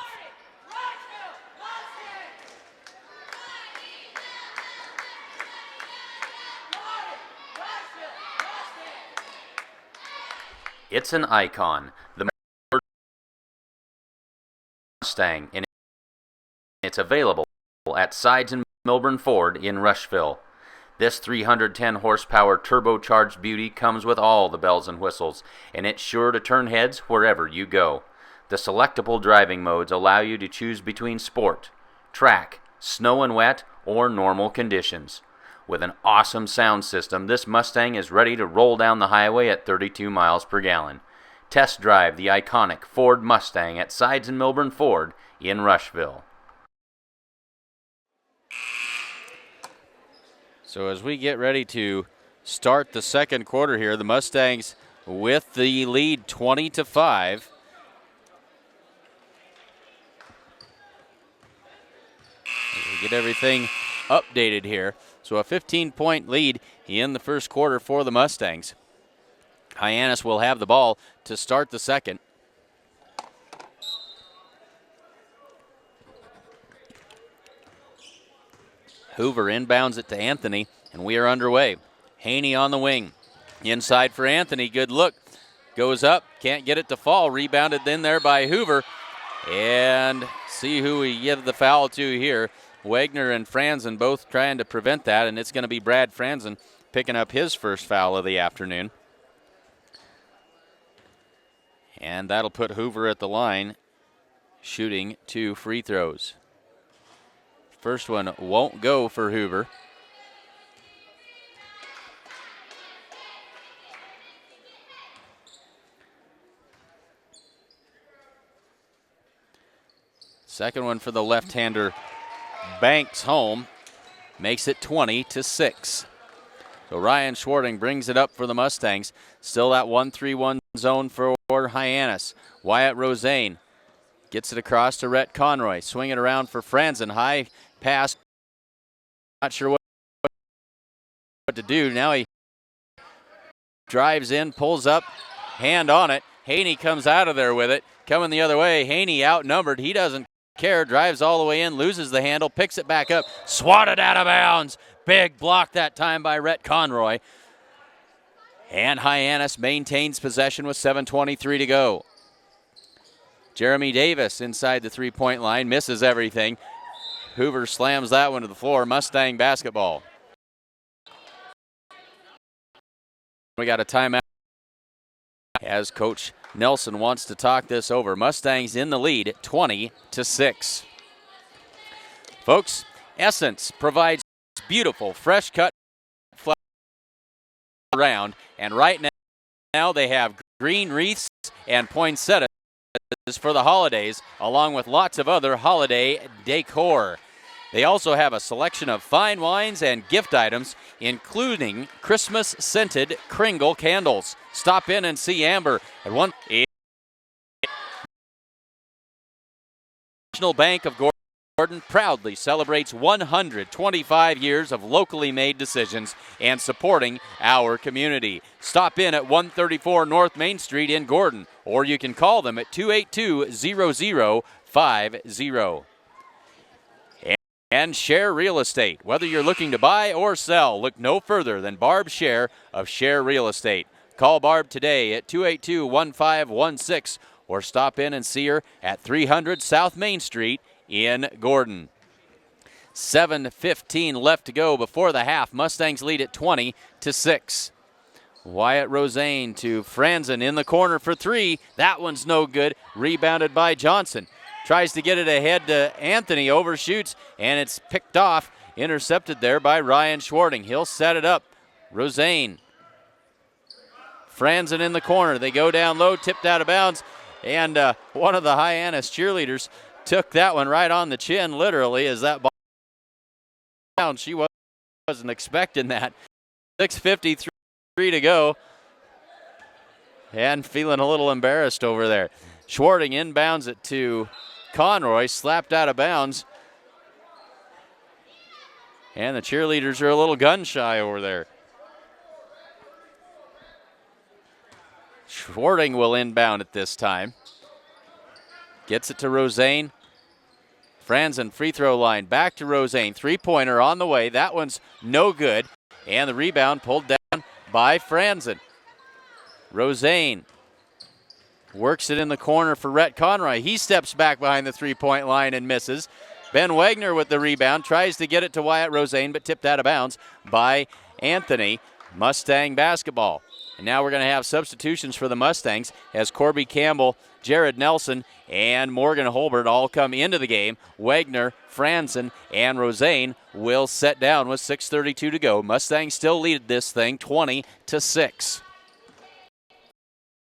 It's an icon, the Mustang, and it's available at Sides and Milburn Ford in Rushville. This 310 horsepower turbocharged beauty comes with all the bells and whistles, and it's sure to turn heads wherever you go. The selectable driving modes allow you to choose between sport, track, snow and wet, or normal conditions. With an awesome sound system, this Mustang is ready to roll down the highway at 32 miles per gallon. Test drive the iconic Ford Mustang at Sides and Milburn Ford in Rushville. So as we get ready to start the second quarter here, the Mustangs with the lead 20-5. As we get everything updated here. So a 15-point lead in the first quarter for the Mustangs. Hyannis will have the ball to start the second. Hoover inbounds it to Anthony, and we are underway. Haney on the wing. Inside for Anthony, good look. Goes up, can't get it to fall. Rebounded in there by Hoover. And see who we give the foul to here. Wagner and Franzen both trying to prevent that, and it's going to be Brad Franzen picking up his first foul of the afternoon. And that'll put Hoover at the line, shooting 2 free throws. First one won't go for Hoover. Second one for the left-hander banks home, makes it 20-6. So Ryan Schwarting brings it up for the Mustangs. Still that 1-3-1 zone for Hyannis. Wyatt Rosane gets it across to Rhett Conroy. Swing it around for Franzen. High pass. Not sure what to do. Now he drives in, pulls up, hand on it. Haney comes out of there with it. Coming the other way. Haney outnumbered. He doesn't care. Drives all the way in, loses the handle, picks it back up, swatted out of bounds. Big block that time by Rhett Conroy. And Hyannis maintains possession with 7:23 to go. Jeremy Davis inside the three-point line, misses everything. Hoover slams that one to the floor. Mustang basketball. We got a timeout as Coach Nelson wants to talk this over. Mustangs in the lead, 20-6. Folks, Essence provides beautiful, fresh-cut flower around, and right now they have green wreaths and poinsettias for the holidays, along with lots of other holiday decor. They also have a selection of fine wines and gift items, including Christmas-scented Kringle candles. Stop in and see Amber at one. National Bank of Gordon proudly celebrates 125 years of locally made decisions and supporting our community. Stop in at 134 North Main Street in Gordon, or you can call them at 282-0050. And Share Real Estate. Whether you're looking to buy or sell, look no further than Barb Share of Share Real Estate. Call Barb today at 282-1516 or stop in and see her at 300 South Main Street in Gordon. 7:15 left to go before the half. Mustangs lead at 20-6. Wyatt Rosane to Franzen in the corner for three. That one's no good. Rebounded by Johnson. Tries to get it ahead to Anthony, overshoots, and it's picked off, intercepted there by Ryan Schwarting. He'll set it up. Rosane. Franzen in the corner. They go down low, tipped out of bounds, and one of the Hyannis cheerleaders took that one right on the chin, literally, as that ball down. She wasn't expecting that. 6:53 to go. And feeling a little embarrassed over there. Schwarting inbounds it to Conroy, slapped out of bounds. And the cheerleaders are a little gun shy over there. Schwarting will inbound it this time. Gets it to Rosane. Franzen free throw line. Back to Rosane. Three-pointer on the way. That one's no good. And the rebound pulled down by Franzen. Rosane works it in the corner for Rhett Conroy. He steps back behind the three-point line and misses. Ben Wagner with the rebound, tries to get it to Wyatt Rosane, but tipped out of bounds by Anthony. Mustang basketball. And now we're going to have substitutions for the Mustangs as Corby Campbell, Jared Nelson, and Morgan Holbert all come into the game. Wagner, Franzen, and Rosane will set down with 6:32 to go. Mustangs still lead this thing 20-6.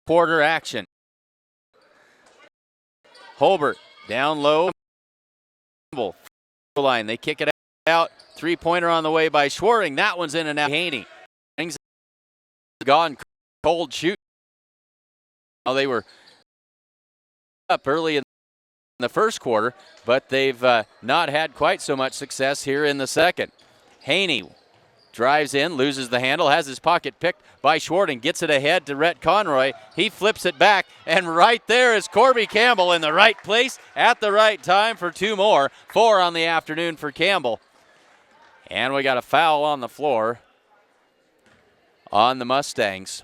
Quarter action. Holbert down low. Line. They kick it out. Three-pointer on the way by Schwaring. That one's in and out. Haney. Gone cold shoot. Now they were up early in the first quarter, but they've not had quite so much success here in the second. Haney drives in, loses the handle, has his pocket picked by Schwarting, gets it ahead to Rhett Conroy. He flips it back, and right there is Corby Campbell in the right place at the right time for two more. 4 on the afternoon for Campbell. And we got a foul on the floor on the Mustangs.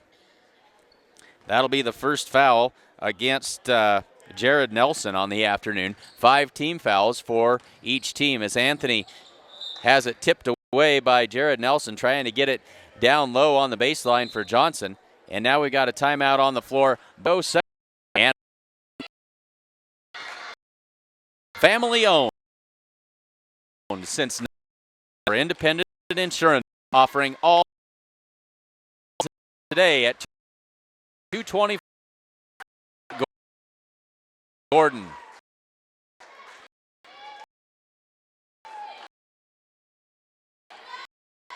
That'll be the first foul against Jared Nelson on the afternoon. 5 team fouls for each team as Anthony has it tipped away by Jared Nelson, trying to get it down low on the baseline for Johnson. And now we got a timeout on the floor. Both sides. And family owned since independent insurance, offering all today at 220 Gordon.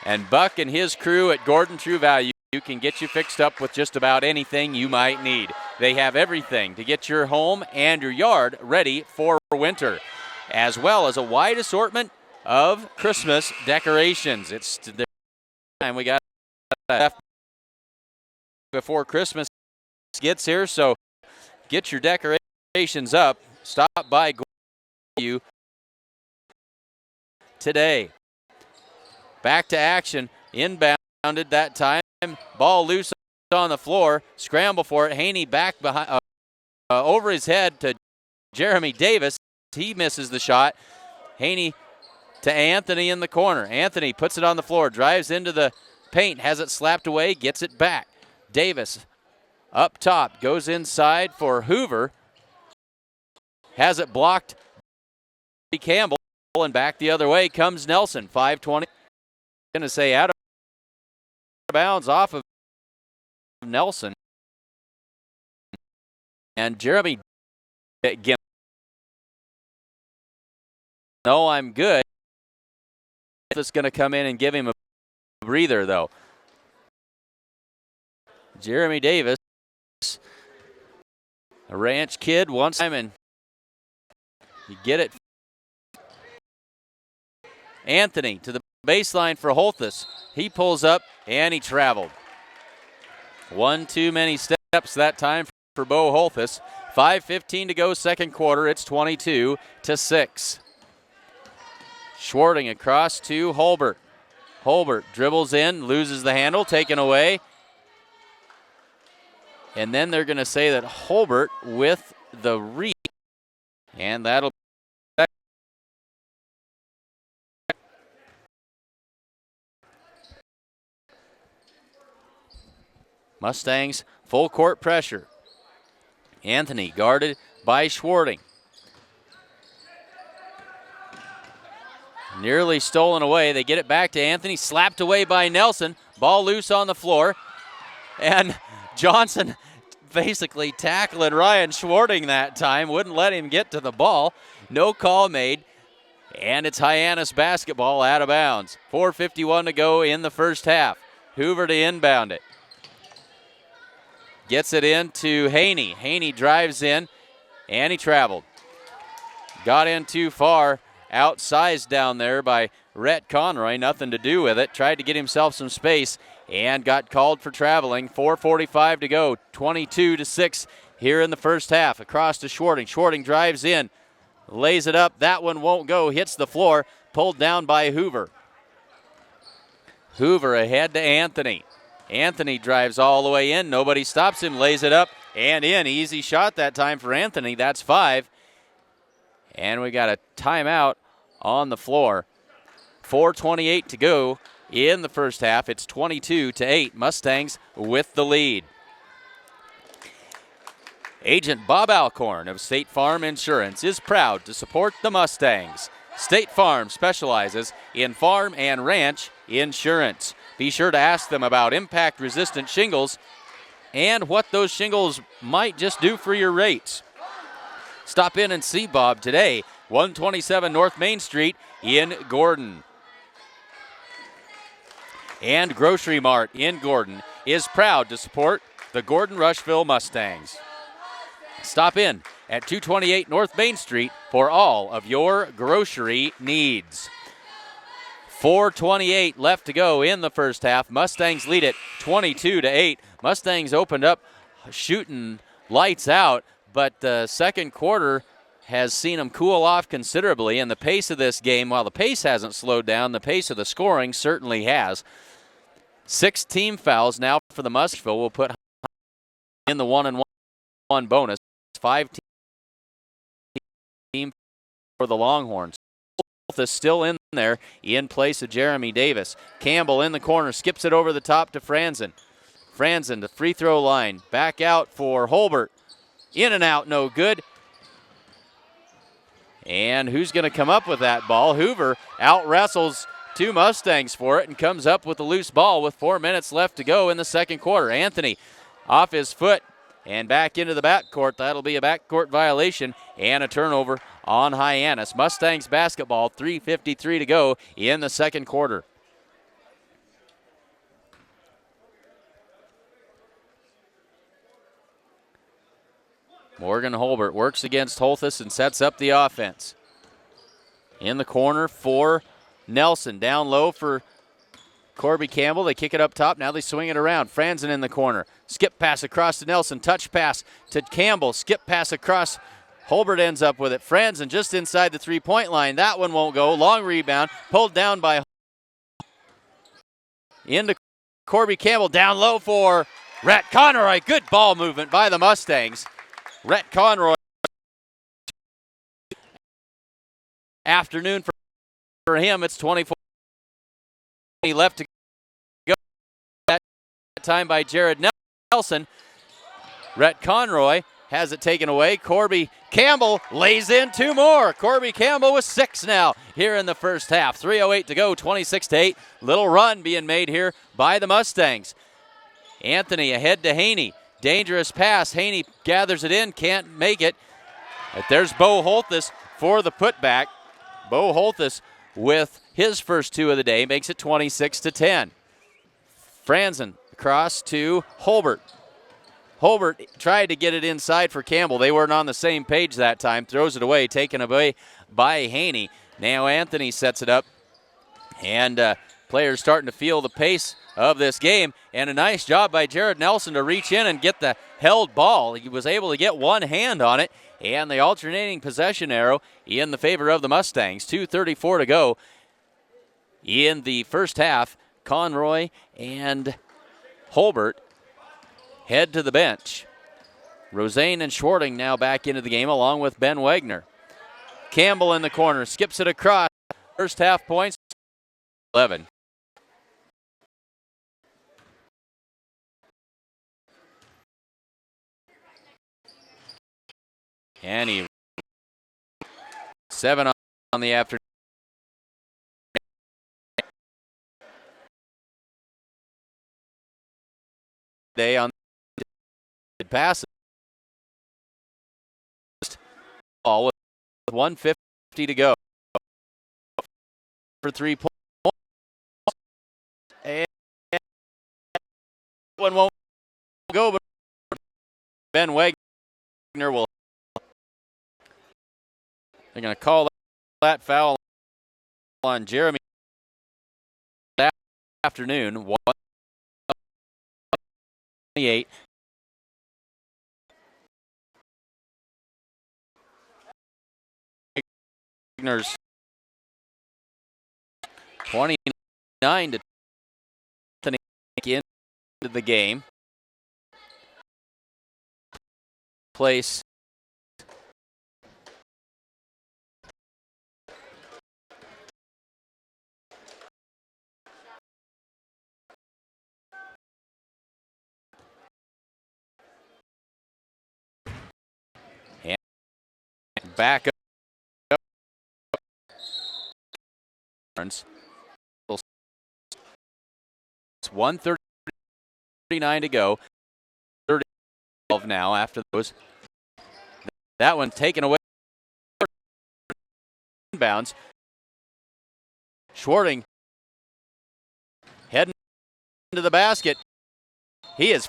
And Buck and his crew at Gordon True Value can get you fixed up with just about anything you might need. They have everything to get your home and your yard ready for winter, as well as a wide assortment of Christmas decorations. It's the time we got before Christmas gets here, so get your decorations up. Stop by you today. Back to action. Inbounded that time. Ball loose on the floor. Scramble for it. Haney back behind, over his head to Jeremy Davis. He misses the shot. Haney to Anthony in the corner. Anthony puts it on the floor. Drives into the paint. Has it slapped away. Gets it back. Davis up top. Goes inside for Hoover. Has it blocked. Campbell. And back the other way comes Nelson. 5:20. Going to say out of bounds off of Nelson. And Jeremy, no, I'm good. It's going to come in and give him a breather, though. Jeremy Davis, a ranch kid, one time, and you get it. Anthony to the baseline for Holthus. He pulls up and he traveled. One too many steps that time for Bo Holthus. 5:15 to go, second quarter. It's 22-6. Schwarting across to Holbert. Holbert dribbles in, loses the handle, taken away. And then they're going to say that Holbert with the reach. And that'll Mustangs full court pressure. Anthony guarded by Schwarting. Nearly stolen away. They get it back to Anthony. Slapped away by Nelson. Ball loose on the floor. And Johnson basically tackling Ryan Schwarting that time. Wouldn't let him get to the ball. No call made. And it's Hyannis basketball out of bounds. 4:51 to go in the first half. Hoover to inbound it. Gets it into Haney. Haney drives in, and he traveled. Got in too far. Outsized down there by Rhett Conroy. Nothing to do with it. Tried to get himself some space and got called for traveling. 4:45 to go. 22-6 here in the first half. Across to Schwarting. Schwarting drives in. Lays it up. That one won't go. Hits the floor. Pulled down by Hoover. Hoover ahead to Anthony. Anthony drives all the way in. Nobody stops him. Lays it up and in. Easy shot that time for Anthony. That's 5. And we got a timeout on the floor. 4:28 to go in the first half. It's 22-8. Mustangs with the lead. Agent Bob Alcorn of State Farm Insurance is proud to support the Mustangs. State Farm specializes in farm and ranch insurance. Be sure to ask them about impact-resistant shingles and what those shingles might just do for your rates. Stop in and see Bob today, 127 North Main Street in Gordon. And Grocery Mart in Gordon is proud to support the Gordon-Rushville Mustangs. Stop in at 228 North Main Street for all of your grocery needs. 4:28 left to go in the first half. Mustangs lead it 22-8. Mustangs opened up shooting lights out, but the second quarter has seen them cool off considerably. And the pace of this game, while the pace hasn't slowed down, the pace of the scoring certainly has. 6 team fouls now for the Mustangs. Will put in the 1-and-1 bonus. 5 team for the Longhorns. Is still in there in place of Jeremy Davis. Campbell in the corner, skips it over the top to Franzen. Franzen, the free throw line. Back out for Holbert. In and out, no good. And who's going to come up with that ball? Hoover out wrestles 2 Mustangs for it and comes up with a loose ball with 4 minutes left to go in the second quarter. Anthony off his foot and back into the backcourt. That'll be a backcourt violation and a turnover on Hyannis. Mustangs basketball, 3:53 to go in the second quarter. Morgan Holbert works against Holthus and sets up the offense. In the corner for Nelson. Down low for Corby Campbell. They kick it up top. Now they swing it around. Franzen in the corner. Skip pass across to Nelson. Touch pass to Campbell. Skip pass across. Holbert ends up with it. Franzen just inside the three-point line. That one won't go. Long rebound. Pulled down by into Corby Campbell. Down low for Rhett Conroy. Good ball movement by the Mustangs. Rhett Conroy. Afternoon for him. It's 24 left to go. That time by Jared Nelson. Rhett Conroy has it taken away. Corby Campbell lays in 2 more. Corby Campbell with 6 now here in the first half. 3:08 to go, 26-8. Little run being made here by the Mustangs. Anthony ahead to Haney. Dangerous pass. Haney gathers it in, can't make it. But there's Bo Holthus for the putback. Bo Holthus with his first 2 of the day makes it 26-10. Franzen across to Holbert. Holbert tried to get it inside for Campbell. They weren't on the same page that time. Throws it away, taken away by Haney. Now Anthony sets it up. And players starting to feel the pace of this game. And a nice job by Jared Nelson to reach in and get the held ball. He was able to get one hand on it. And the alternating possession arrow in the favor of the Mustangs. 2:34 to go in the first half. Conroy and Holbert head to the bench. Rosane and Schwarting now back into the game along with Ben Wagner. Campbell in the corner, skips it across. First half points, 11. And he 7 on the afternoon. Day on passes. All 1:50 to go. For 3 points. And one won't go, but Ben Wagner will. They're going to call that foul on Jeremy that afternoon. 1:28. Wagner's 29 to into the game. Place and back up. It's 1:39 to go. 30 now after those. That one taken away. Inbounds. Schwarting heading into the basket. He is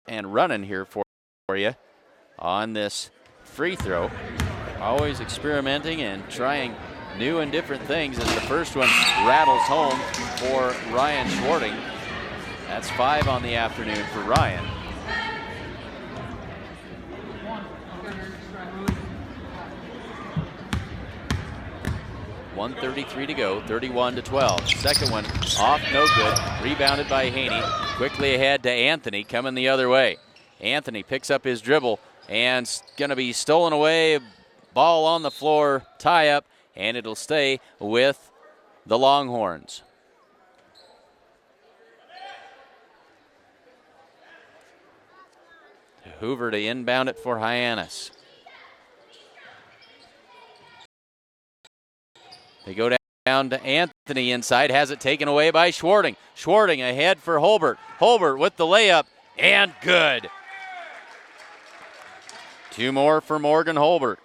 and running here for you on this free throw. Always experimenting and trying new and different things as the first one rattles home for Ryan Schwarting. That's 5 on the afternoon for Ryan. .133 to go, 31 to 12. Second one off, no good. Rebounded by Haney. Quickly ahead to Anthony, coming the other way. Anthony picks up his dribble and going to be stolen away. Ball on the floor, tie up, and it'll stay with the Longhorns. Hoover to inbound it for Hyannis. They go down to Anthony inside, has it taken away by Schwarting. Schwarting ahead for Holbert. Holbert with the layup, and good. 2 more for Morgan Holbert.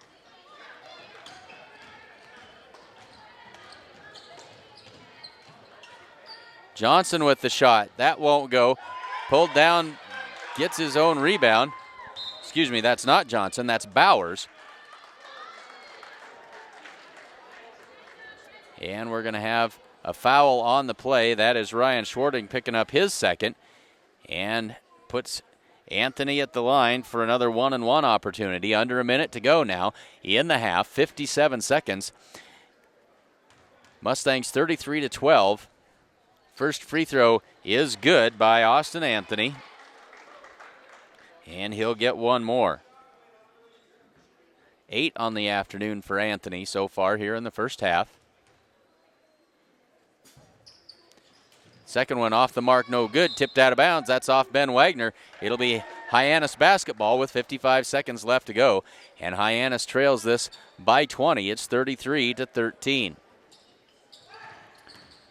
Johnson with the shot. That won't go. Pulled down, gets his own rebound. Excuse me, that's not Johnson, that's Bowers. And we're going to have a foul on the play. That is Ryan Schwarting picking up his second and puts Anthony at the line for another 1-and-1 opportunity. Under a minute to go now in the half, 57 seconds. Mustangs 33 to 12. First free throw is good by Austin Anthony. And he'll get one more. 8 on the afternoon for Anthony so far here in the first half. Second one off the mark, no good. Tipped out of bounds. That's off Ben Wagner. It'll be Hyannis basketball with 55 seconds left to go. And Hyannis trails this by 20. It's 33 to 13.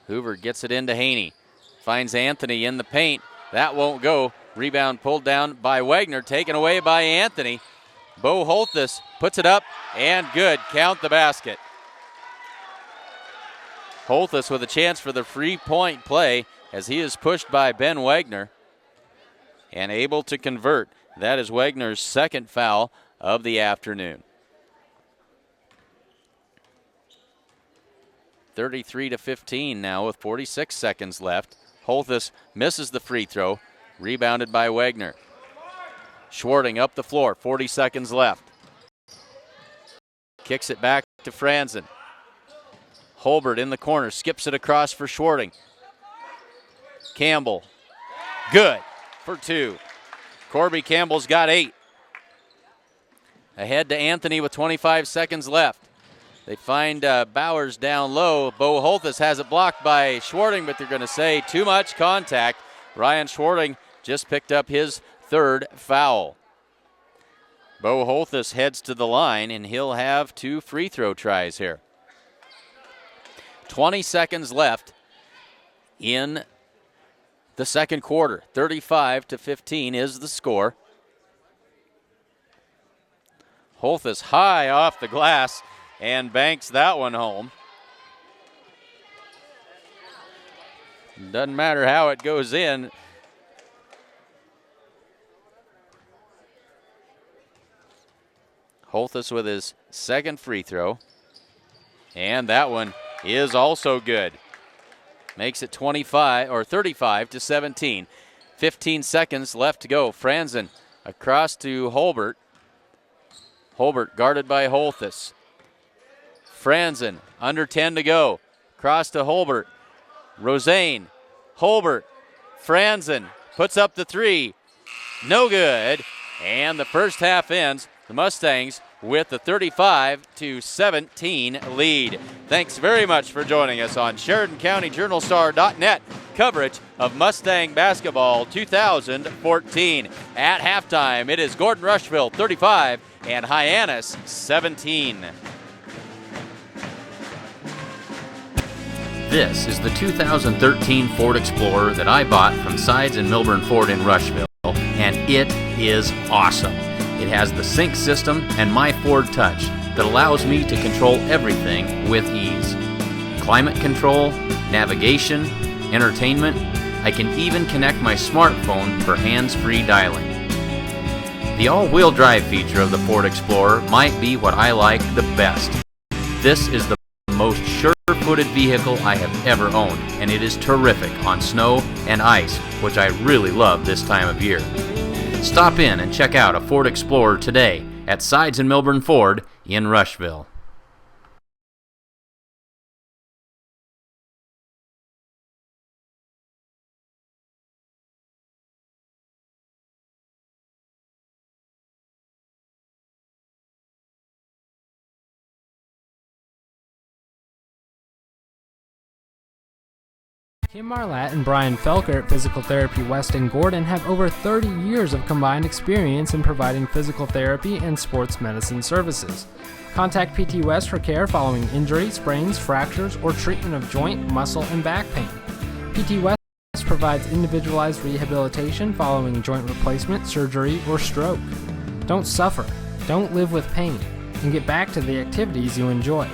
Hoover gets it into Haney. Finds Anthony in the paint. That won't go. Rebound pulled down by Wagner. Taken away by Anthony. Bo Holthus puts it up and good. Count the basket. Holthus with a chance for the free point play as he is pushed by Ben Wagner and able to convert. That is Wagner's second foul of the afternoon. 33 to 15 now with 46 seconds left. Holthus misses the free throw. Rebounded by Wagner. Schwarting up the floor, 40 seconds left. Kicks it back to Franzen. Holbert in the corner, skips it across for Schwarting. Campbell, good for 2. Corby Campbell's got 8. Ahead to Anthony with 25 seconds left. They find Bowers down low. Bo Holthus has it blocked by Schwarting, but they're going to say too much contact. Ryan Schwarting just picked up his third foul. Bo Holthus heads to the line, and he'll have 2 free throw tries here. 20 seconds left in the second quarter. 35-15 is the score. Holthus high off the glass and banks that one home. Doesn't matter how it goes in. Holthus with his second free throw. And that one is also good. Makes it 35-17. 15 seconds left to go. Franzen across to Holbert. Holbert guarded by Holthus. Franzen under 10 to go. Cross to Holbert. Rosane, Holbert, Franzen puts up the three. No good. And the first half ends. The Mustangs with the 35-17 lead. Thanks very much for joining us on SheridanCountyJournalStar.net coverage of Mustang basketball 2014. At halftime, it is Gordon-Rushville 35 and Hyannis 17. This is the 2013 Ford Explorer that I bought from Sides and Milburn Ford in Rushville, and it is awesome. It has the sync system and My Ford Touch that allows me to control everything with ease. Climate control, navigation, entertainment. I can even connect my smartphone for hands-free dialing. The all-wheel drive feature of the Ford Explorer might be what I like the best. This is the most sure-footed vehicle I have ever owned, and it is terrific on snow and ice, which I really love this time of year. Stop in and check out a Ford Explorer today at Sides and Milburn Ford in Rushville. Kim Marlatt and Brian Felker at Physical Therapy West in Gordon have over 30 years of combined experience in providing physical therapy and sports medicine services. Contact PT West for care following injury, sprains, fractures, or treatment of joint, muscle, and back pain. PT West provides individualized rehabilitation following joint replacement, surgery, or stroke. Don't suffer, don't live with pain, and get back to the activities you enjoy.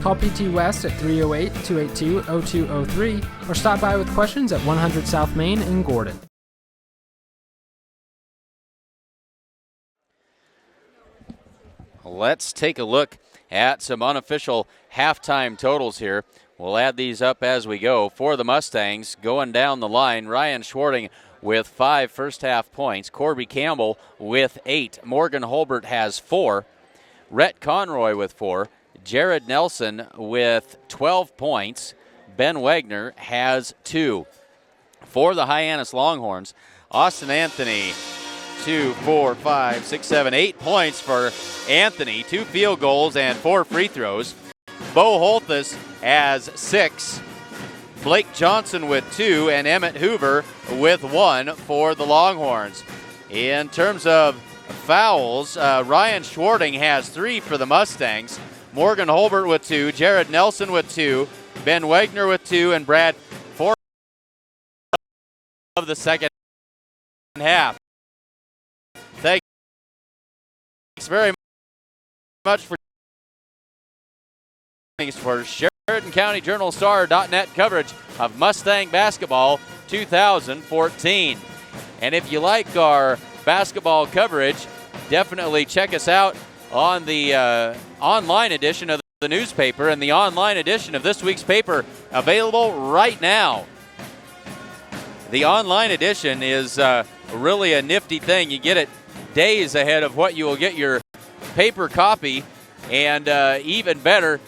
Call PT West at 308-282-0203 or stop by with questions at 100 South Main in Gordon. Let's take a look at some unofficial halftime totals here. We'll add these up as we go. For the Mustangs, going down the line, Ryan Schwarting with 5 first-half points. Corby Campbell with 8. Morgan Holbert has 4. Rhett Conroy with 4. Jared Nelson with 12 points. Ben Wagner has 2. For the Hyannis Longhorns, Austin Anthony, 2, 4, 5, 6, 7, 8 points for Anthony. 2 field goals and 4 free throws. Bo Holthus has 6. Blake Johnson with 2 and Emmett Hoover with 1 for the Longhorns. In terms of fouls, Ryan Schwarting has 3 for the Mustangs. Morgan Holbert with 2, Jared Nelson with 2, Ben Wagner with 2, and Brad 4 of the second half. Thanks very much for SheridanCountyJournalStar.net coverage of Mustang basketball 2014. And if you like our basketball coverage, definitely check us out on the online edition of the newspaper and the online edition of this week's paper available right now. The online edition is really a nifty thing. You get it days ahead of what you will get your paper copy, and even better,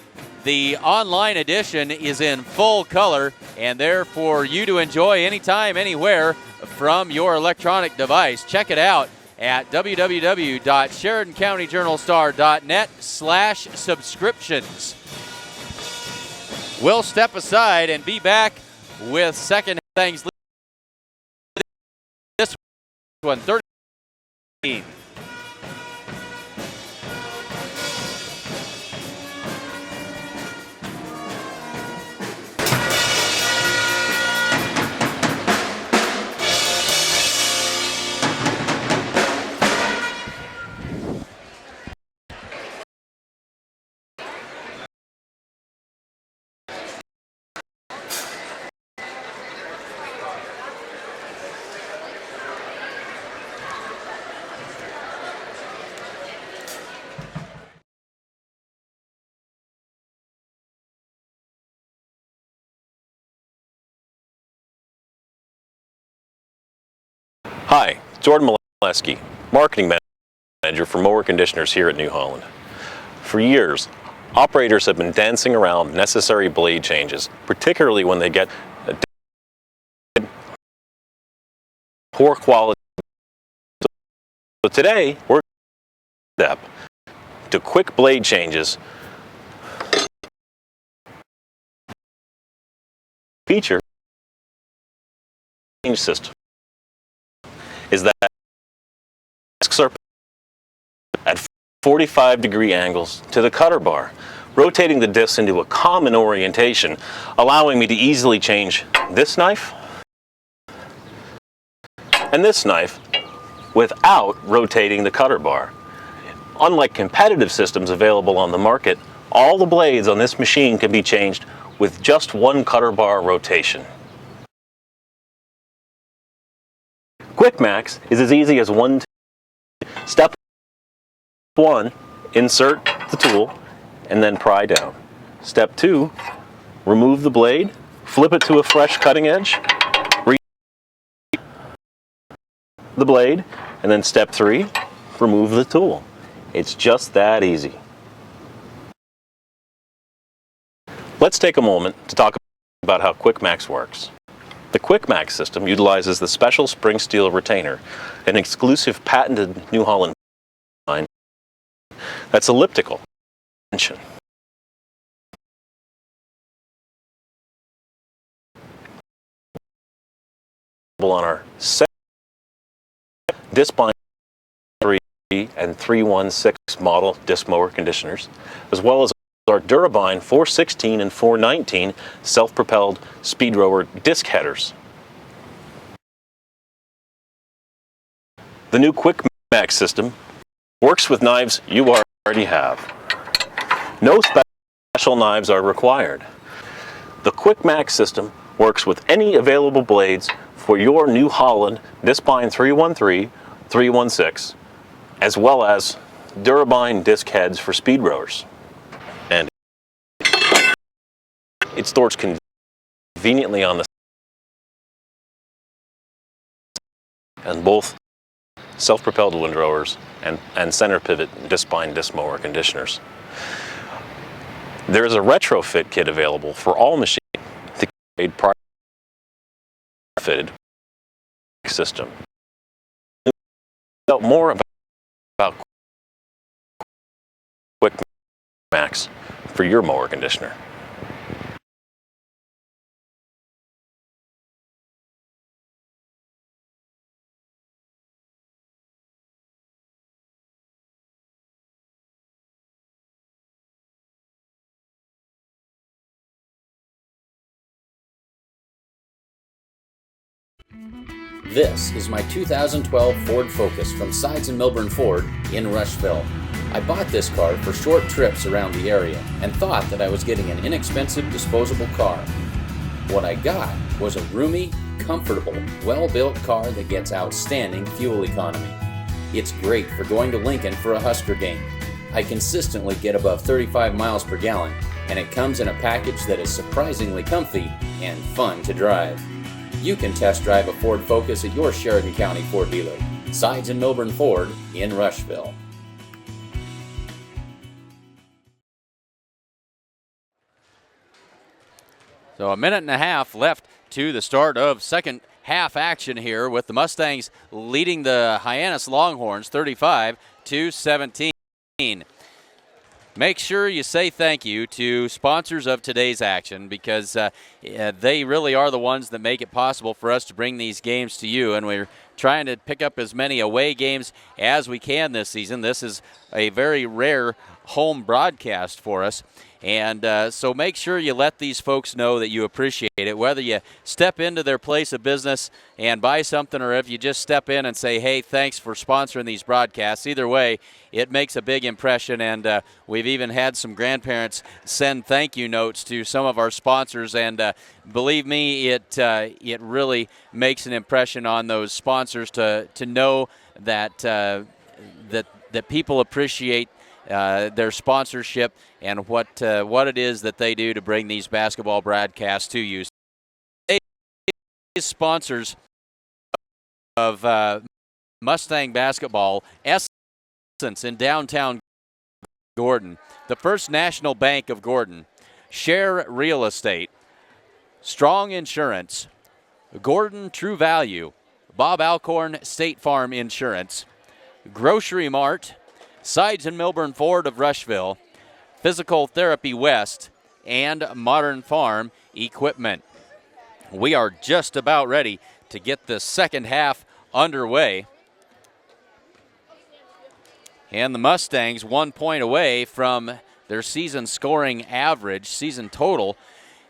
the online edition is in full color and there for you to enjoy anytime, anywhere from your electronic device. Check it out at www.SheridanCountyJournalStar.net/subscriptions. We'll step aside and be back with second things. This one, 13. Hi, Jordan Molesky, Marketing Manager for Mower Conditioners here at New Holland. For years, operators have been dancing around necessary blade changes, particularly when they get poor quality. So today, we're step to quick blade changes feature change system is that discs are at 45-degree angles to the cutter bar, rotating the discs into a common orientation, allowing me to easily change this knife and this knife without rotating the cutter bar. Unlike competitive systems available on the market, all the blades on this machine can be changed with just one cutter bar rotation. Quick Max is as easy as step 1, insert the tool and then pry down. Step 2, remove the blade, flip it to a fresh cutting edge, the blade, and then step 3, remove the tool. It's just that easy. Let's take a moment to talk about how Quick Max works. The Quick Max system utilizes the special spring steel retainer, an exclusive patented New Holland line that's elliptical. On our disc bind 3 and 316 model disc mower conditioners, as well as our Durabine 416 and 419 self-propelled speed rower disc headers. The new Quick Max system works with knives you already have. No special knives are required. The Quick Max system works with any available blades for your New Holland Discbine 313, 316, as well as Durabine disc heads for speed rowers. And it stores conveniently on the and both self-propelled windrowers and center pivot discbine disc mower conditioners. There is a retrofit kit available for all machines to create fitted system. Out more about Quick Max for your mower conditioner. This is my 2012 Ford Focus from Sides and Milburn Ford in Rushville. I bought this car for short trips around the area and thought that I was getting an inexpensive disposable car. What I got was a roomy, comfortable, well-built car that gets outstanding fuel economy. It's great for going to Lincoln for a Husker game. I consistently get above 35 miles per gallon, and it comes in a package that is surprisingly comfy and fun to drive. You can test drive a Ford Focus at your Sheridan County Ford dealer. Sides and Milburn Ford in Rushville. So a minute and a half left to the start of second half action here, with the Mustangs leading the Hyannis Longhorns 35-17. Make sure you say thank you to sponsors of today's action, because they really are the ones that make it possible for us to bring these games to you, and we're trying to pick up as many away games as we can this season. This is a very rare home broadcast for us, and so make sure you let these folks know that you appreciate it, whether you step into their place of business and buy something, or if you just step in and say, hey, thanks for sponsoring these broadcasts. Either way, it makes a big impression, and we've even had some grandparents send thank you notes to some of our sponsors, and believe me, it really makes an impression on those sponsors to know that that people appreciate their sponsorship and what it is that they do to bring these basketball broadcasts to you. Today's sponsors of Mustang basketball, Essence in downtown Gordon, the First National Bank of Gordon, Share Real Estate, Strong Insurance, Gordon True Value, Bob Alcorn State Farm Insurance, Grocery Mart, Sides and Milburn Ford of Rushville, Physical Therapy West, and Modern Farm Equipment. We are just about ready to get the second half underway. And the Mustangs 1 point away from their season scoring average, season total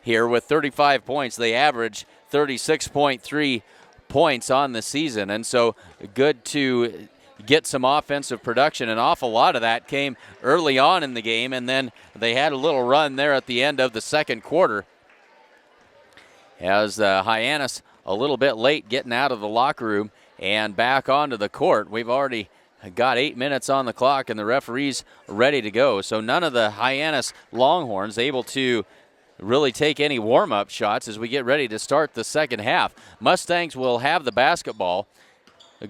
here with 35 points. They average 36.3 points on the season. And so good to get some offensive production. An awful lot of that came early on in the game, and then they had a little run there at the end of the second quarter as Hyannis a little bit late getting out of the locker room and back onto the court. We've already got 8 minutes on the clock, and the referee's ready to go. So none of the Hyannis Longhorns able to really take any warm-up shots as we get ready to start the second half. Mustangs will have the basketball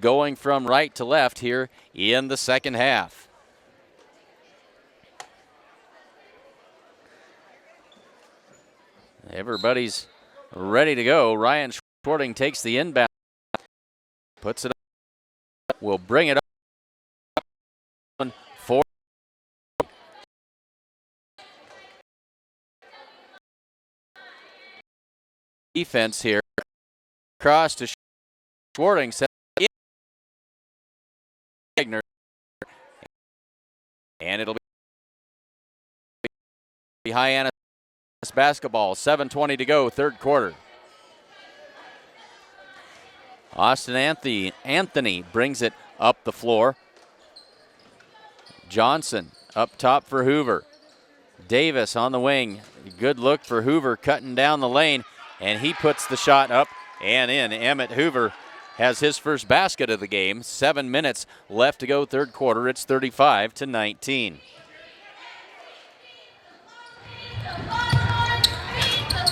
going from right to left here in the second half. Everybody's ready to go. Ryan Schwarting takes the inbound, puts it up, will bring it up for defense here. Cross to Schwarting, set Wagner, and it'll be Hyannis basketball. 7:20 to go, third quarter. Austin Anthony brings it up the floor. Johnson up top for Hoover. Davis on the wing. Good look for Hoover cutting down the lane, and he puts the shot up and in. Emmett Hoover has his first basket of the game. 7 minutes left to go, third quarter. It's 35-19.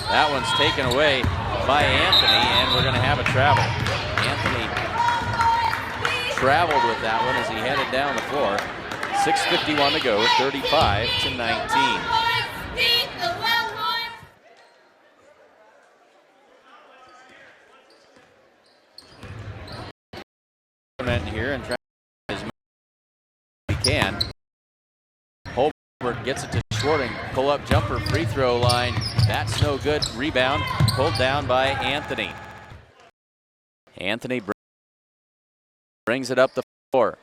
That one's taken away by Anthony, and we're going to have a travel. Anthony traveled with that one as he headed down the floor. 6:51 to go, 35-19. Here and try as much as he can. Holbert gets it to Schwarting. Pull up jumper, free throw line. That's no good. Rebound pulled down by Anthony. Anthony brings it up the floor.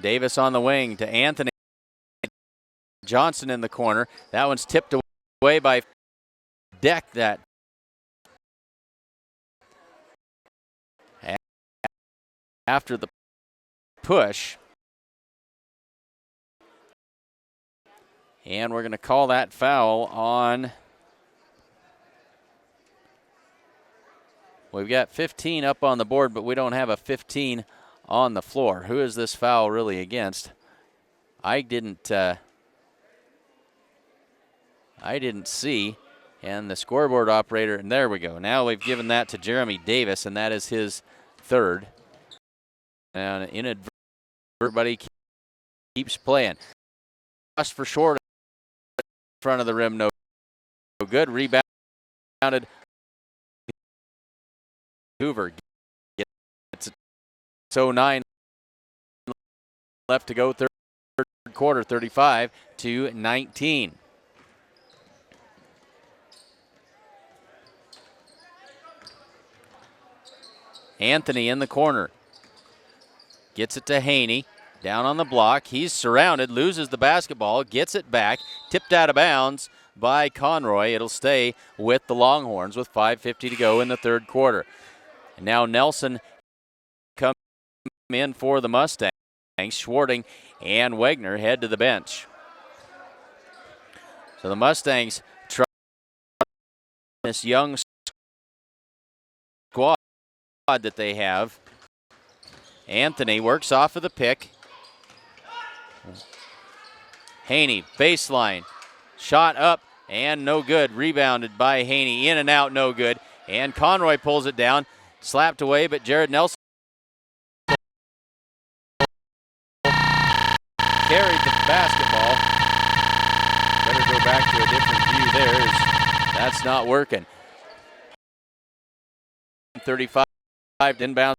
Davis on the wing to Anthony. Johnson in the corner. That one's tipped away by Deck. That after the push. And we're going to call that foul on. We've got 15 up on the board, but we don't have a 15 on the floor. Who is this foul really against? I didn't see. And the scoreboard operator, and there we go. Now we've given that to Jeremy Davis, and that is his third. And inadvertently, everybody keeps playing. Cross for short in front of the rim, no good. Rebounded. Hoover gets it. So 9 left to go, third quarter, 35-19. Anthony in the corner. Gets it to Haney, down on the block. He's surrounded, loses the basketball, gets it back, tipped out of bounds by Conroy. It'll stay with the Longhorns with 5:50 to go in the third quarter. And now Nelson comes in for the Mustangs. Schwarting and Wagner head to the bench. So the Mustangs try this young squad that they have. Anthony works off of the pick. Haney, baseline. Shot up and no good. Rebounded by Haney. In and out, no good. And Conroy pulls it down, slapped away, but Jared Nelson carried the basketball. Better go back to a different view there. That's not working. 35 inbound.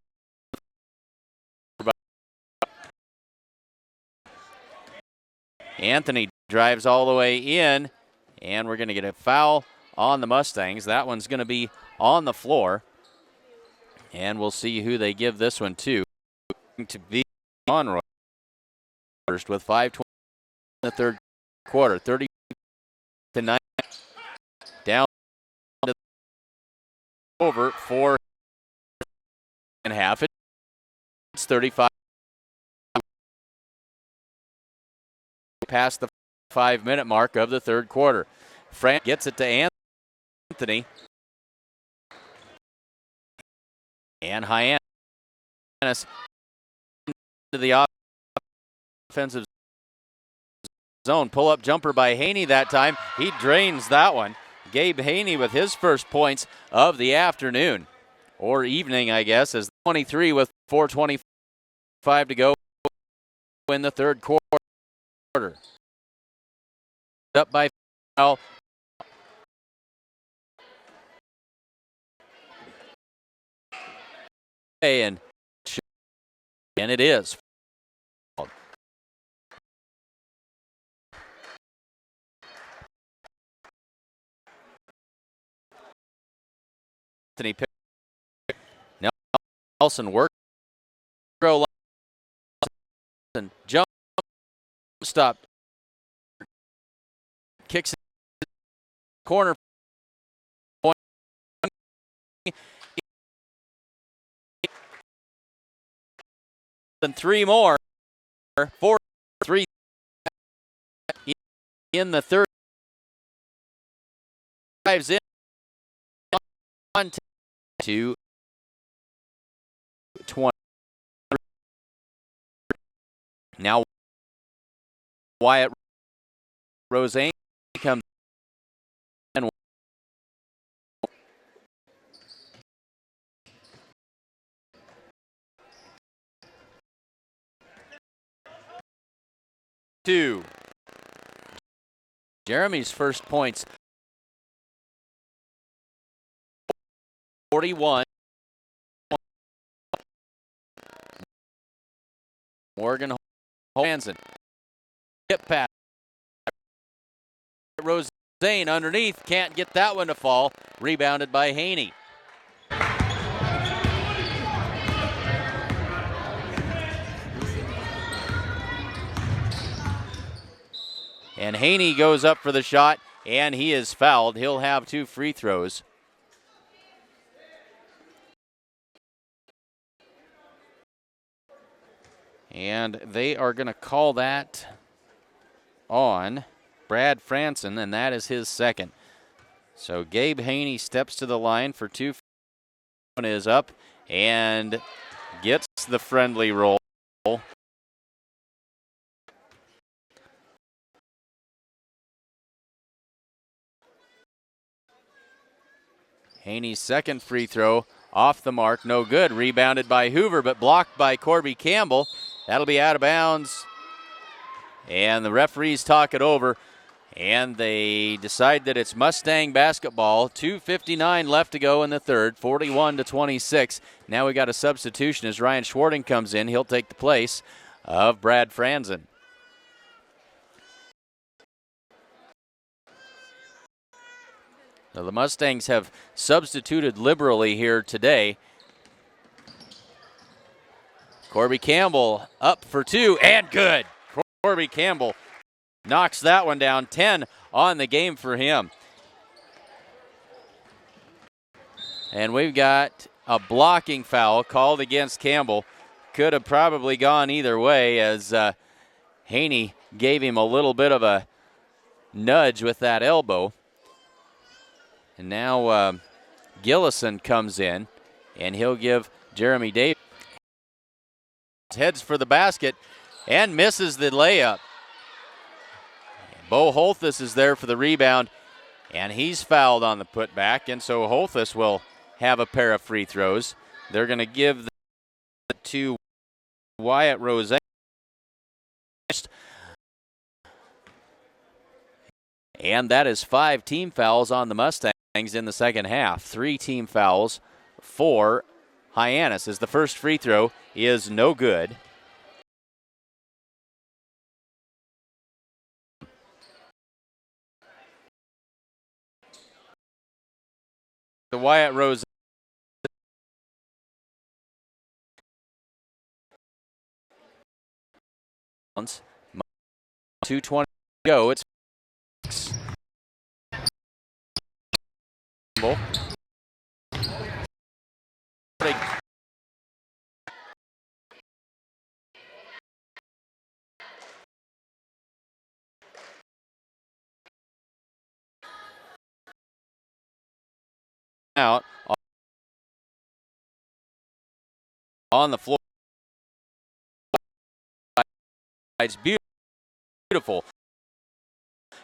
Anthony drives all the way in, and we're going to get a foul on the Mustangs. That one's going to be on the floor, and we'll see who they give this one to be Conroy first with 5:20 in the third quarter. 30-9 down to over 4 and a half. It's 35 past the 5-minute mark of the third quarter. Frank gets it to Anthony. And Hyannis to the offensive zone. Pull-up jumper by Haney that time. He drains that one. Gabe Haney with his first points of the afternoon. Or evening, I guess, as 23 with 4:25 to go in the third quarter. Up by foul. And it is. Anthony pick. Nelson work. Throw. Jump. Stop. Kicks it. Corner. Point. And 3 more. 4-3 in the third. Drives in. 1-2. 20. Now Wyatt Rosane comes in. Two. Jeremy's first points. 41. Morgan Hansen. Hip pass. Rosane underneath. Can't get that one to fall. Rebounded by Haney. And Haney goes up for the shot, and he is fouled. He'll have 2 free throws. And they are going to call that on Brad Franson, and that is his second. So Gabe Haney steps to the line for 2. One is up and gets the friendly roll. Haney's second free throw off the mark, no good. Rebounded by Hoover, but blocked by Corby Campbell. That'll be out of bounds. And the referees talk it over, and they decide that it's Mustang basketball. 2:59 left to go in the third, 41-26. Now we got a substitution as Ryan Schwarting comes in. He'll take the place of Brad Franzen. Now the Mustangs have substituted liberally here today. Corby Campbell up for 2 and good. Corby Campbell knocks that one down. 10 on the game for him. And we've got a blocking foul called against Campbell. Could have probably gone either way as Haney gave him a little bit of a nudge with that elbow. And now Gillison comes in, and he'll give Jeremy Davis. Heads for the basket and misses the layup. Bo Holthus is there for the rebound, and he's fouled on the putback, and so Holthus will have a pair of free throws. They're going to give to Wyatt Rose. And that is 5 team fouls on the Mustangs in the second half. 3 team fouls for Hyannis, as the first free throw is no good. The Wyatt Rose. .220 to go. It's out on the floor. It's beautiful.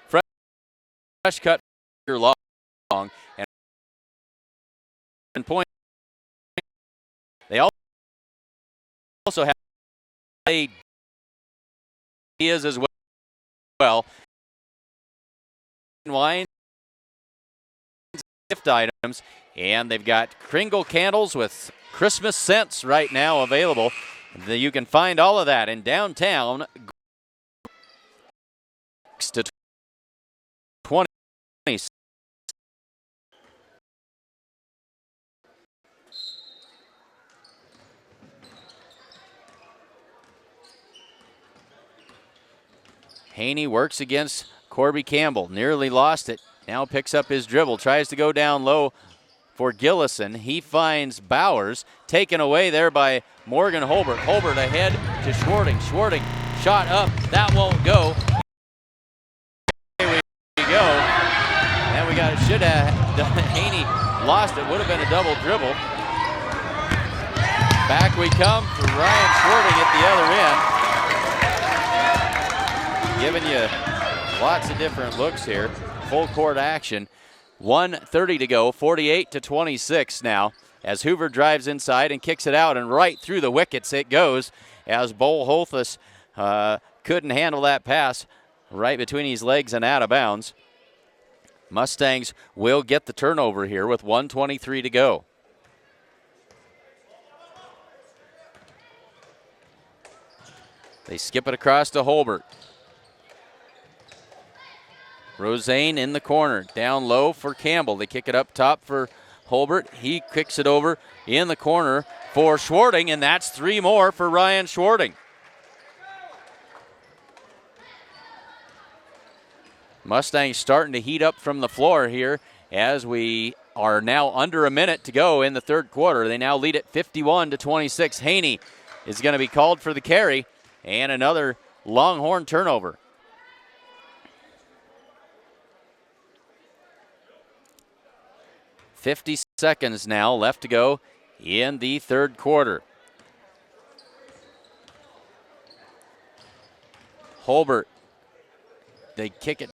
Fresh cut long and point. They also have ideas as well. Wine, gift items, and they've got Kringle candles with Christmas scents right now available. You can find all of that in downtown. To 20. Haney works against Corby Campbell. Nearly lost it. Now picks up his dribble. Tries to go down low for Gillison. He finds Bowers. Taken away there by Morgan Holbert. Holbert ahead to Schwarting. Schwarting shot up. That won't go. Here we go. And we got it. Should have. Haney lost it. Would have been a double dribble. Back we come for Ryan Schwarting at the other end. Giving you lots of different looks here. Full court action. 1:30 to go, 48-26 now, as Hoover drives inside and kicks it out, and right through the wickets it goes, as Bo Holthus couldn't handle that pass right between his legs and out of bounds. Mustangs will get the turnover here with 1:23 to go. They skip it across to Holbert. Rosane in the corner, down low for Campbell. They kick it up top for Holbert. He kicks it over in the corner for Schwarting, and that's 3 more for Ryan Schwarting. Mustangs starting to heat up from the floor here as we are now under a minute to go in the third quarter. They now lead at 51-26. Haney is going to be called for the carry, and another Longhorn turnover. 50 seconds now left to go in the third quarter. Holbert, they kick it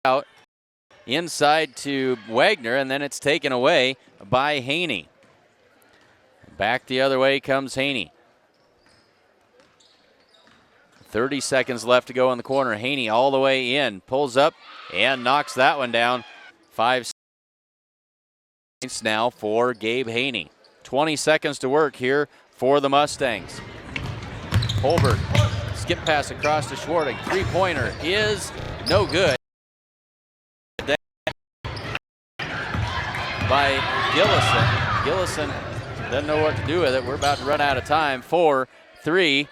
out inside to Wagner, and then it's taken away by Haney. Back the other way comes Haney. 30 seconds left to go in the corner. Haney all the way in, pulls up and knocks that one down. 5 seconds now for Gabe Haney. 20 seconds to work here for the Mustangs. Holbert, skip pass across to Schwarting. 3-pointer is no good. By Gillison. Gillison doesn't know what to do with it. We're about to run out of time. 4-3.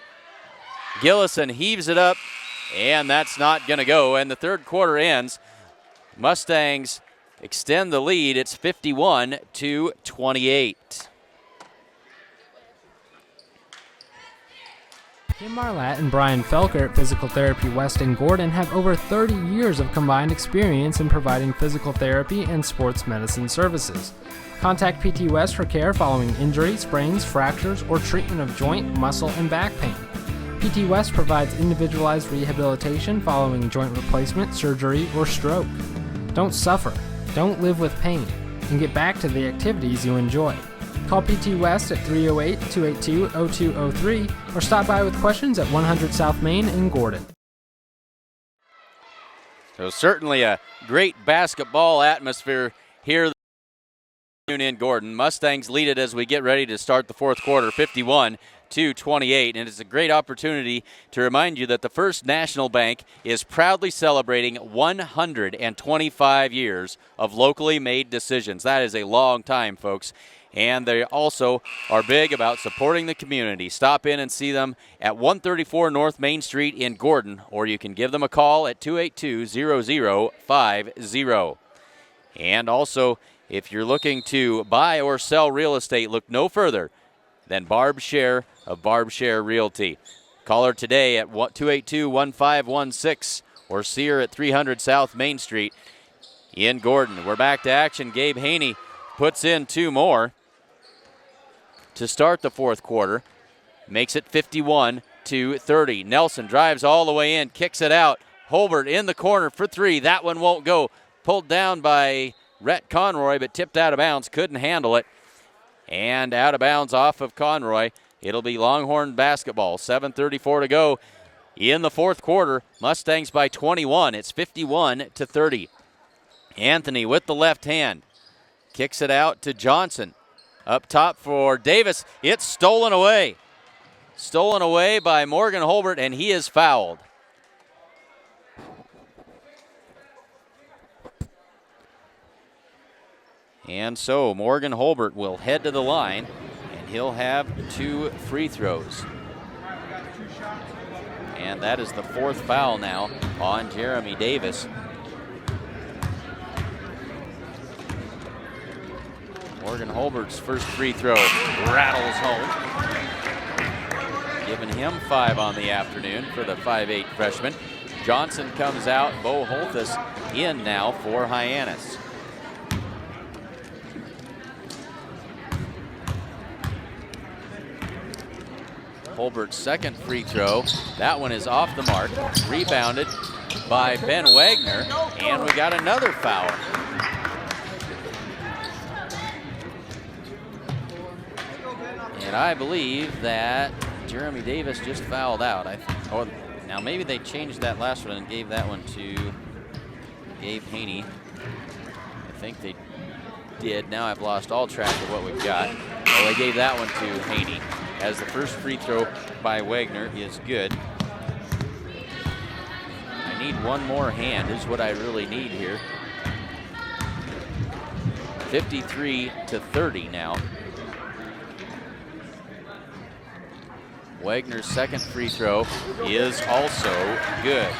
Gillison heaves it up, and that's not going to go. And the third quarter ends. Mustangs extend the lead. It's 51-28. Kim Marlatt and Brian Felker at Physical Therapy West in Gordon have over 30 years of combined experience in providing physical therapy and sports medicine services. Contact PT West for care following injury, sprains, fractures, or treatment of joint, muscle, and back pain. PT West provides individualized rehabilitation following joint replacement, surgery, or stroke. Don't suffer. Don't live with pain. and get back to the activities you enjoy. Call PT West at 308-282-0203 or stop by with questions at 100 South Main in Gordon. So certainly a great basketball atmosphere here in Gordon. Mustangs lead it as we get ready to start the fourth quarter, 51-28, and it's a great opportunity to remind you that the First National Bank is proudly celebrating 125 years of locally made decisions. That is a long time, folks. And they also are big about supporting the community. Stop in and see them at 134 North Main Street in Gordon, or you can give them a call at 282-0050. And also, if you're looking to buy or sell real estate, look no further than Barb Share of Barb Share Realty. Call her today at 282-1516 or see her at 300 South Main Street in Gordon. We're back to action. Gabe Haney puts in two more to start the fourth quarter. Makes it 51-30. Nelson drives all the way in, kicks it out. Holbert in the corner for three. That one won't go. Pulled down by Rhett Conroy, but tipped out of bounds. Couldn't handle it. And out of bounds off of Conroy. It'll be Longhorn basketball. 7:34 to go in the fourth quarter. Mustangs by 21. It's 51-30. Anthony with the left hand. Kicks it out to Johnson. Up top for Davis. It's stolen away. Stolen away by Morgan Holbert, and he is fouled. And so Morgan Holbert will head to the line, and he'll have two free throws. And that is the fourth foul now on Jeremy Davis. Morgan Holbert's first free throw rattles home, giving him 5 on the afternoon for the 5'8" freshman. Johnson comes out. Bo Holthus in now for Hyannis. Holbert's second free throw. That one is off the mark. Rebounded by Ben Wagner, and we got another foul. And I believe that Jeremy Davis just fouled out. Now maybe they changed that last one and gave that one to Gabe Haney. I think they did. Now I've lost all track of what we've got. Well, they gave that one to Haney, as the first free throw by Wagner is good. I need one more hand is what I really need here. 53-30 now. Wagner's second free throw is also good.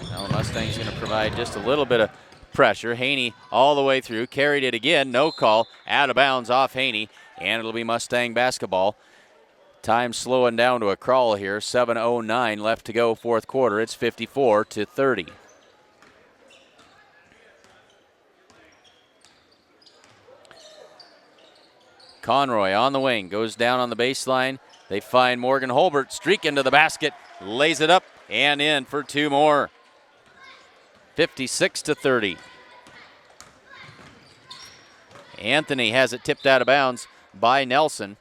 Now the Mustangs going to provide just a little bit of pressure. Haney all the way through, carried it again, no call, out of bounds off Haney, and it'll be Mustang basketball. Time slowing down to a crawl here. 7:09 left to go, fourth quarter. It's 54-30. Conroy on the wing, goes down on the baseline. They find Morgan Holbert, streaking to the basket, lays it up and in for two more. 56-30. Anthony has it tipped out of bounds by Nelson.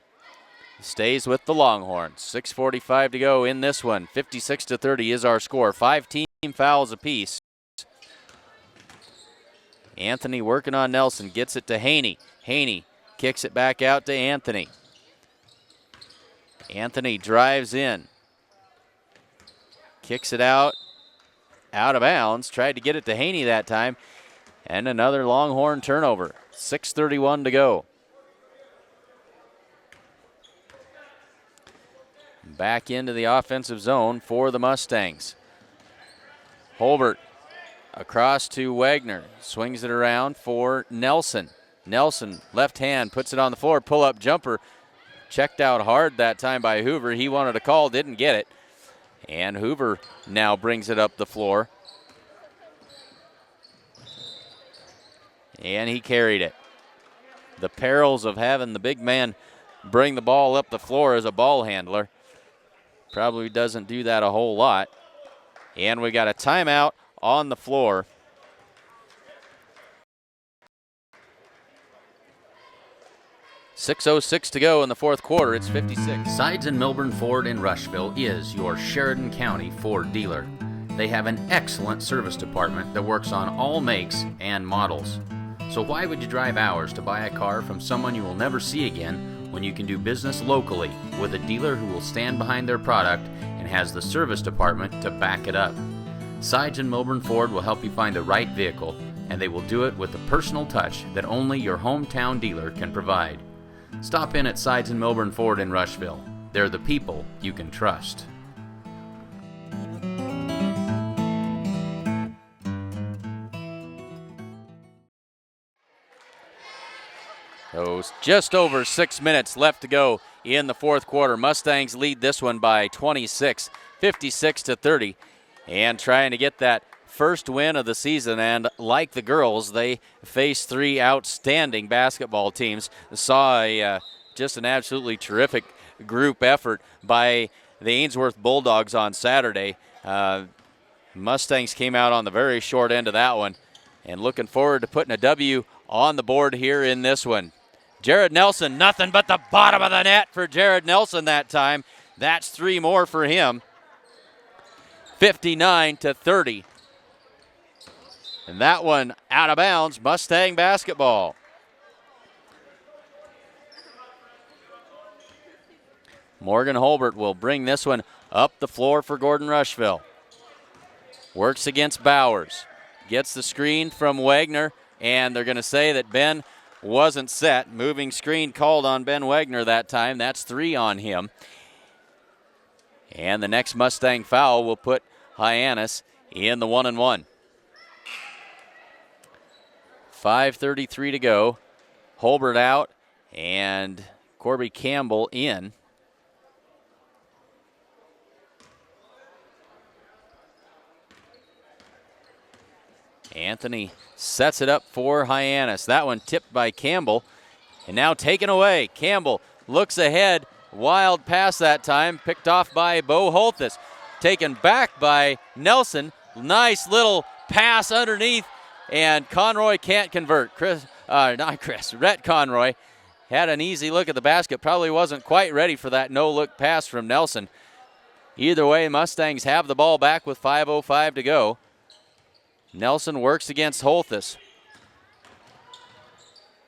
Stays with the Longhorns. 6:45 to go in this one. 56-30 is our score. 5 team fouls apiece. Anthony working on Nelson, gets it to Haney. Haney kicks it back out to Anthony. Anthony drives in. Kicks it out of bounds. Tried to get it to Haney that time. And another Longhorn turnover. 6:31 to go. Back into the offensive zone for the Mustangs. Holbert across to Wagner. Swings it around for Nelson. Nelson, left hand, puts it on the floor. Pull-up jumper. Checked out hard that time by Hoover. He wanted a call, didn't get it. And Hoover now brings it up the floor. And he carried it. The perils of having the big man bring the ball up the floor as a ball handler. Probably doesn't do that a whole lot. And we got a timeout on the floor. .606 to go in the fourth quarter. It's 56. Sides and Milburn Ford in Rushville is your Sheridan County Ford dealer. They have an excellent service department that works on all makes and models. So why would you drive hours to buy a car from someone you will never see again when you can do business locally with a dealer who will stand behind their product and has the service department to back it up? Sides and Milburn Ford will help you find the right vehicle, and they will do it with the personal touch that only your hometown dealer can provide. Stop in at Sides and Milburn Ford in Rushville. They're the people you can trust. So just over 6 minutes left to go in the fourth quarter. Mustangs lead this one by 26, 56-30, and trying to get that first win of the season. And like the girls, they face three outstanding basketball teams. Saw just an absolutely terrific group effort by the Ainsworth Bulldogs on Saturday. Mustangs came out on the very short end of that one, and looking forward to putting a W on the board here in this one. Jared Nelson, nothing but the bottom of the net for Jared Nelson that time. That's three more for him. 59-30. And that one out of bounds, Mustang basketball. Morgan Holbert will bring this one up the floor for Gordon-Rushville. Works against Bowers. Gets the screen from Wagner, and they're going to say that Ben wasn't set. Moving screen called on Ben Wagner that time. That's three on him. And the next Mustang foul will put Hyannis in the 1-and-1. 5:33 to go. Holbert out and Corby Campbell in. Anthony sets it up for Hyannis. That one tipped by Campbell and now taken away. Campbell looks ahead. Wild pass that time, picked off by Bo Holthus. Taken back by Nelson. Nice little pass underneath, and Conroy can't convert. Rhett Conroy had an easy look at the basket. Probably wasn't quite ready for that no-look pass from Nelson. Either way, Mustangs have the ball back with 5:05 to go. Nelson works against Holthus.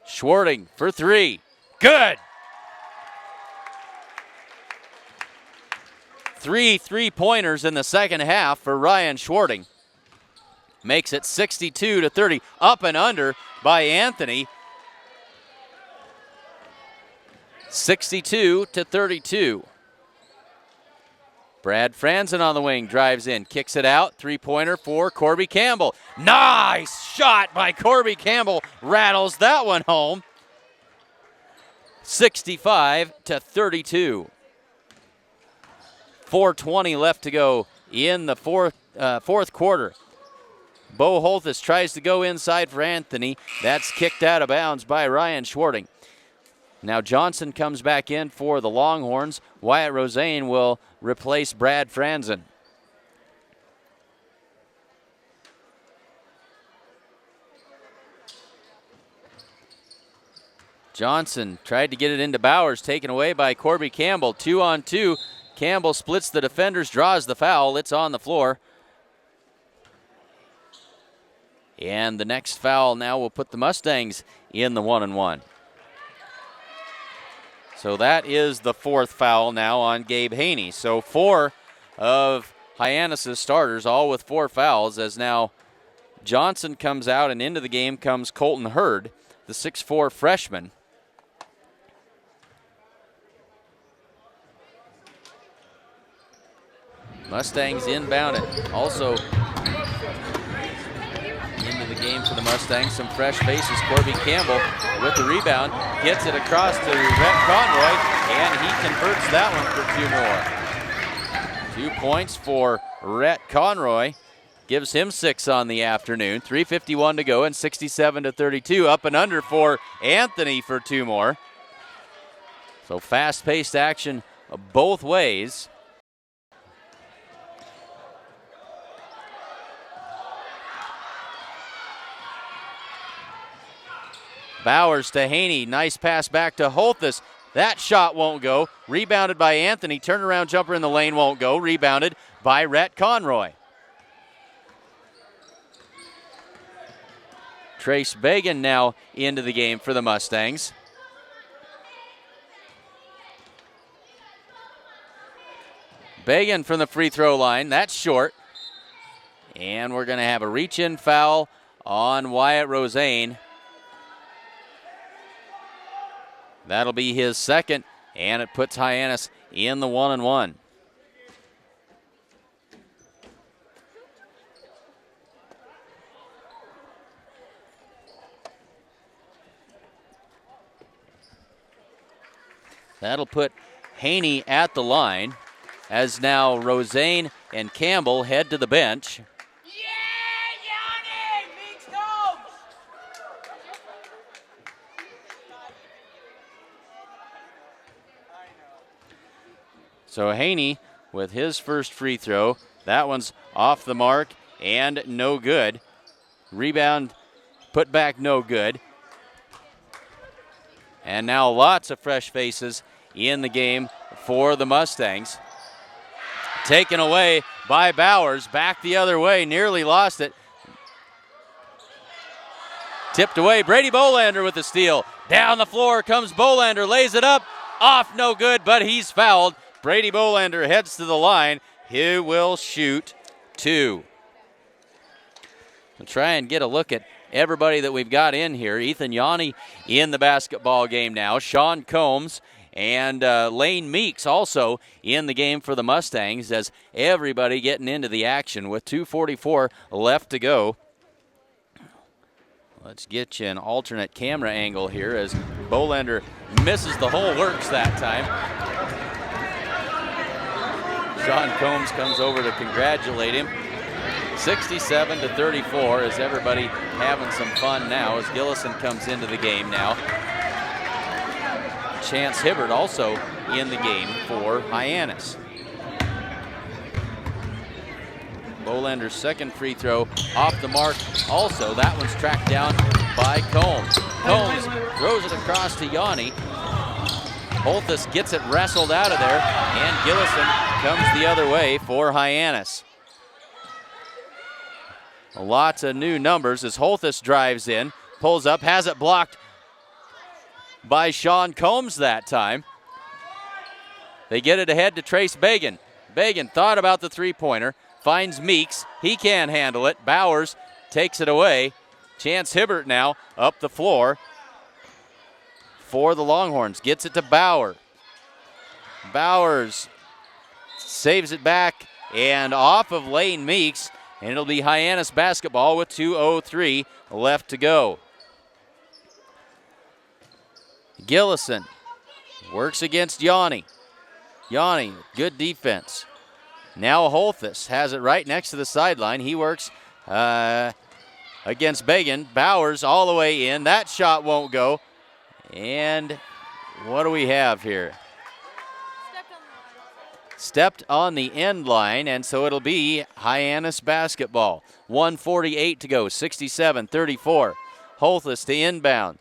Schwarting for three. Good! 3 3-pointers in the second half for Ryan Schwarting. Makes it 62-30. Up and under by Anthony. 62-32. Brad Franzen on the wing, drives in, kicks it out. 3-pointer for Corby Campbell. Nice shot by Corby Campbell. Rattles that one home. 65-32. 4:20 left to go in the fourth quarter. Bo Holthus tries to go inside for Anthony. That's kicked out of bounds by Ryan Schwarting. Now Johnson comes back in for the Longhorns. Wyatt Rosane will replace Brad Franzen. Johnson tried to get it into Bowers, taken away by Corby Campbell. 2-on-2. Campbell splits the defenders, draws the foul. It's on the floor. And the next foul now will put the Mustangs in the 1-and-1. So that is the fourth foul now on Gabe Haney. So 4 of Hyannis' starters, all with 4 fouls, as now Johnson comes out and into the game comes Colton Hurd, the 6'4 freshman. Mustangs inbounded. Also into the game for the Mustangs, some fresh faces. Corby Campbell with the rebound, gets it across to Rhett Conroy, and he converts that one for 2 more. 2 points for Rhett Conroy, gives him 6 on the afternoon. 3:51 to go and 67-32. Up and under for Anthony for 2 more. So fast-paced action both ways. Bowers to Haney. Nice pass back to Holthus. That shot won't go. Rebounded by Anthony. Turnaround jumper in the lane won't go. Rebounded by Rhett Conroy. Trace Bagan now into the game for the Mustangs. Bagan from the free throw line. That's short. And we're going to have a reach-in foul on Wyatt Rosane. That'll be his second, and it puts Hyannis in the 1-1. That'll put Haney at the line, as now Rosane and Campbell head to the bench. So Haney with his first free throw. That one's off the mark and no good. Rebound put back no good. And now lots of fresh faces in the game for the Mustangs. Taken away by Bowers. Back the other way. Nearly lost it. Tipped away. Brady Bolander with the steal. Down the floor comes Bolander. Lays it up. Off no good, but he's fouled. Brady Bolander heads to the line. He will shoot 2. We'll try and get a look at everybody that we've got in here. Ethan Yanni in the basketball game now. Sean Combs and Lane Meeks also in the game for the Mustangs, as everybody getting into the action with 2:44 left to go. Let's get you an alternate camera angle here as Bolander misses the whole works that time. Sean Combs comes over to congratulate him. 67-34 as everybody having some fun now as Gillison comes into the game now. Chance Hibbert also in the game for Hyannis. Bolander's second free throw off the mark also. That one's tracked down by Combs. Combs throws it across to Yanni. Holthus gets it wrestled out of there, and Gillison comes the other way for Hyannis. Lots of new numbers as Holthus drives in, pulls up, has it blocked by Sean Combs that time. They get it ahead to Trace Bagan. Bagan thought about the three-pointer, finds Meeks. He can't handle it. Bowers takes it away. Chance Hibbert now up the floor for the Longhorns. Gets it to Bauer. Bowers saves it back and off of Lane Meeks, and it'll be Hyannis basketball with 2:03 left to go. Gillison works against Yanni. Yanni, good defense. Now Holthus has it right next to the sideline. He works against Bagan. Bowers all the way in. That shot won't go. And what do we have here? Stepped on the end line, and so it'll be Hyannis basketball. 1:48 to go, 67-34. Holthus to inbound.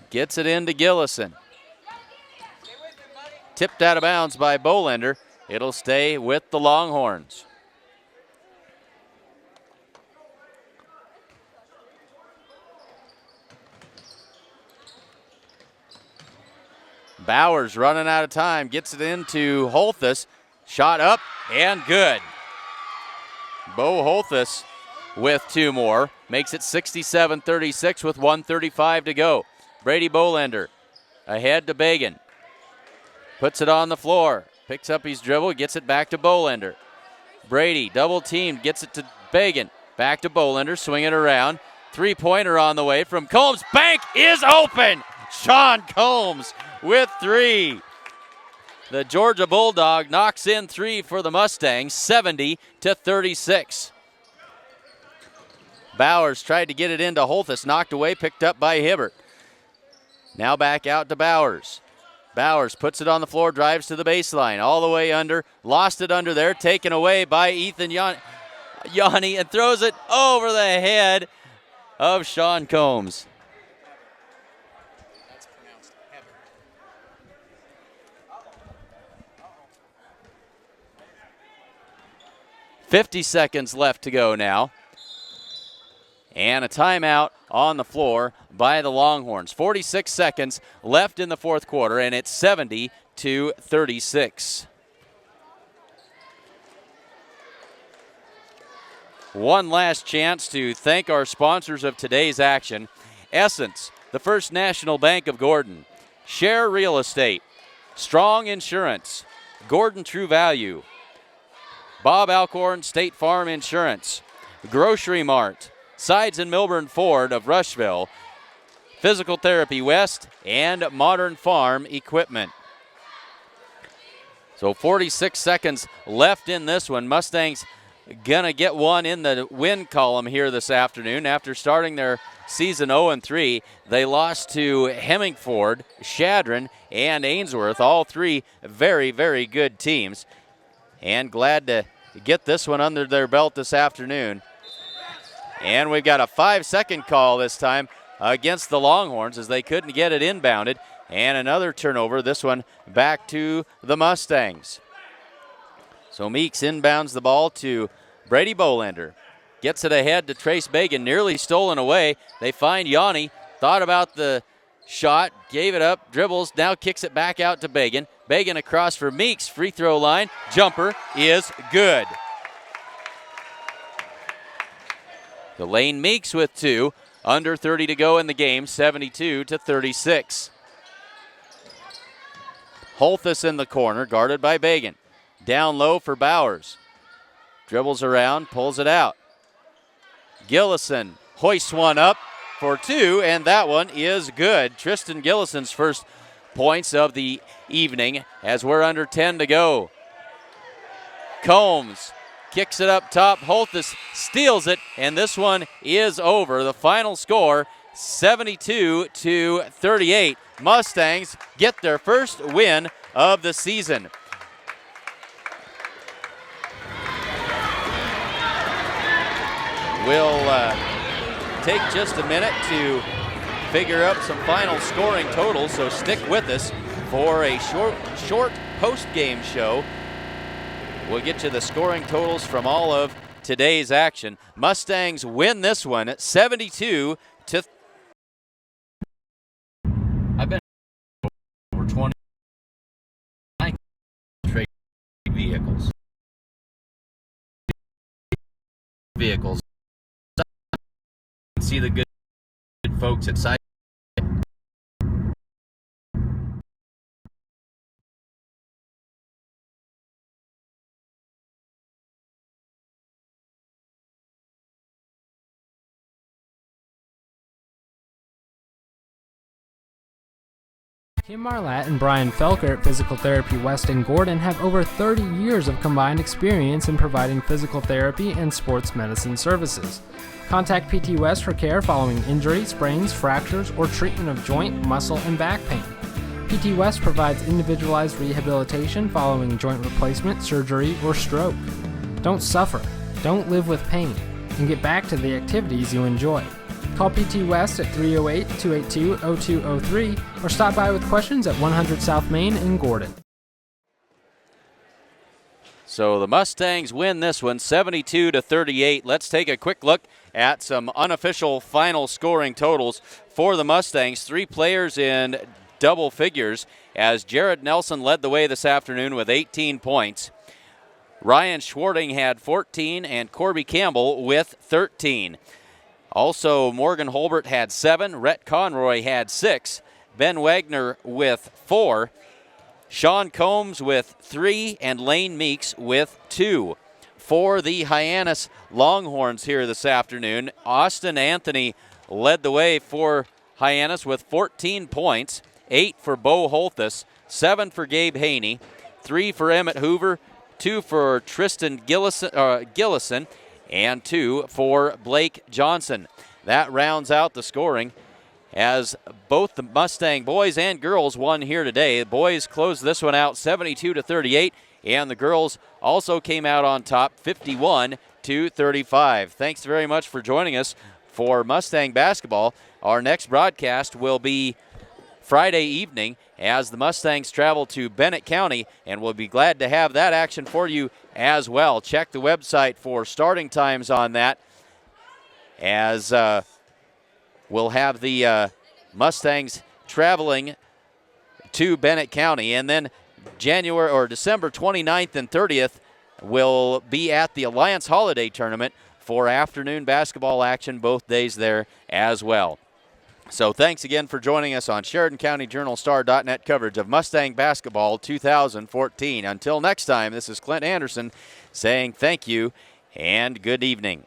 Gets it into Gillison. Tipped out of bounds by Bolander. It'll stay with the Longhorns. Bowers running out of time, gets it into Holthus. Shot up and good. Bo Holthus with 2 more. Makes it 67-36 with 1:35 to go. Brady Bolander ahead to Bagan. Puts it on the floor. Picks up his dribble, gets it back to Bolander. Brady double teamed, gets it to Bagan. Back to Bolander, swing it around. 3-pointer on the way from Combs. Bank is open. Sean Combs with 3. The Georgia Bulldog knocks in 3 for the Mustangs, 70-36. Bowers tried to get it into Holthus, knocked away, picked up by Hibbert. Now back out to Bowers. Bowers puts it on the floor, drives to the baseline, all the way under, lost it under there, taken away by Ethan Yanni. Yanni and throws it over the head of Sean Combs. 50 seconds left to go now. And a timeout on the floor by the Longhorns. 46 seconds left in the fourth quarter, and it's 70-36. One last chance to thank our sponsors of today's action. Essence, the First National Bank of Gordon. Share Real Estate. Strong Insurance. Gordon True Value. Bob Alcorn State Farm Insurance. Grocery Mart. Sides and Milburn Ford of Rushville. Physical Therapy West, and Modern Farm Equipment. So 46 seconds left in this one. Mustangs gonna get one in the win column here this afternoon. After starting their season 0-3, they lost to Hemmingford, Sheridan, and Ainsworth. All three very, very good teams. And glad to get this one under their belt this afternoon. And we've got a 5-second call this time against the Longhorns as they couldn't get it inbounded. And another turnover, this one back to the Mustangs. So Meeks inbounds the ball to Brady Bolander. Gets it ahead to Trace Bagan, nearly stolen away. They find Yanni, thought about the shot, gave it up, dribbles, now kicks it back out to Bagan. Bagan across for Meeks, free throw line, jumper is good. Delane Meeks with two, under 30 to go in the game, 72-36. Holthus in the corner, guarded by Bagan. Down low for Bowers. Dribbles around, pulls it out. Gillison hoists one up for two, and that one is good. Tristan Gillison's first points of the evening as we're under 10 to go. Combs kicks it up top. Holthus steals it, and this one is over. The final score, 72-38. Mustangs get their first win of the season. We'll take just a minute to figure out some final scoring totals, so stick with us for a short post-game show. We'll get you the scoring totals from all of today's action. Mustangs win this one at 72 to. I've been over 20 trade vehicles. See the good folks at site. Kim Marlatt and Brian Felker at Physical Therapy West in Gordon have over 30 years of combined experience in providing physical therapy and sports medicine services. Contact PT West for care following injury, sprains, fractures, or treatment of joint, muscle, and back pain. PT West provides individualized rehabilitation following joint replacement, surgery, or stroke. Don't suffer, don't live with pain, and get back to the activities you enjoy. Call PT West at 308-282-0203 or stop by with questions at 100 South Main in Gordon. So the Mustangs win this one 72-38. Let's take a quick look at some unofficial final scoring totals for the Mustangs. Three players in double figures as Jared Nelson led the way this afternoon with 18 points. Ryan Schwarting had 14 and Corby Campbell with 13. Also, Morgan Holbert had 7, Rhett Conroy had 6, Ben Wagner with 4, Sean Combs with 3, and Lane Meeks with 2. For the Hyannis Longhorns here this afternoon, Austin Anthony led the way for Hyannis with 14 points, 8 for Bo Holthus, 7 for Gabe Haney, 3 for Emmett Hoover, 2 for Tristan Gillison, and 2 for Blake Johnson. That rounds out the scoring as both the Mustang boys and girls won here today. The boys closed this one out 72-38, and the girls also came out on top 51-49. 42-35. Thanks very much for joining us for Mustang basketball. Our next broadcast will be Friday evening as the Mustangs travel to Bennett County, and we'll be glad to have that action for you as well. Check the website for starting times on that, as we'll have the Mustangs traveling to Bennett County. And then December 29th and 30th will be at the Alliance Holiday Tournament for afternoon basketball action both days there as well. So thanks again for joining us on Sheridan County Journal-Star.net coverage of Mustang Basketball 2014. Until next time, this is Clint Anderson saying thank you and good evening.